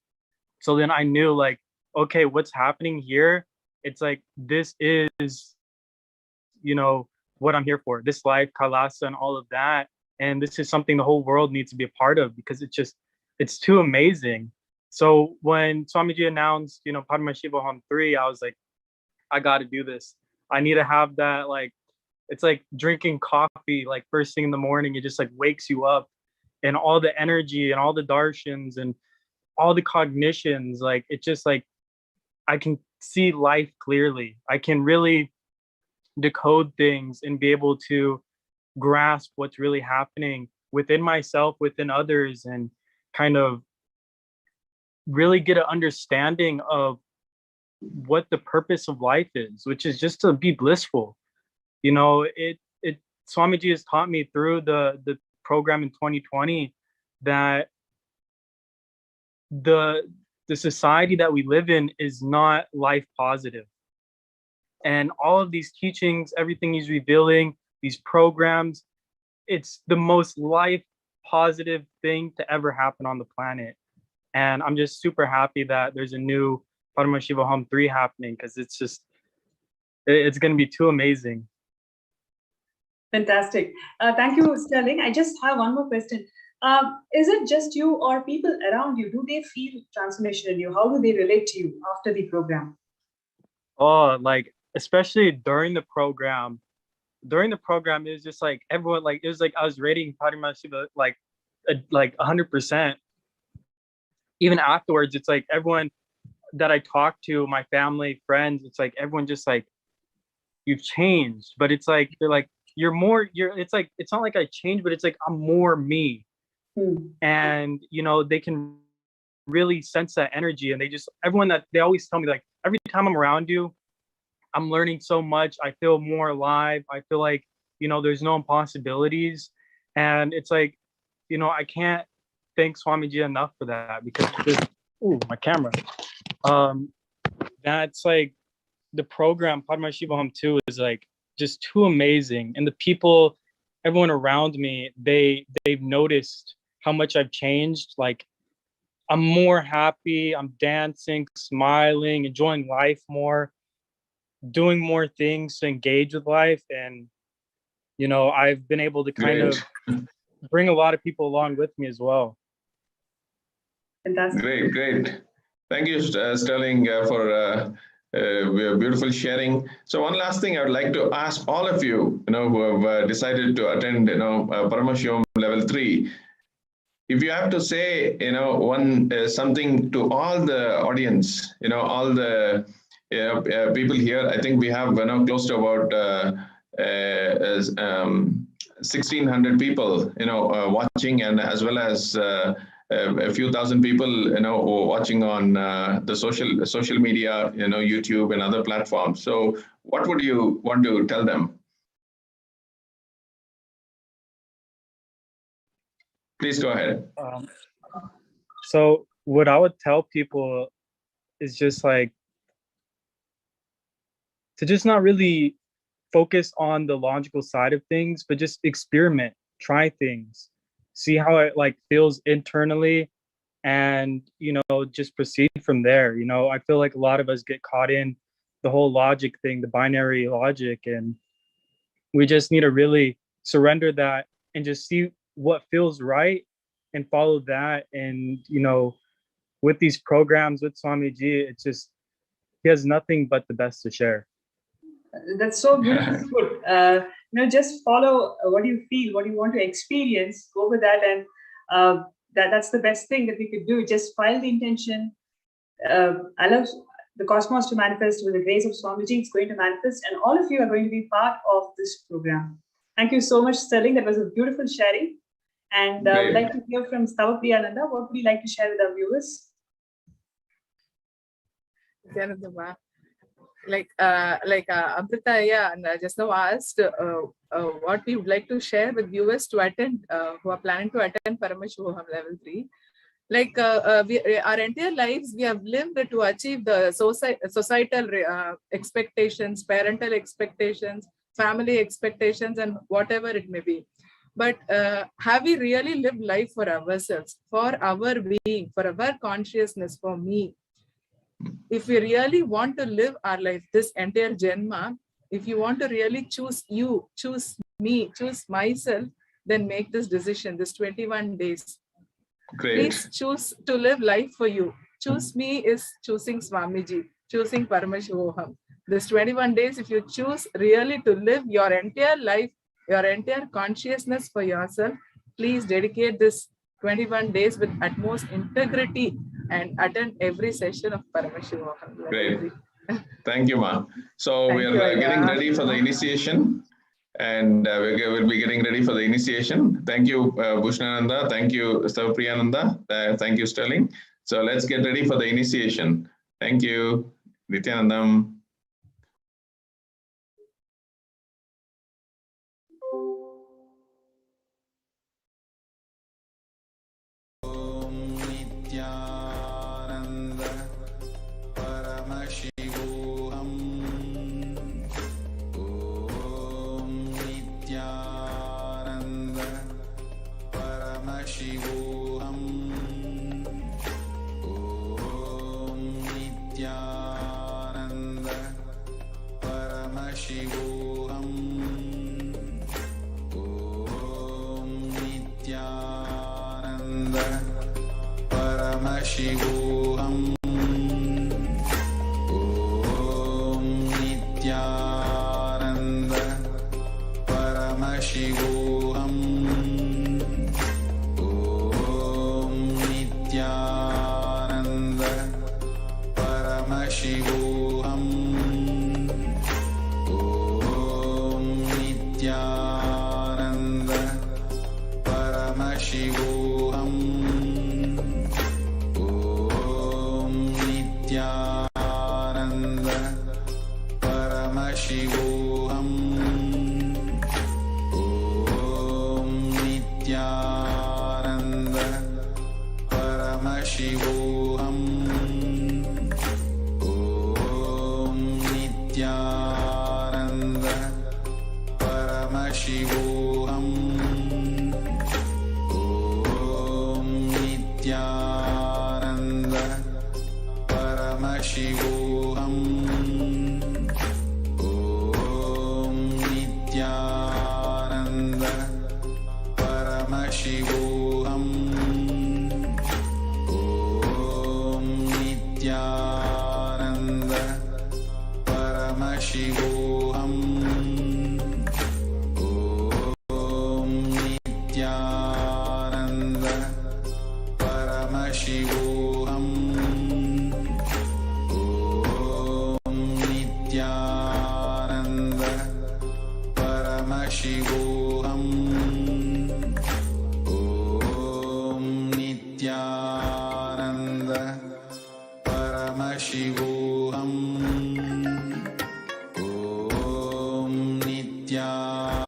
So then I knew like, okay, what's happening here? It's like, this is, what I'm here for, this life, Kalasa and all of that. And this is something the whole world needs to be a part of, because it's too amazing. So when Swamiji announced, Paramashivam 3, I was like, I got to do this. I need to have that, like, it's like drinking coffee, like first thing in the morning, it just like wakes you up, and all the energy and all the darshans and all the cognitions, like, it just like, I can see life clearly. I can really decode things and be able to grasp what's really happening within myself, within others, and kind of really get an understanding of what the purpose of life is, which is just to be blissful. Swamiji has taught me through the program in 2020 that the society that we live in is not life positive. And all of these teachings, everything he's revealing, these programs, it's the most life positive thing to ever happen on the planet. And I'm just super happy that there's a new Paramashivam 3 happening, because it's going to be too amazing. Fantastic. Thank you, Sterling. I just have one more question. Is it just you or people around you? Do they feel transformation in you? How do they relate to you after the program? Oh, like, especially during the program, it was just like everyone, like, it was like I was rating Paramashiva like 100%. Even afterwards, it's like everyone that I talked to, my family, friends, it's like everyone just like, you've changed. But it's like, they're like, it's like, it's not like I changed, but it's like I'm more me. And they can really sense that energy, and they always tell me, like, every time I'm around you, I'm learning so much. I feel more alive. I feel like there's no impossibilities, and it's like I can't thank Swamiji enough for that, because my camera. That's like the program Paramashivam 2 is like just too amazing, and the people, everyone around me, they've noticed how much I've changed. Like, I'm more happy, I'm dancing, smiling, enjoying life more, doing more things to engage with life. And I've been able to kind of bring a lot of people along with me as well. Fantastic. Great. Thank you, Sterling, for beautiful sharing. So one last thing I would like to ask all of you, who have decided to attend, Paramashivam level 3. If you have to say, one something to all the audience, all the people here, I think we have close to about 1,600 people, watching, and as well as a few thousand people, watching on the social media, YouTube and other platforms. So, what would you want to tell them? Please go ahead. So what I would tell people is just like to just not really focus on the logical side of things, but just experiment, try things, see how it like feels internally, and just proceed from there. I feel like a lot of us get caught in the whole logic thing, the binary logic, and we just need to really surrender that and just see what feels right and follow that. And with these programs with Swamiji, it's just, he has nothing but the best to share. That's so beautiful. Just follow what you feel, what you want to experience, go with that, and that's the best thing that we could do. Just file the intention, allow the cosmos to manifest. With the grace of Swamiji, it's going to manifest, and all of you are going to be part of this program. Thank you so much, Sterling. That was a beautiful sharing. And I would like to hear from Nithyananda. What would you like to share with our viewers? Like Amrita, and just now asked what we would like to share with viewers to attend, who are planning to attend Paramashivam level 3. Like our entire lives, we have lived to achieve the societal expectations, parental expectations, family expectations, and whatever it may be. But have we really lived life for ourselves, for our being, for our consciousness, for me? If we really want to live our life, this entire Janma, if you want to really choose you, choose me, choose myself, then make this decision, this 21 days. Great. Please choose to live life for you. Choose me is choosing Swamiji, choosing Paramashivam. This 21 days, if you choose really to live your entire life, your entire consciousness for yourself, please dedicate this 21 days with utmost integrity and attend every session of Paramashivam. Great. Thank you, Ma. So we are getting ready for the initiation, and we'll be getting ready for the initiation. Thank you, Bhushananda. Thank you, Priyananda. Thank you, Sterling. So let's get ready for the initiation. Thank you, Nithyanandam. Nithyananda Paramashivam. Om Nithyananda Paramashivam. Om Nithyananda Paramashivam. Om Nithyananda Paramashivam. Om Nithyananda Paramashivam. Om Nithyananda Paramashivam. Om Nithyananda Paramashivam. Om Nithyananda Paramashivam. Om Nithyananda Paramashivam. Om Nithyananda Paramashivam. Om Nithyananda Paramashivam. Om Nithyananda Paramashivam. Om Nithyananda Paramashivam. Om Nithyananda Paramashivam. Om Nithyananda Paramashivam. Om Nithyananda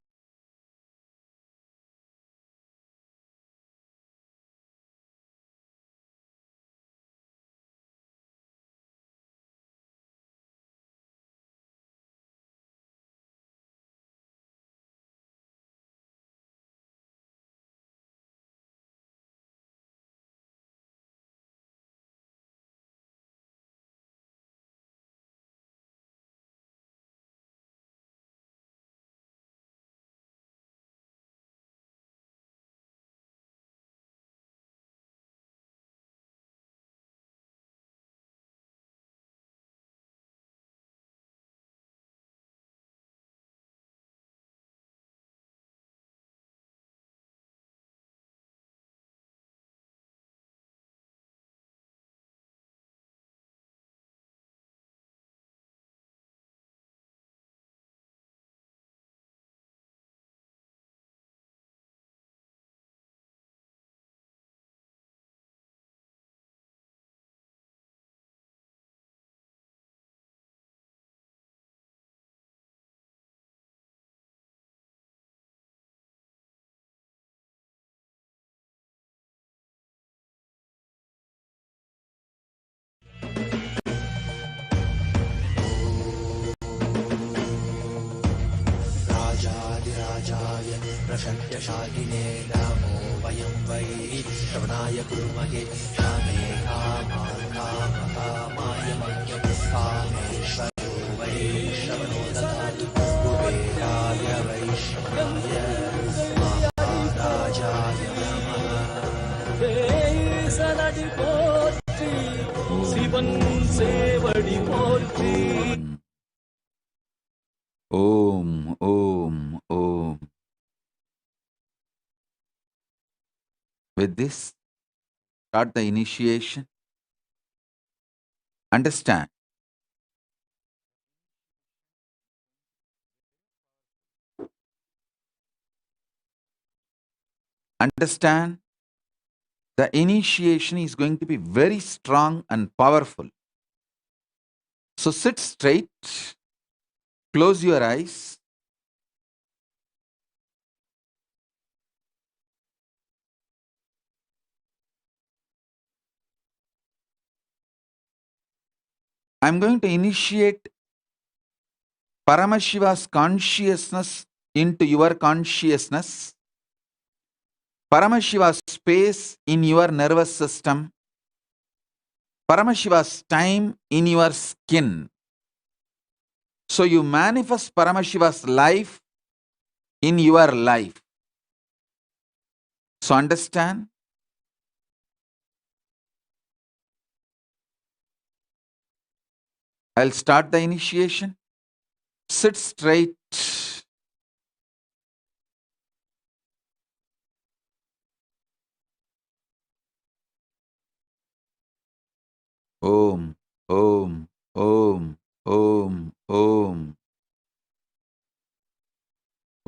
राजाधिराजाय प्रसत्यशालिने नमो वयं वै श्रवणाय कुर्महे कामे कामाय मह्यं कामेश्वरो वै श्रवणो ददातु कुबेराय वै श्रवणाय महाराजाय नमः सनडि पोट्रि Sivan सेवडि पोट्रि Om, Om, Om. With this, start the initiation. Understand. Understand, the initiation is going to be very strong and powerful. So sit straight, close your eyes. I'm going to initiate Paramashiva's consciousness into your consciousness. Paramashiva's space in your nervous system. Paramashiva's time in your skin. So you manifest Paramashiva's life in your life. So understand, I'll start the initiation. Sit straight. Om, Om, Om, Om, Om.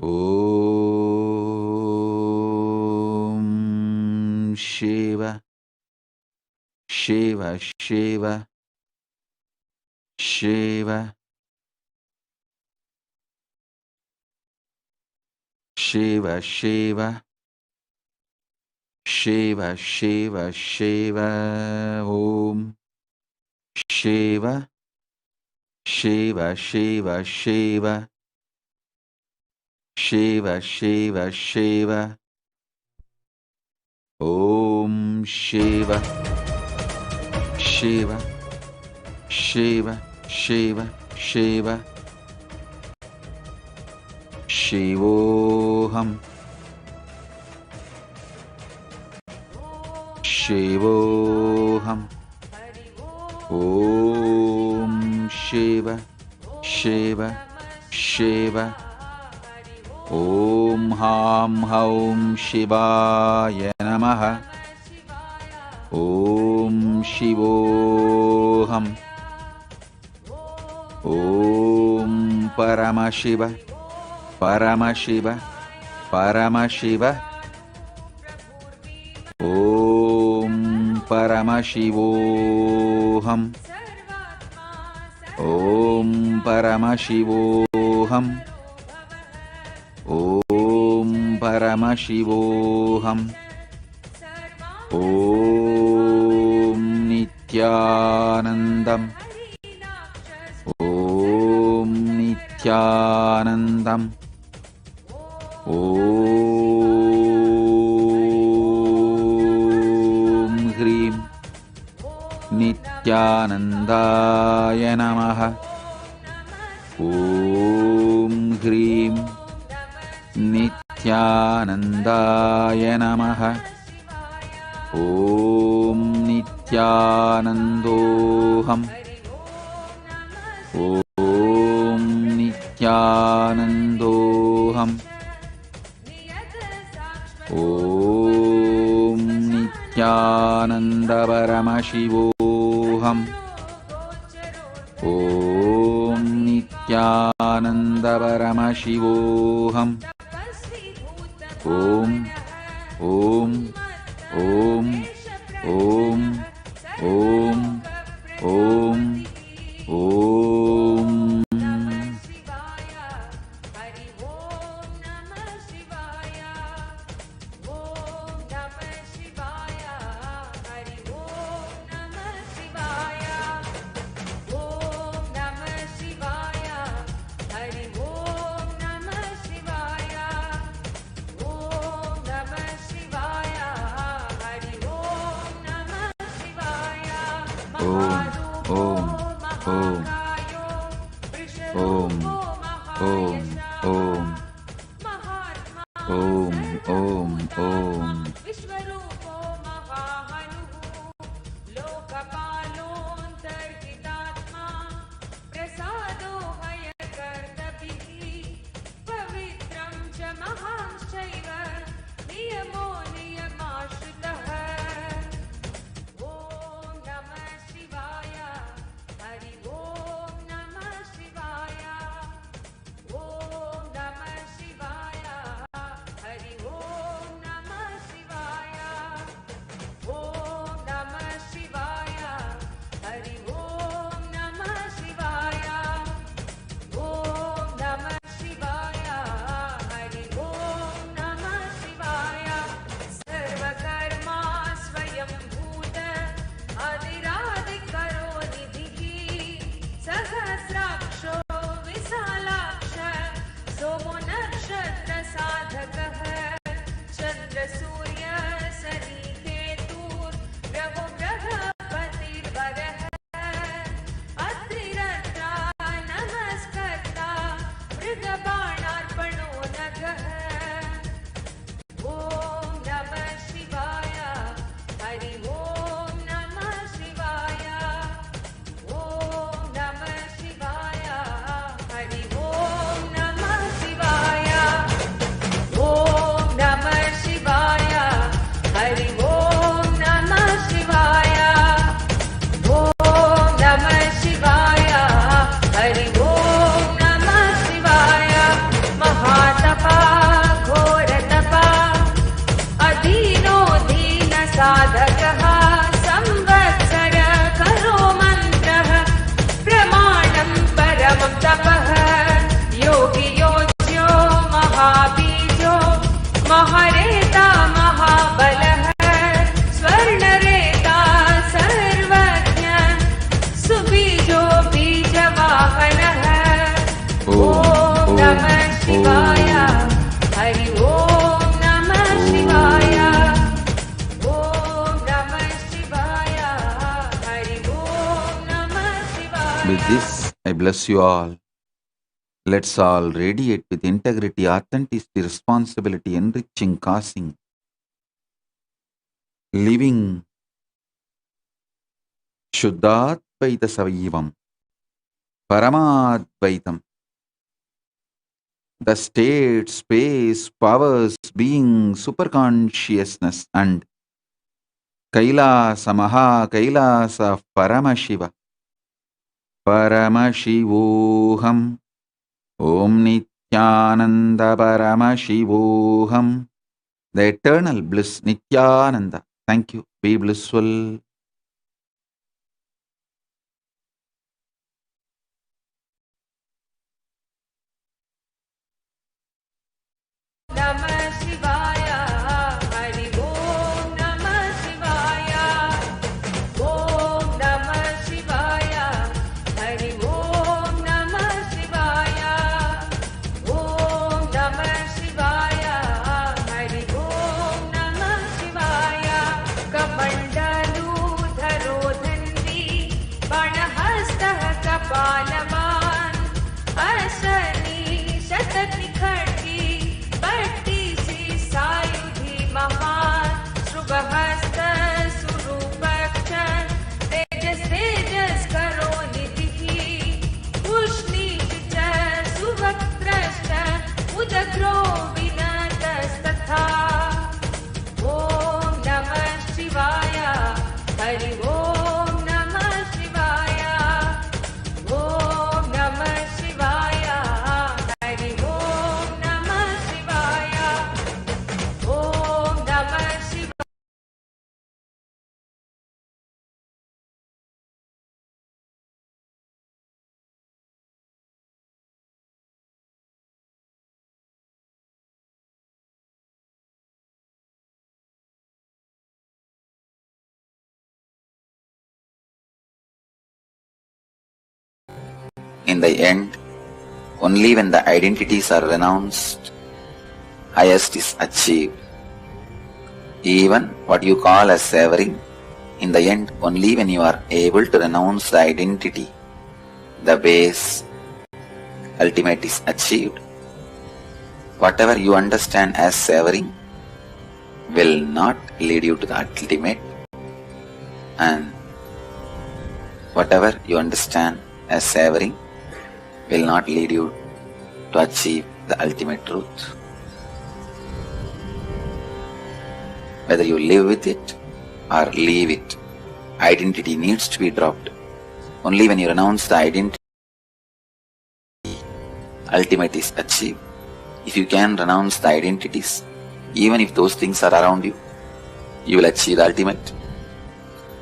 Om Shiva, Shiva, Shiva, Shiva, Shiva, Shiva, Shiva, Shiva, Shiva, Om Shiva, Shiva, Shiva, Shiva, Shiva, Shiva, Shiva, Om Shiva, Shiva, Shiva, Shiva, Shiva, Shivoham, Shivoham, Om Shiva, Shiva, Shiva, Om Ham Haum Shivaya Namaha, Om Shivoham, Om Paramashiva, Paramashiva, Paramashiva, Om Paramashivoham, Om Paramashivoham, Om Paramashivoham, Om Nithyanandam, Om Nithyanandam, Om Hrim Nithyanandaya Namaha, Om Hrim Nithyanandaya Namaha, Om Nithyanandoham, Om Nithyanandoham, Om Nithyananda Paramashivoham, Om Nithyananda Paramashivoham, Om, Om, Om, Om, Om, Om, Om. Om साधकः संवत्सर करो मन्त्रः प्रमाणं परमं तपः योगी योज्यो महाबीजो महारेता महाबलः स्वर्णरेता सर्वज्ञ सुबीजो बीजवाहनः ॐ नमः शिवाय हरि ओम नमः शिवाय ओम नमः शिवाय हरि ओम नमः शिवाय. With this, I bless you all. Let's all radiate with integrity, authenticity, responsibility, enriching, causing, living Shuddhadvaita Savayivam, Paramadvaitam. The state, space, powers, being, superconsciousness, and Kailasa, Maha Kailasa, Paramashiva. Paramashivoham. Om Nithyananda Paramashivoham. The eternal bliss, Nithyananda. Thank you. Be blissful. Namah Shivaya, Hari Om Namah Shivaya, Om Namah Shivaya, Hari Om Namah Shivaya, Om Namah Shivaya, Hari Om Namah Shivaya. Kamandalu dharo dhanvi, banahastah kapalavan, asani shatati khadgi, बट्टी सी सायुधि महान शुभहस्त सुरूपक्ष तेजस तेजस करो निधि उष्णीच च सुवक्त्रश्च उदग्रो विनतस्तथा ॐ नमः शिवाय हरि ॐ नमः शिवाय ॐ नमः शिवाय हरि ॐ नमः शिवाय ॐ नमः शिवाय. In the end, only when the identities are renounced, highest is achieved. Even what you call as savoring, in the end, only when you are able to renounce the identity, the base, ultimate is achieved. Whatever you understand as savoring will not lead you to the ultimate, and whatever you understand as savoring will not lead you to achieve the ultimate truth. Whether you live with it or leave it, identity needs to be dropped. Only when you renounce the identity, ultimate is achieved. If you can renounce the identities, even if those things are around you, you will achieve the ultimate.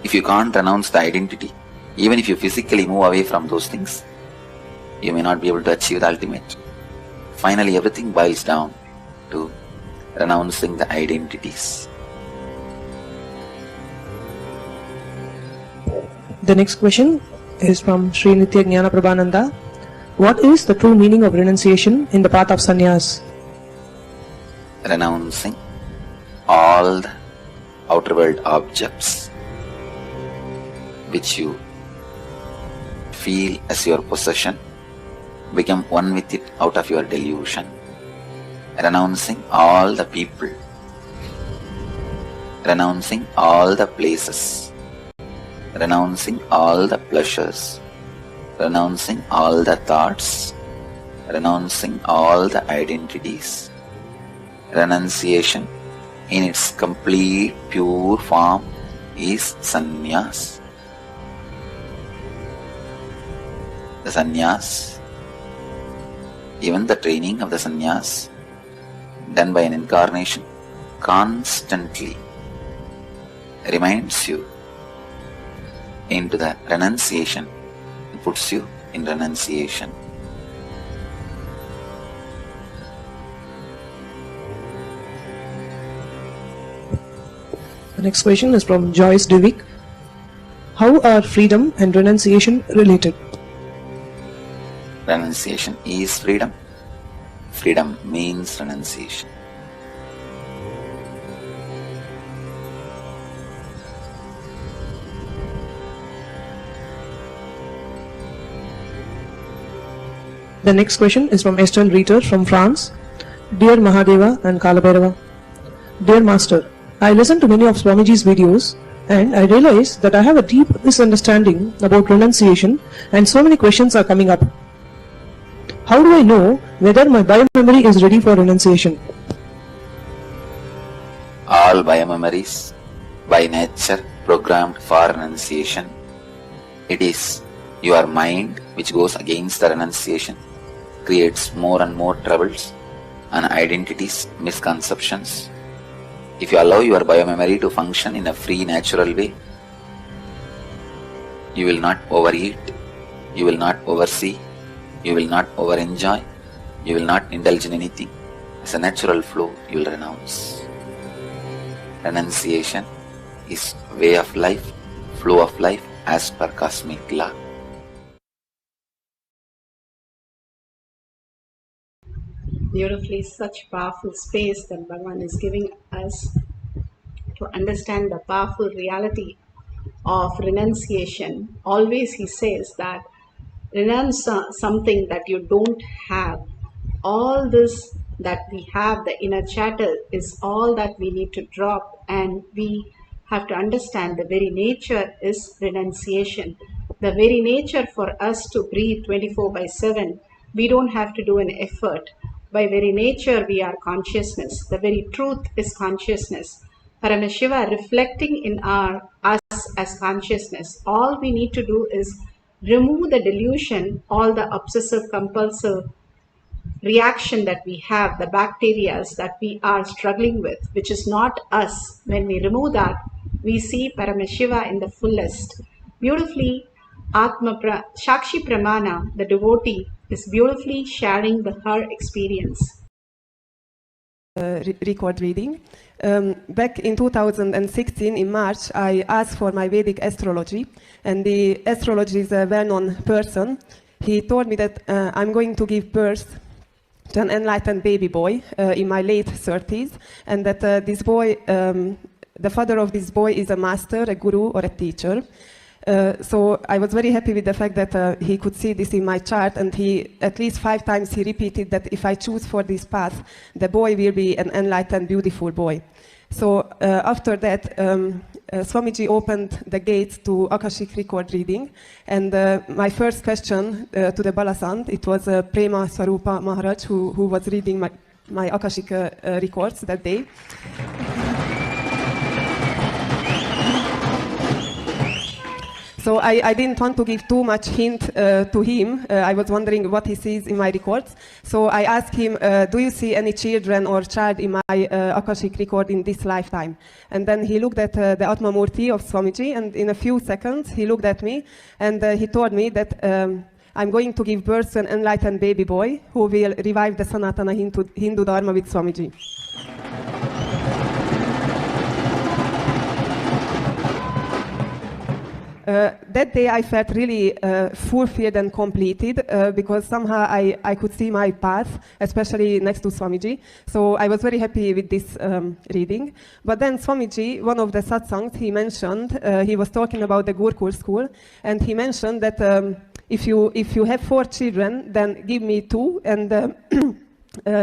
If you can't renounce the identity, even if you physically move away from those things, you may not be able to achieve the ultimate. Finally, everything boils down to renouncing the identities. The next question is from Sri Nithyananda Prabhananda. What is the true meaning of renunciation in the path of sannyas? Renouncing all the outer world objects which you feel as your possession, become one with it out of your delusion. Renouncing all the people, renouncing all the places, renouncing all the pleasures, renouncing all the thoughts, renouncing all the identities. Renunciation in its complete pure form is sannyas. The sannyas, even the training of the sannyas done by an incarnation, constantly reminds you into the renunciation, puts you in renunciation. The next question is from Joyce Devick. How are freedom and renunciation related? Renunciation is freedom. Freedom means renunciation. The next question is from Estelle Reiter from France. Dear Mahadeva and Kalabhairava, Dear Master, I listened to many of Swamiji's videos and I realized that I have a deep misunderstanding about renunciation and so many questions are coming up. How do I know whether my biomemory is ready for renunciation? All biomemories by nature programmed for renunciation. It is your mind which goes against the renunciation, creates more and more troubles and identities, misconceptions. If you allow your biomemory to function in a free, natural way, you will not overeat, you will not oversee, you will not over-enjoy, you will not indulge in anything. It's a natural flow, you will renounce. Renunciation is way of life, flow of life as per cosmic law. Beautifully, such powerful space that Bhagavan is giving us to understand the powerful reality of renunciation. Always he says that renounce something that you don't have. All this that we have, the inner chatter, is all that we need to drop, and we have to understand the very nature is renunciation. The very nature for us to breathe 24/7, we don't have to do an effort. By very nature, we are consciousness. The very truth is consciousness. Paramashiva reflecting in us as consciousness. All we need to do is remove the delusion, all the obsessive compulsive reaction that we have, the bacteria that we are struggling with, which is not us. When we remove that, we see Paramashiva in the fullest. Beautifully, Shakshi Pramana, the devotee, is beautifully sharing her experience. Record reading. Back in 2016, in March, I asked for my Vedic astrology, and the astrologer is a well-known person. He told me that I'm going to give birth to an enlightened baby boy in my late 30s, and that this boy, the father of this boy is a master, a guru, or a teacher. So I was very happy with the fact that he could see this in my chart, and he, at least 5 times, he repeated that if I choose for this path, the boy will be an enlightened, beautiful boy. So after that, Swamiji opened the gates to Akashic record reading, and my first question to the Balasant, it was Prema Swarupa Maharaj who was reading my Akashic records that day. So I didn't want to give too much hint to him. I was wondering what he sees in my records. So I asked him, do you see any children or child in my Akashic record in this lifetime? And then he looked at the Atma Murti of Swamiji, and in a few seconds he looked at me, and he told me that I'm going to give birth to an enlightened baby boy who will revive the Sanatana Hindu Dharma with Swamiji. That day I felt really fulfilled and completed because somehow I could see my path, especially next to Swamiji. So I was very happy with this reading. But then Swamiji, one of the satsangs, he mentioned, he was talking about the Gurukul school, and he mentioned that if you have 4 children, then give me 2, and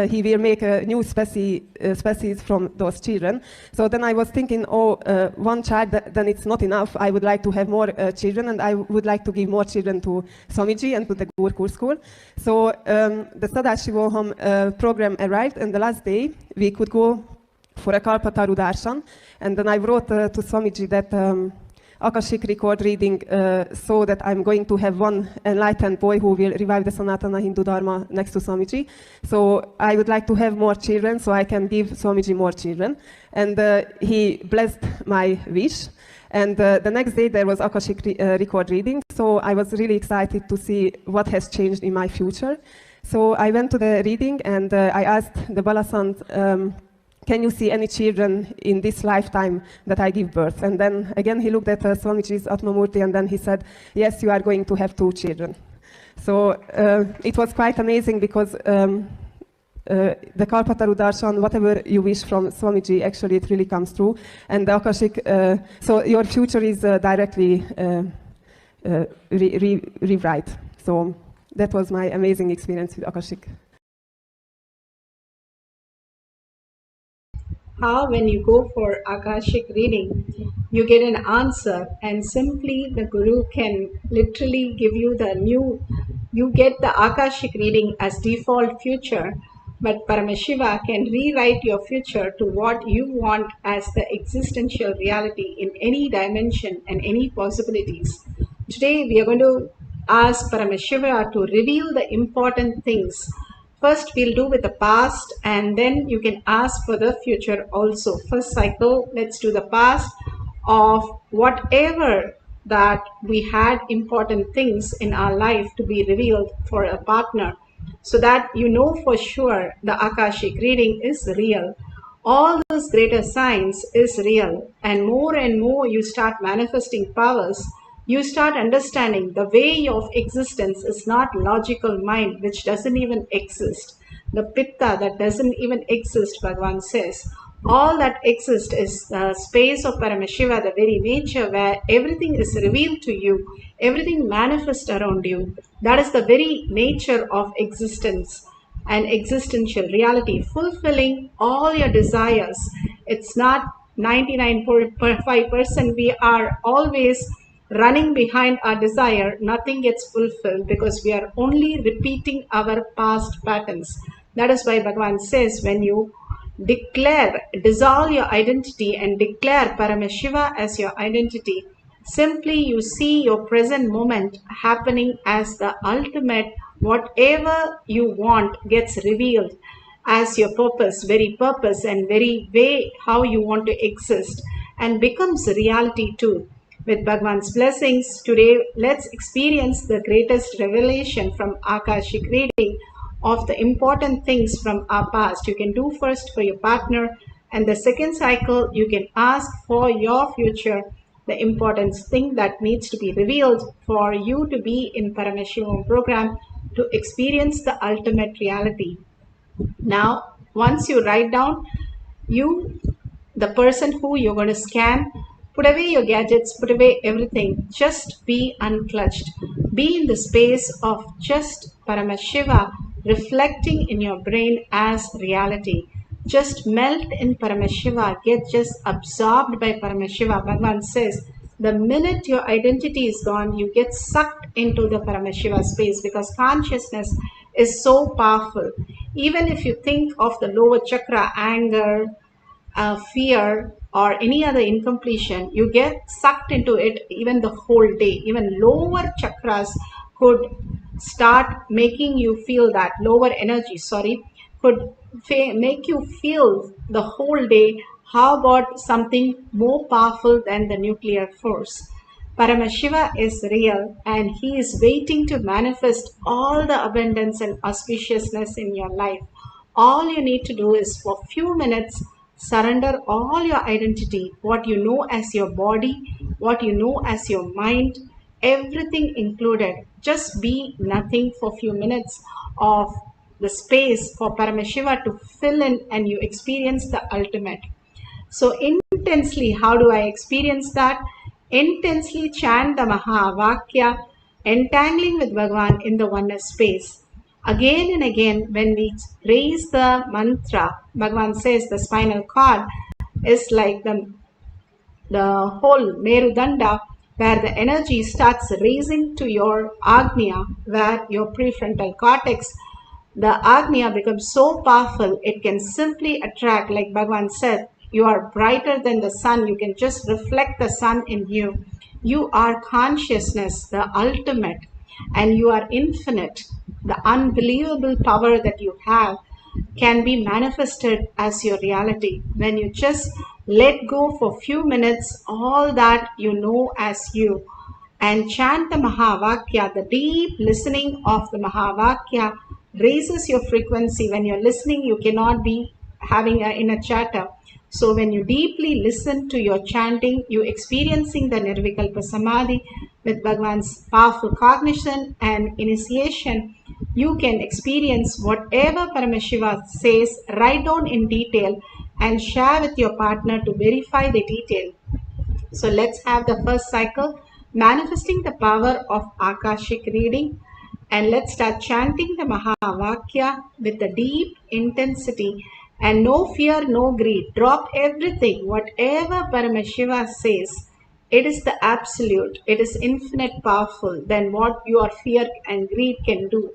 he will make a new species from those children. So then I was thinking, one child, then it's not enough. I would like to have more children, and I would like to give more children to Swamiji and to the Gurukul school. So the Sadashivoham program arrived, and the last day we could go for a Kalpataru darshan. And then I wrote to Swamiji that Akashic record reading so that I'm going to have one enlightened boy who will revive the Sanatana Hindu Dharma next to Swamiji. So I would like to have more children so I can give Swamiji more children. And he blessed my wish. And the next day there was Akashic record reading. So I was really excited to see what has changed in my future. So I went to the reading and I asked the Balasant, can you see any children in this lifetime that I give birth? And then again he looked at Swamiji's Atmamurti and then he said, yes, you are going to have 2 children. So it was quite amazing because the Kalpataru Darshan, whatever you wish from Swamiji, actually it really comes true. And the Akashic, so your future is directly rewrite. So that was my amazing experience with Akashic. How when you go for Akashic reading, you get an answer and simply the Guru can literally give you you get the Akashic reading as default future, but Paramashiva can rewrite your future to what you want as the existential reality in any dimension and any possibilities. Today we are going to ask Paramashiva to reveal the important things. First, we'll do with the past and then you can ask for the future also. First cycle, let's do the past of whatever that we had important things in our life to be revealed for a partner so that you know for sure the Akashic reading is real. All those greater signs is real and more you start manifesting powers. You start understanding the way of existence is not logical mind, which doesn't even exist. The pitta that doesn't even exist, Bhagavan says. All that exists is the space of Paramashiva, the very nature where everything is revealed to you, everything manifests around you. That is the very nature of existence and existential reality, fulfilling all your desires. It's not 99.5%. We are always running behind our desire. Nothing gets fulfilled because we are only repeating our past patterns. That is why Bhagavan says when you dissolve your identity and declare Paramashiva as your identity, simply you see your present moment happening as the ultimate. Whatever you want gets revealed as your purpose and very way how you want to exist and becomes reality too. With Bhagavan's blessings, today let's experience the greatest revelation from Akashic reading of the important things from our past. You can do first for your partner and the second cycle you can ask for your future, the important thing that needs to be revealed for you to be in Paramashivam program to experience the ultimate reality. Now, once you write down, the person who you're going to scan, put away your gadgets, put away everything. Just be unclutched. Be in the space of just Paramashiva reflecting in your brain as reality. Just melt in Paramashiva. Get just absorbed by Paramashiva. Bhagavan says, the minute your identity is gone, you get sucked into the Paramashiva space because consciousness is so powerful. Even if you think of the lower chakra, anger, fear or any other incompletion, you get sucked into it even the whole day. Even lower chakras could start making you feel that lower energy, could make you feel the whole day. How about something more powerful than the nuclear force? Paramashiva is real and he is waiting to manifest all the abundance and auspiciousness in your life. All you need to do is for a few minutes surrender all your identity, what you know as your body, what you know as your mind, everything included. Just be nothing for a few minutes of the space for Paramashiva to fill in and you experience the ultimate. So intensely, how do I experience that? Intensely chant the Mahavakya, entangling with Bhagavan in the oneness space. Again and again, when we raise the mantra, Bhagavan says the spinal cord is like the whole Merudanda, where the energy starts raising to your Agnya, where your prefrontal cortex, the Agnya becomes so powerful, it can simply attract, like Bhagavan said, you are brighter than the sun. You can just reflect the sun in you. You are consciousness, the ultimate, and you are infinite. The unbelievable power that you have can be manifested as your reality when you just let go for few minutes all that you know as you and chant the Mahavakya. The deep listening of the Mahavakya raises your frequency. When you're listening, you cannot be having an inner chatter. So when you deeply listen to your chanting, you experiencing the Nirvikalpa Samadhi with Bhagavan's powerful cognition and initiation, you can experience whatever Paramashiva says, write down in detail and share with your partner to verify the detail. So let's have the first cycle, manifesting the power of Akashic reading. And let's start chanting the Mahavakya with the deep intensity and no fear, no greed. Drop everything, whatever Paramashiva says. It is the absolute. It is infinite powerful than what your fear and greed can do.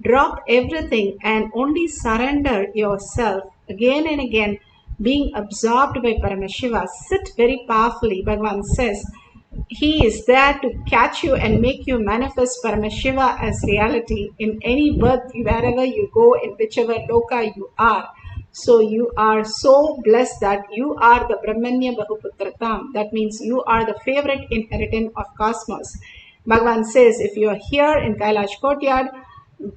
Drop everything and only surrender yourself again and again, being absorbed by Paramashiva. Sit very powerfully. Bhagavan says, he is there to catch you and make you manifest Paramashiva as reality in any birth, wherever you go, in whichever loka you are. So you are so blessed that you are the Brahmanya Bahuputratam. That means you are the favorite inheritance of cosmos. Bhagavan says, if you are here in Kailash courtyard,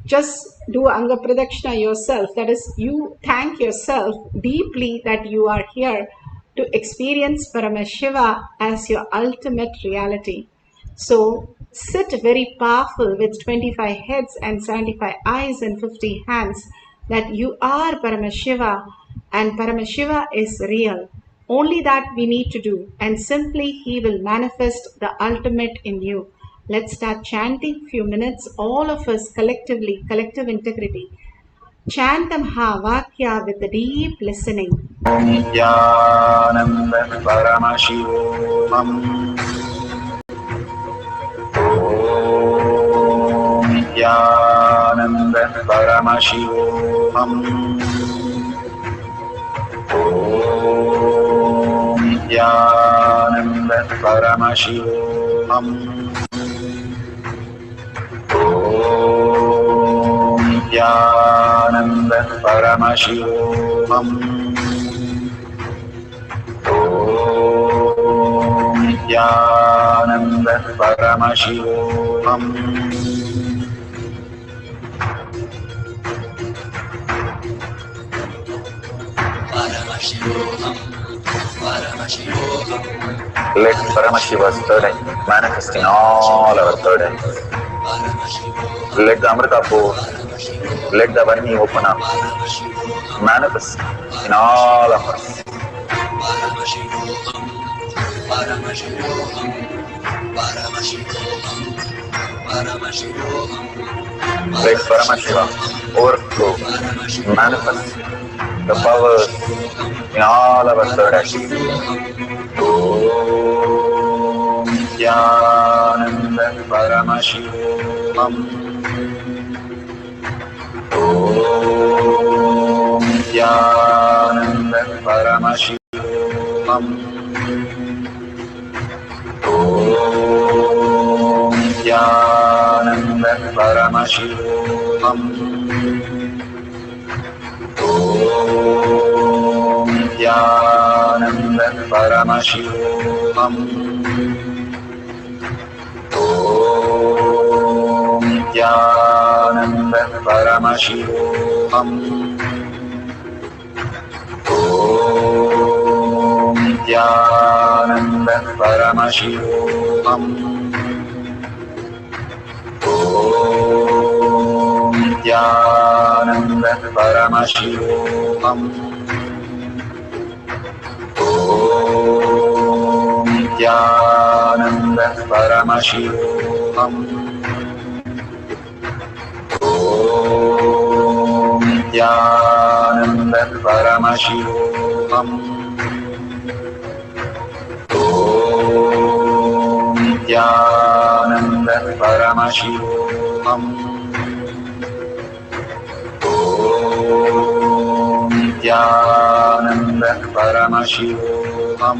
just do Anga Pradakshina yourself. That is, you thank yourself deeply that you are here to experience Paramashiva as your ultimate reality. So sit very powerful with 25 heads and 75 eyes and 50 hands that you are Paramashiva and Paramashiva is real. Only that we need to do, and simply he will manifest the ultimate in you. Let's start chanting few minutes, all of us collectively, collective integrity. Chant the Mahavakya with the deep listening. Om Nithyananda Paramashivam. Om Nithyananda Paramashivam. Om Nithyananda Paramashivam. Om Nithyananda Paramashivam. Om Nithyananda Paramashivam. Let Paramashiva's third eye manifest in all our third eyes. Let the Amrita pour, let the Varni open up, manifest in all of us. Let Paramashiva overflow, manifest the powers in all our third eyes. Om Nithyananda Paramashivam. Om Nithyananda Paramashivam. Om Nithyananda Paramashivam. Om Nithyananda Paramashivam. Om Nithyananda Paramashivam. Om Nithyananda Paramashivam. Om Nithyananda Paramashivam. Om Nithyananda Paramashivam. Om Nithyananda Paramashivam. Om Nithyananda Paramashivam. Om Nithyananda Paramashivam.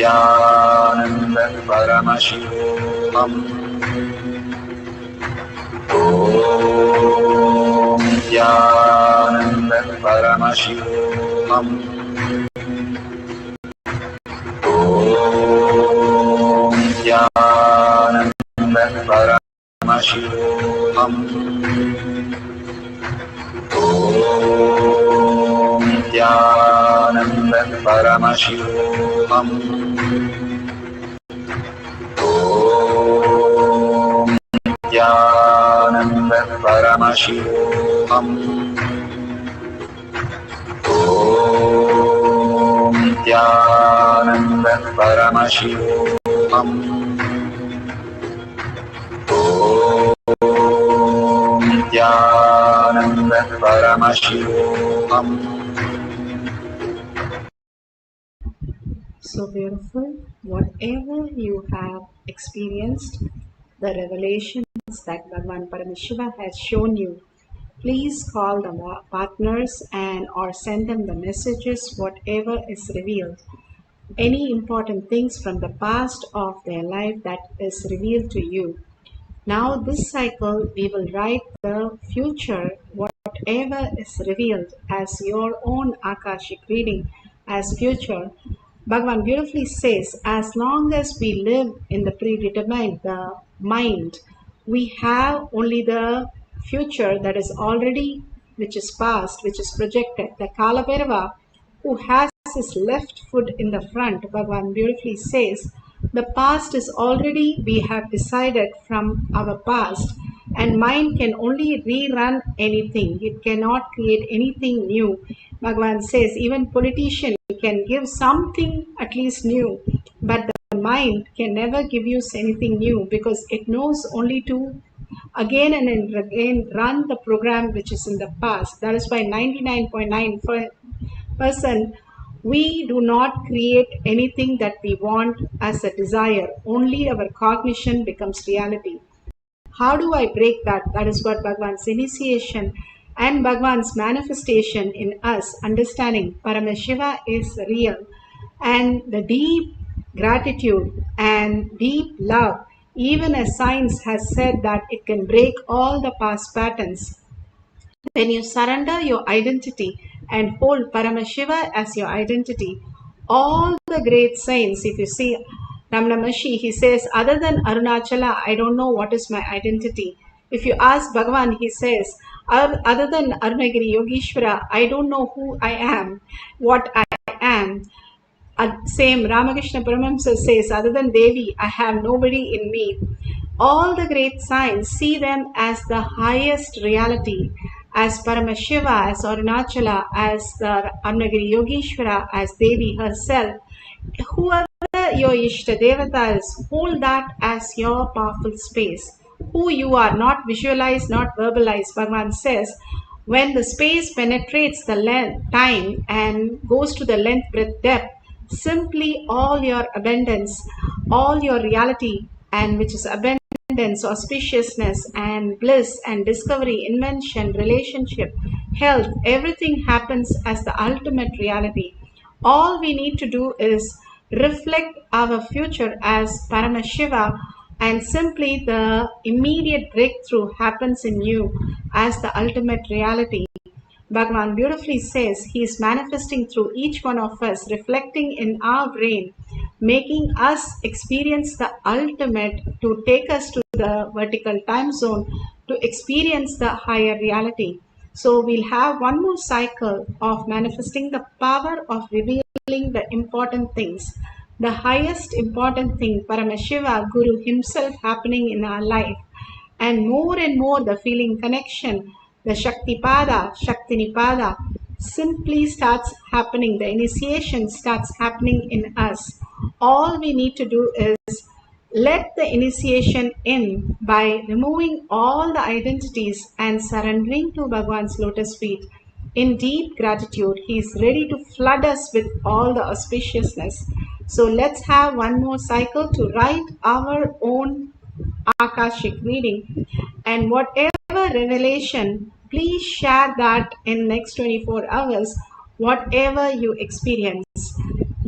Nithyananda Paramashivam. Om Nithyananda Paramashivam. Om Nithyananda Paramashivam. Om Nithyananda Paramashivam. Om Nithyananda Paramashivam. Om Nithyananda Paramashivam. Om Nithyananda Paramashivam. So beautiful. Whatever you have experienced, the revelations that Bhagavan Paramashiva has shown you, please call the partners and or send them the messages, whatever is revealed. Any important things from the past of their life that is revealed to you. Now this cycle we will write the future, whatever is revealed as your own Akashic reading as future. Bhagavan beautifully says, as long as we live in the predetermined, the mind, we have only the future that is already, which is past, which is projected. The Kalabhairava, who has his left foot in the front, Bhagavan beautifully says, the past is already, we have decided from our past, and mind can only rerun anything. It cannot create anything new. Bhagavan says, even politician can give something at least new, but the mind can never give you anything new because it knows only to again and again run the program which is in the past. That is why 99.9% we do not create anything that we want as a desire. Only our cognition becomes reality. How do I break that? That is what Bhagavan's initiation and Bhagavan's manifestation in us, understanding Paramashiva is real, and the deep gratitude and deep love, even as science has said that it can break all the past patterns. When you surrender your identity and hold Paramashiva as your identity, all the great saints, if you see Ramana Maharshi, he says, other than Arunachala, I don't know what is my identity. If you ask Bhagavan, he says, other than Arunagiri Yogeshwara, I don't know who I am, what I am. Same Ramakrishna Paramahamsa says, other than Devi, I have nobody in me. All the great saints see them as the highest reality, as Paramashiva, as Arunachala, as the Arunagiri Yogeshwara, as Devi herself. Whoever your Ishta Devata is, hold that as your powerful space. Who you are, not visualize, not verbalize. Bhagavan says, when the space penetrates the length, time and goes to the length, breadth, depth, simply all your abundance, all your reality, and which is abundance, auspiciousness, and bliss, and discovery, invention, relationship, health, everything happens as the ultimate reality. All we need to do is reflect our future as Paramashiva, and simply the immediate breakthrough happens in you as the ultimate reality. Bhagavan beautifully says he is manifesting through each one of us, reflecting in our brain, making us experience the ultimate to take us to the vertical time zone, to experience the higher reality. So we'll have one more cycle of manifesting the power of revealing the important things. The highest important thing, Paramashiva, Guru himself happening in our life. And more the feeling connection, the Shaktipada, Shaktinipada simply starts happening. The initiation starts happening in us. All we need to do is let the initiation in by removing all the identities and surrendering to Bhagavan's lotus feet. In deep gratitude, he is ready to flood us with all the auspiciousness. So let's have one more cycle to write our own Akashic reading, and whatever revelation, please share that in next 24 hours, whatever you experience.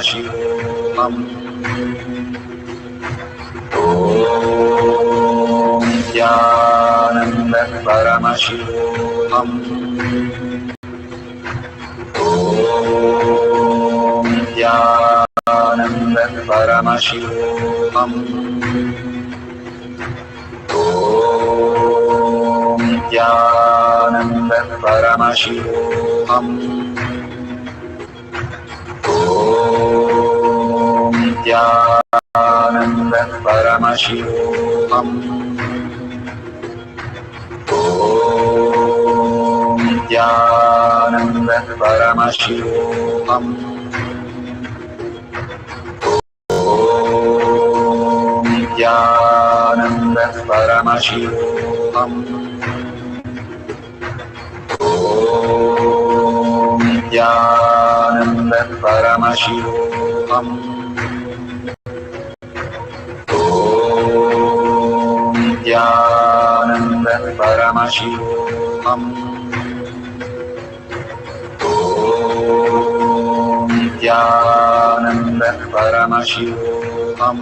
Paramashivam. Om Nithyananda Paramashivam. Om Nithyananda Paramashivam. Om Nithyananda Paramashivam. Om Nithyananda Paramashivam. Om Nithyananda Paramashivam. Om Nithyananda Paramashivam. Om Nithyananda Paramashivam. Om Nithyananda Paramashivam. Om Nithyananda Paramashivam.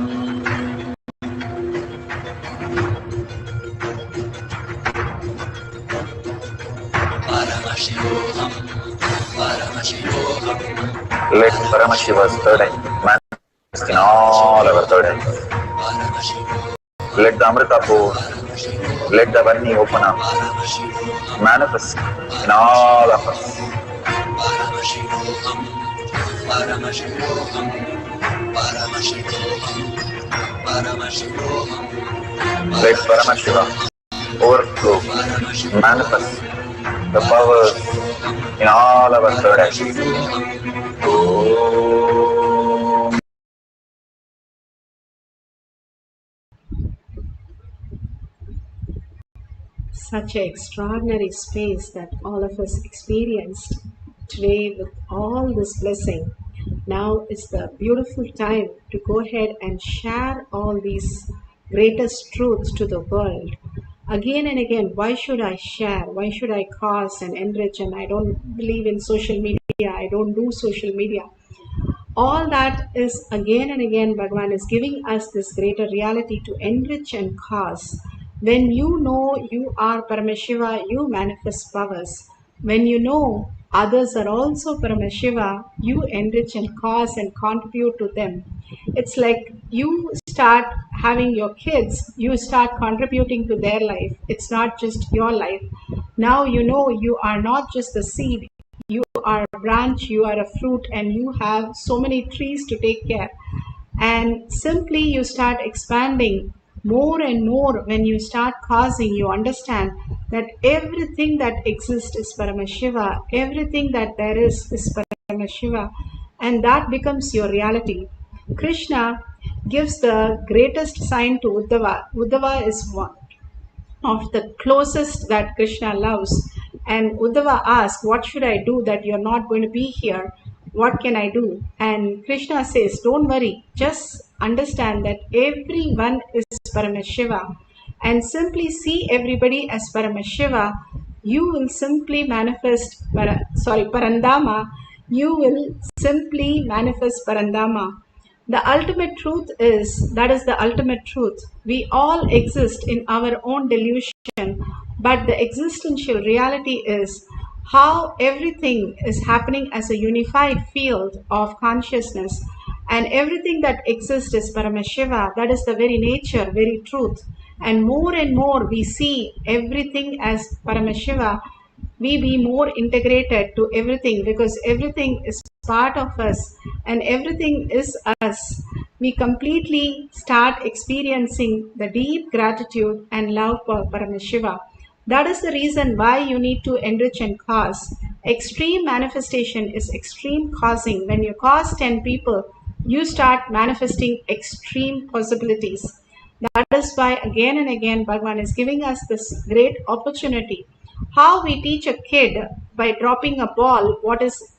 Let Paramashiva's third eye manifest in all our third eyes. Let the Amrita pour, let the Varni open up, manifest in all of us. Let Paramashiva overflow, manifest the powers in all our third eyes. Om. Such an extraordinary space that all of us experienced today with all this blessing. Now is the beautiful time to go ahead and share all these greatest truths to the world. Again and again, why should I share? Why should I cause and enrich? And I don't believe in social media. I don't do social media. All that is again and again, Bhagavan is giving us this greater reality to enrich and cause. When you know you are Paramashiva, you manifest powers. When you know others are also Paramashiva, you enrich and cause and contribute to them. It's like you start having your kids, you start contributing to their life. It's not just your life. Now you know you are not just the seed. You are a branch, you are a fruit, and you have so many trees to take care. And simply you start expanding more and more. When you start causing, you understand that everything that exists is Paramashiva, everything that there is Paramashiva, and that becomes your reality. Krishna gives the greatest sign to Uddhava. Uddhava is one of the closest that Krishna loves. And Uddhava asks, what should I do that you're not going to be here? What can I do? And Krishna says, don't worry, just understand that everyone is Paramashiva, and simply see everybody as Paramashiva. You will simply manifest Parandama. You will simply manifest Parandama. The ultimate truth is, that is the ultimate truth. We all exist in our own delusion, but the existential reality is how everything is happening as a unified field of consciousness, and everything that exists is Paramashiva. That is the very nature, very truth. And more we see everything as Paramashiva, we be more integrated to everything, because everything is part of us and everything is us. We completely start experiencing the deep gratitude and love for Paramashiva. That is the reason why you need to enrich and cause. Extreme manifestation is extreme causing. When you cause 10 people, you start manifesting extreme possibilities. That is why again and again Bhagavan is giving us this great opportunity. How we teach a kid by dropping a ball what is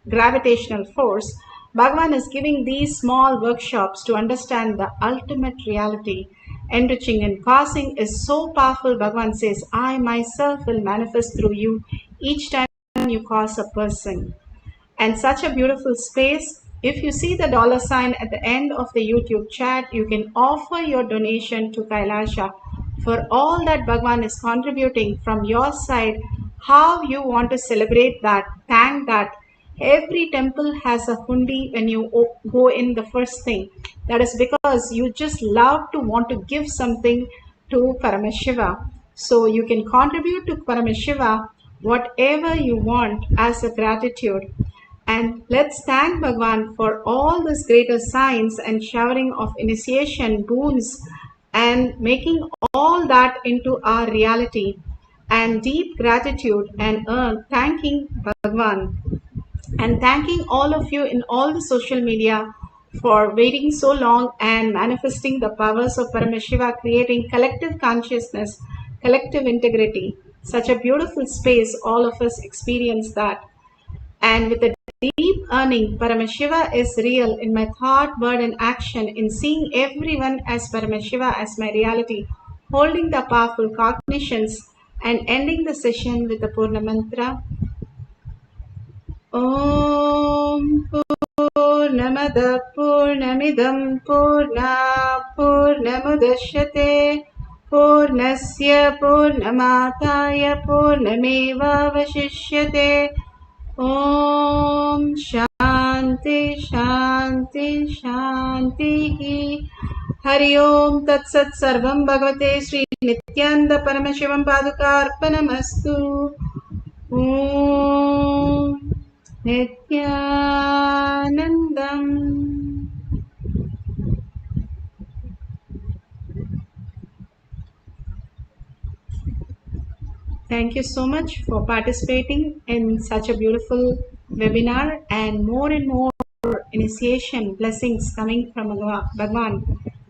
gravitational force, Bhagavan is giving these small workshops to understand the ultimate reality. Enriching and causing is so powerful. Bhagavan says, I myself will manifest through you each time you cause a person. And such a beautiful space. If you see the dollar sign at the end of the YouTube chat, you can offer your donation to Kailasha for all that Bhagwan is contributing from your side, how you want to celebrate that, thank that. Every temple has a hundi when you go in the first thing. That is because you just love to want to give something to Paramashiva. So you can contribute to Paramashiva whatever you want as a gratitude. And let's thank Bhagwan for all these greater signs and showering of initiation boons and making all that into our reality. And deep gratitude and thanking Bhagwan and thanking all of you in all the social media for waiting so long and manifesting the powers of Paramashiva, creating collective consciousness, collective integrity. Such a beautiful space, all of us experience that. And with a deep earning, Paramashiva is real in my thought, word, and action, in seeing everyone as Paramashiva as my reality, holding the powerful cognitions, and ending the session with the Purna Mantra. Om Purnamada Purnamidam Purna Purnamudashyate Purnasya Purnamataya Purnameva Vashishyate. Om Shanti Shanti Shanti. Hari Om Tat Sat Sarvam Bhagavate Sri Nithyananda Paramashivam Padukarpanamastu. Om Nithyanandam. Thank you so much for participating in such a beautiful webinar, and more initiation blessings coming from Bhagwan.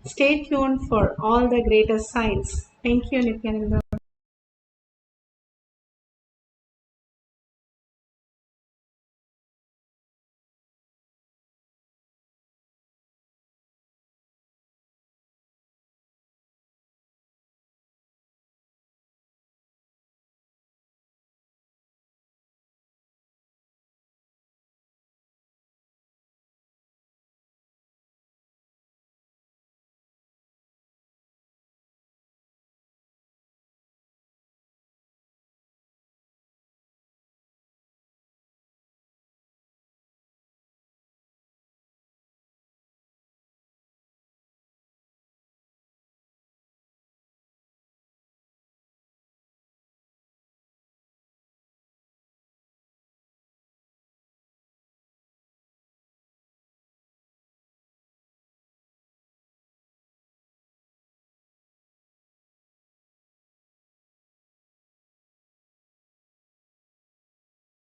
Stay tuned for all the greater signs. Thank you, Nithyananda.